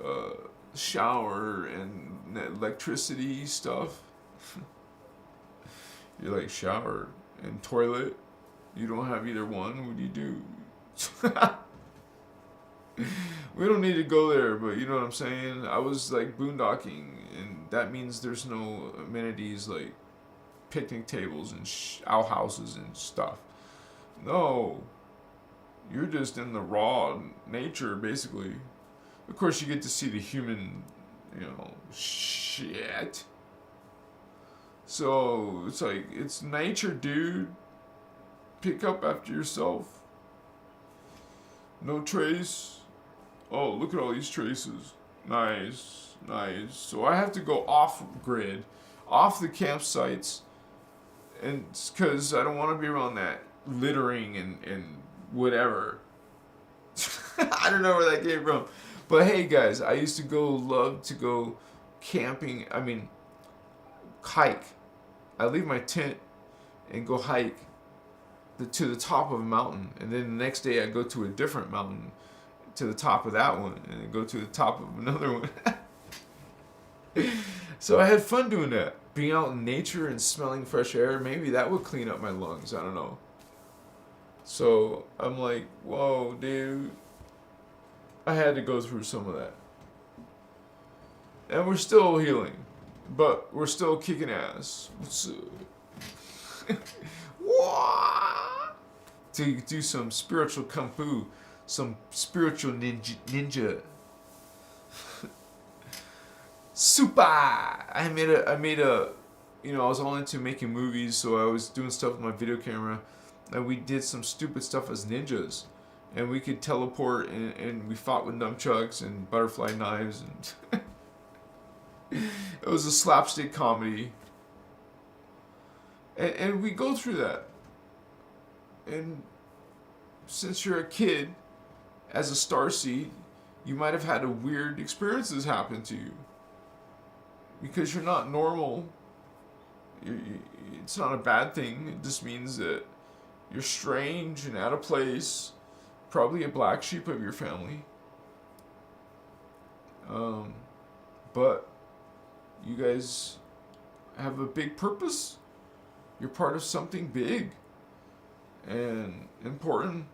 shower and electricity stuff. You're like, shower and toilet, you don't have either one, what do you do? We don't need to go there, but you know what I'm saying? I was like boondocking, and that means there's no amenities like picnic tables and outhouses and stuff. No, you're just in the raw nature, basically. Of course, you get to see the human, you know, shit. So it's like, it's nature, dude. Pick up after yourself. No trace. Oh, look at all these traces. Nice, nice. So I have to go off grid, off the campsites, and because I don't want to be around that littering and whatever. I don't know where that came from. But hey, guys, I used to love to go camping. I mean, hike. I leave my tent and go hike to the top of a mountain, and then the next day I go to a different mountain, to the top of that one, and then go to the top of another one. So I had fun doing that, being out in nature and smelling fresh air. Maybe that would clean up my lungs, I don't know. So I'm like, whoa, dude, I had to go through some of that. And we're still healing, but we're still kicking ass. To do some spiritual kung fu, some spiritual ninja. Super! I made a, you know, I was all into making movies, so I was doing stuff with my video camera, and we did some stupid stuff as ninjas. And we could teleport, and we fought with nunchucks and butterfly knives, and it was a slapstick comedy. And we go through that. And since you're a kid, as a starseed, you might have had weird experiences happen to you. Because you're not normal. It's not a bad thing. It just means that you're strange and out of place. Probably a black sheep of your family. But you guys have a big purpose. You're part of something big and important,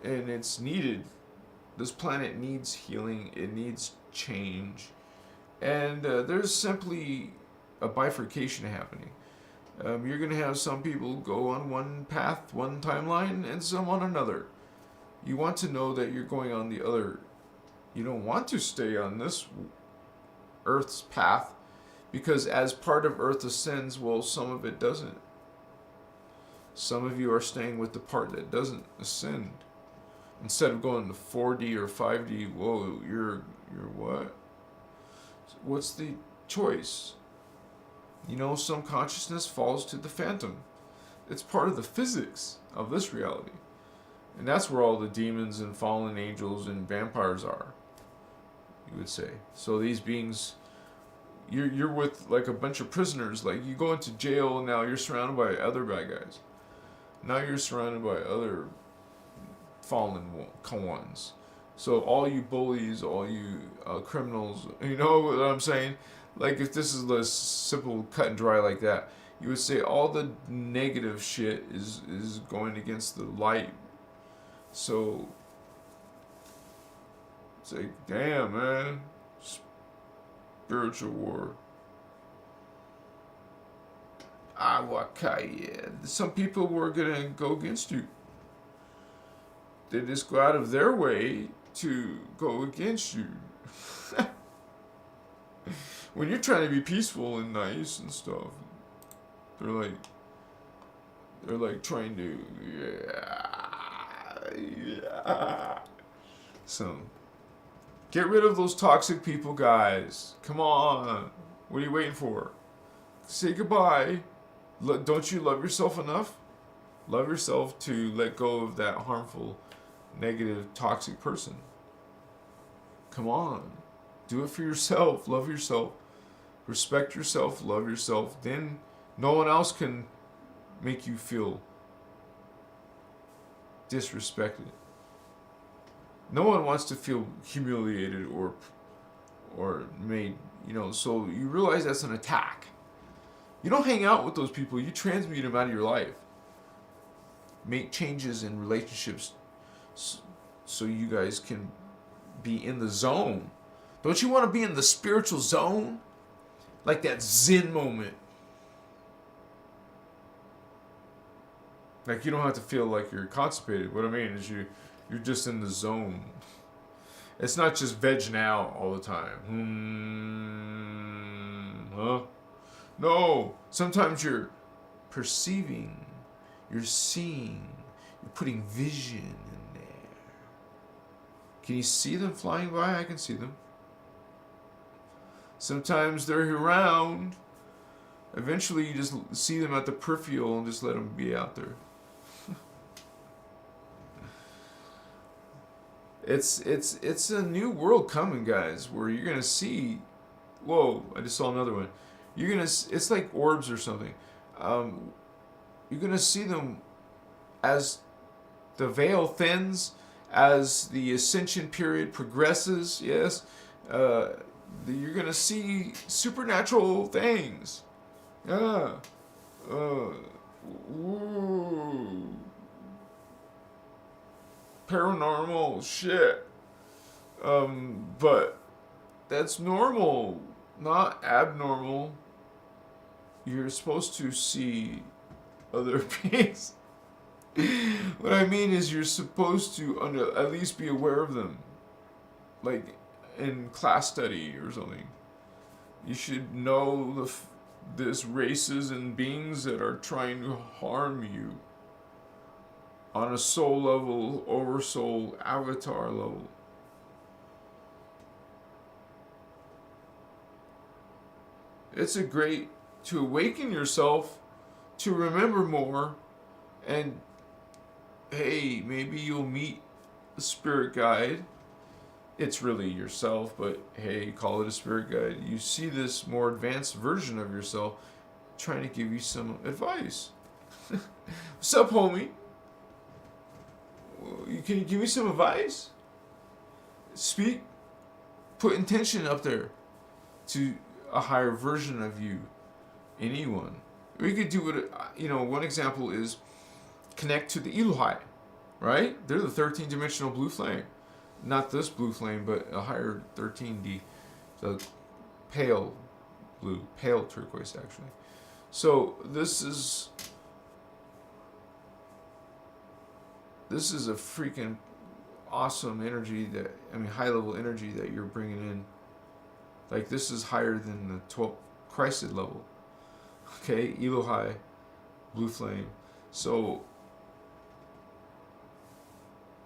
and it's needed. This planet needs healing. It needs change, and there's simply a bifurcation happening. You're going to have some people go on one path, one timeline, and some on another. You want to know that you're going on the other. You don't want to stay on this Earth's path, Because as part of Earth ascends, well, some of it doesn't. Some of you are staying with the part that doesn't ascend. Instead of going to 4D or 5D, whoa, you're what? What's the choice? You know, some consciousness falls to the phantom. It's part of the physics of this reality. And that's where all the demons and fallen angels and vampires are, you would say. So these beings, you're with like a bunch of prisoners. Like you go into jail and now you're surrounded by other bad guys. Now you're surrounded by other fallen ones. So all you bullies, all you criminals, you know what I'm saying? Like if this is a simple cut and dry like that, you would say all the negative shit is going against the light. So it's like, damn, man, spiritual war. Awakaya. Some people were gonna go against you. They just go out of their way to go against you. When you're trying to be peaceful and nice and stuff, they're like trying to, yeah. So, get rid of those toxic people, guys. Come on. What are you waiting for? Say goodbye. Don't you love yourself enough? Love yourself to let go of that harmful, negative, toxic person. Come on. Do it for yourself. Love yourself. Respect yourself. Love yourself. Then no one else can make you feel disrespected. No one wants to feel humiliated or made, you know, so you realize that's an attack. You don't hang out with those people. You transmute them out of your life. Make changes in relationships so you guys can be in the zone. Don't you want to be in the spiritual zone? Like that Zen moment. Like you don't have to feel like you're constipated. What I mean is you're just in the zone. It's not just veg now all the time. Huh? No. Sometimes you're perceiving. You're seeing. You're putting vision in there. Can you see them flying by? I can see them. Sometimes they're around. Eventually you just see them at the peripheral and just let them be out there. It's a new world coming, guys, where you're gonna see. Whoa! I just saw another one. It's like orbs or something. You're gonna see them as the veil thins, as the ascension period progresses. Yes, you're gonna see supernatural things. Yeah. Ooh. Paranormal shit. But that's normal, not abnormal. You're supposed to see other beings. What I mean is you're supposed to at least be aware of them. Like in class study or something. You should know this races and beings that are trying to harm you. On a soul level, oversoul, avatar level. It's a great to awaken yourself, to remember more, and hey, maybe you'll meet a spirit guide. It's really yourself, but hey, call it a spirit guide. You see this more advanced version of yourself trying to give you some advice. What's up, homie? Can you give me some advice? Speak. Put intention up there to a higher version of you. Anyone. We could do it, one example is connect to the Elohai, right? They're the 13-dimensional blue flame. Not this blue flame, but a higher 13D. The pale blue, pale turquoise, actually. So this is a freaking awesome energy high level energy that you're bringing in. Like this is higher than the Christed level. Okay, Elohai, blue flame. So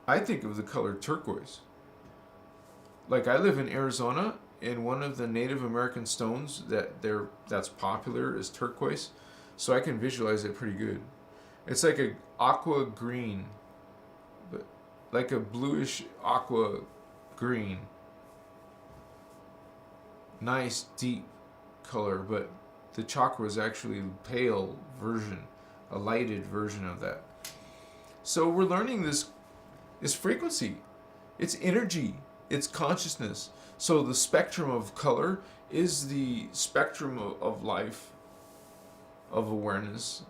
I think of the color turquoise. Like, I live in Arizona, and one of the Native American stones that's popular is turquoise, so I can visualize it pretty good. It's like a aqua green, but like a bluish aqua green. Nice deep color, but the chakra is actually pale version, a lighted version of that. So we're learning this frequency. It's energy. It's consciousness. So the spectrum of color is the spectrum of life, of awareness.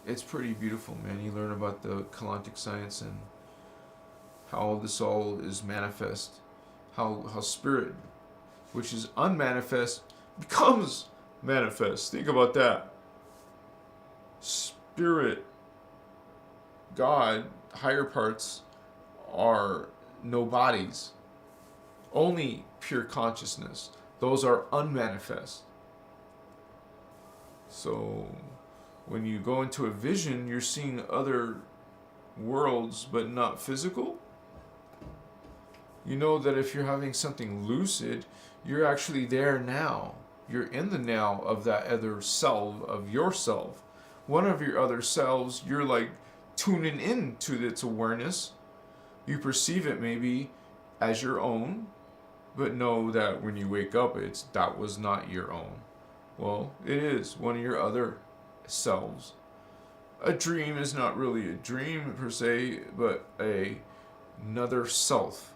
It's pretty beautiful, man. You learn about the Kalantic science and how this all is manifest. How spirit, which is unmanifest, becomes manifest. Think about that. Spirit, God, higher parts are no bodies. Only pure consciousness. Those are unmanifest. So when you go into a vision, you're seeing other worlds but not physical. You know that if you're having something lucid, you're actually there now. You're in the now of that other self, of yourself. One of your other selves, you're like tuning in to its awareness. You perceive it maybe as your own, but know that when you wake up, that was not your own. Well, it is one of your other selves. A dream is not really a dream per se, but another self.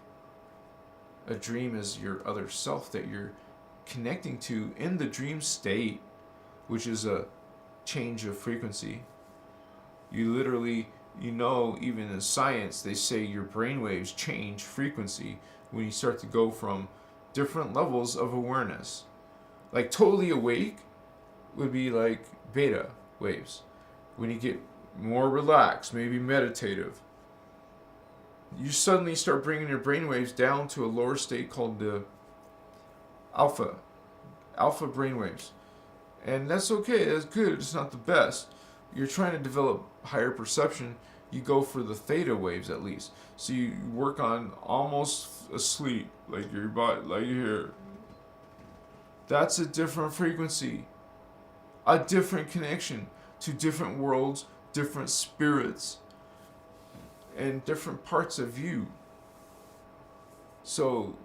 A dream is your other self that you're connecting to in the dream state, which is a change of frequency. You literally, even in science, they say your brainwaves change frequency when you start to go from different levels of awareness. Like totally awake would be like beta waves. When you get more relaxed, maybe meditative, you suddenly start bringing your brainwaves down to a lower state called the alpha brainwaves. And that's okay, that's good, it's not the best. You're trying to develop higher perception, you go for the theta waves at least. So you work on almost asleep, like your body, like here. That's a different frequency, a different connection to different worlds, different spirits, and different parts of you. So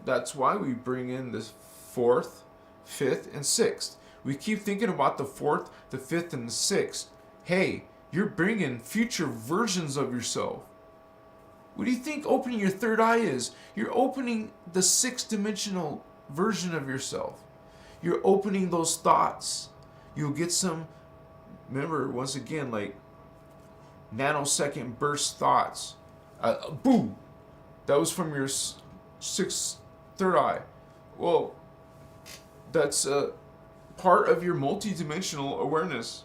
that's why we bring in the 4th, 5th, and 6th. We keep thinking about the 4th, the 5th, and the 6th. Hey, you're bringing future versions of yourself. What do you think opening your third eye is? You're opening the 6th dimensional version of yourself. You're opening those thoughts. You'll get some, remember, once again, like nanosecond burst thoughts. Boom! That was from your 6th, third eye. Well, that's a part of your multi-dimensional awareness.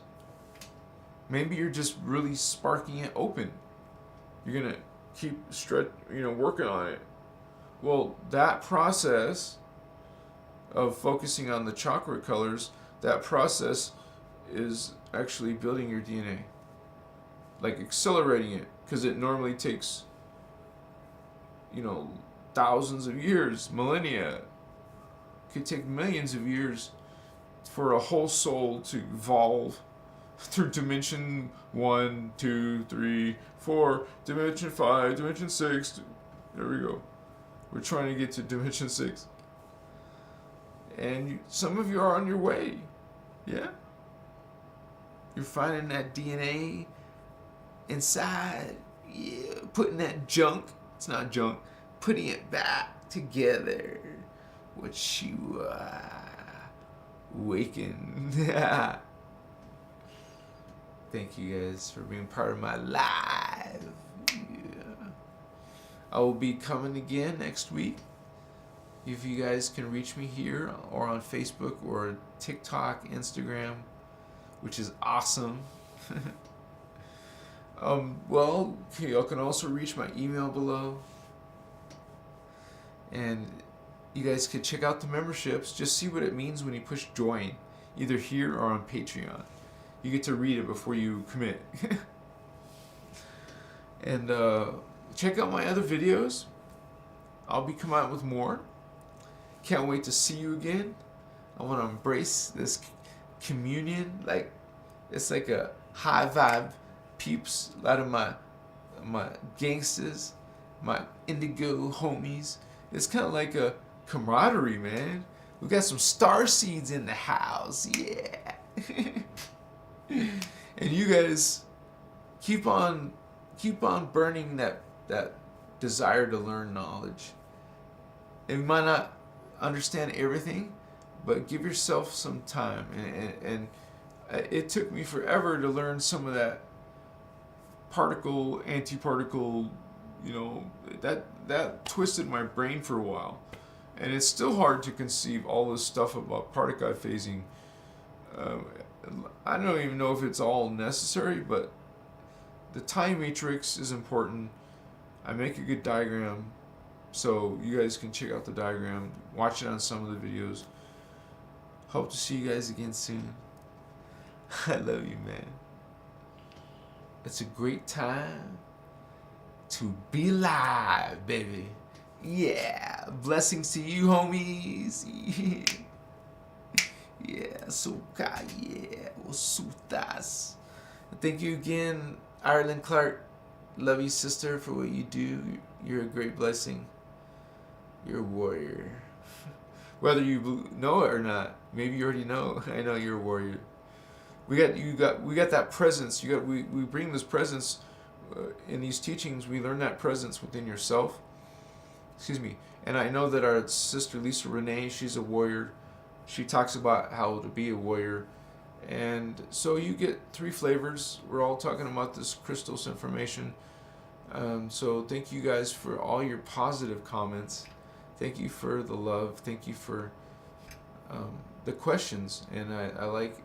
Maybe you're just really sparking it open. You're gonna keep working on it. Well, that process of focusing on the chakra colors, that process is actually building your DNA. Like accelerating it, because it normally takes, thousands of years, millennia. It could take millions of years for a whole soul to evolve through dimension 1, 2, 3, 4, dimension 5, dimension 6. There we go. We're trying to get to dimension 6. And some of you are on your way. Yeah? You're finding that DNA inside. Yeah, putting that junk. It's not junk. Putting it back together. What you waking. Thank you guys for being part of my live. Yeah. I will be coming again next week. If you guys can reach me here or on Facebook or TikTok, Instagram, which is awesome. Y'all can also reach my email below. And you guys could check out the memberships. Just see what it means when you push join, either here or on Patreon. You get to read it before you commit. And check out my other videos. I'll be coming out with more. Can't wait to see you again. I want to embrace this communion. Like, it's like a high vibe peeps. A lot of my gangsters, my indigo homies. It's kind of like a camaraderie, man. We got some starseeds in the house, yeah. And you guys keep on burning that desire to learn knowledge. And you might not understand everything, but give yourself some time. And it took me forever to learn some of that particle, antiparticle, that twisted my brain for a while. And it's still hard to conceive all this stuff about particle phasing. I don't even know if it's all necessary, but the time matrix is important. I make a good diagram, so you guys can check out the diagram, watch it on some of the videos. Hope to see you guys again soon. I love you, man. It's a great time to be live, baby. Yeah, blessings to you, homies. Yeah, suka, yeah, osutas. Thank you again, Ireland Clark. Love you, sister, for what you do. You're a great blessing. You're a warrior. Whether you know it or not, maybe you already know. I know you're a warrior. We got that presence. We bring this presence in these teachings. We learn that presence within yourself. Excuse me. And I know that our sister Lisa Renee, she's a warrior. She talks about how to be a warrior. And so you get 3 flavors. We're all talking about this Christos information. So thank you guys for all your positive comments. Thank you for the love. Thank you for the questions. And I like,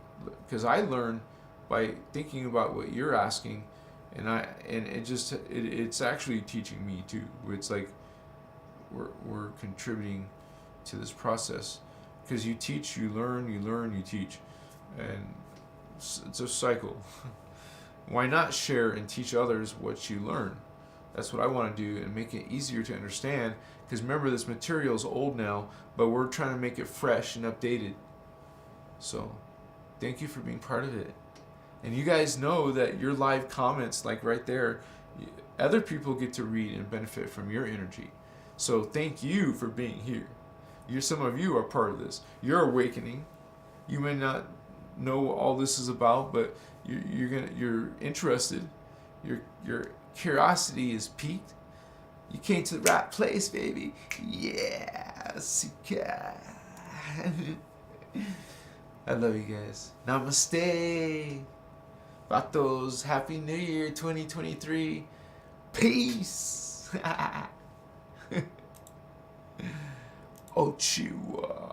because I learn by thinking about what you're asking, and it's actually teaching me too. It's like we're contributing to this process, because you teach, you learn, you teach, and it's a cycle. Why not share and teach others what you learn? That's what I want to do, and make it easier to understand. Because remember, this material is old now, but we're trying to make it fresh and updated. So thank you for being part of it. And you guys know that your live comments, like right there, other people get to read and benefit from your energy. So thank you for being here. Some of you are part of this. You're awakening. You may not know what all this is about, but you're interested. Your curiosity is piqued. You came to the right place, baby. Yeah, Suka. I love you guys. Namaste. Vatos, Happy New Year 2023. Peace. Ochiwa.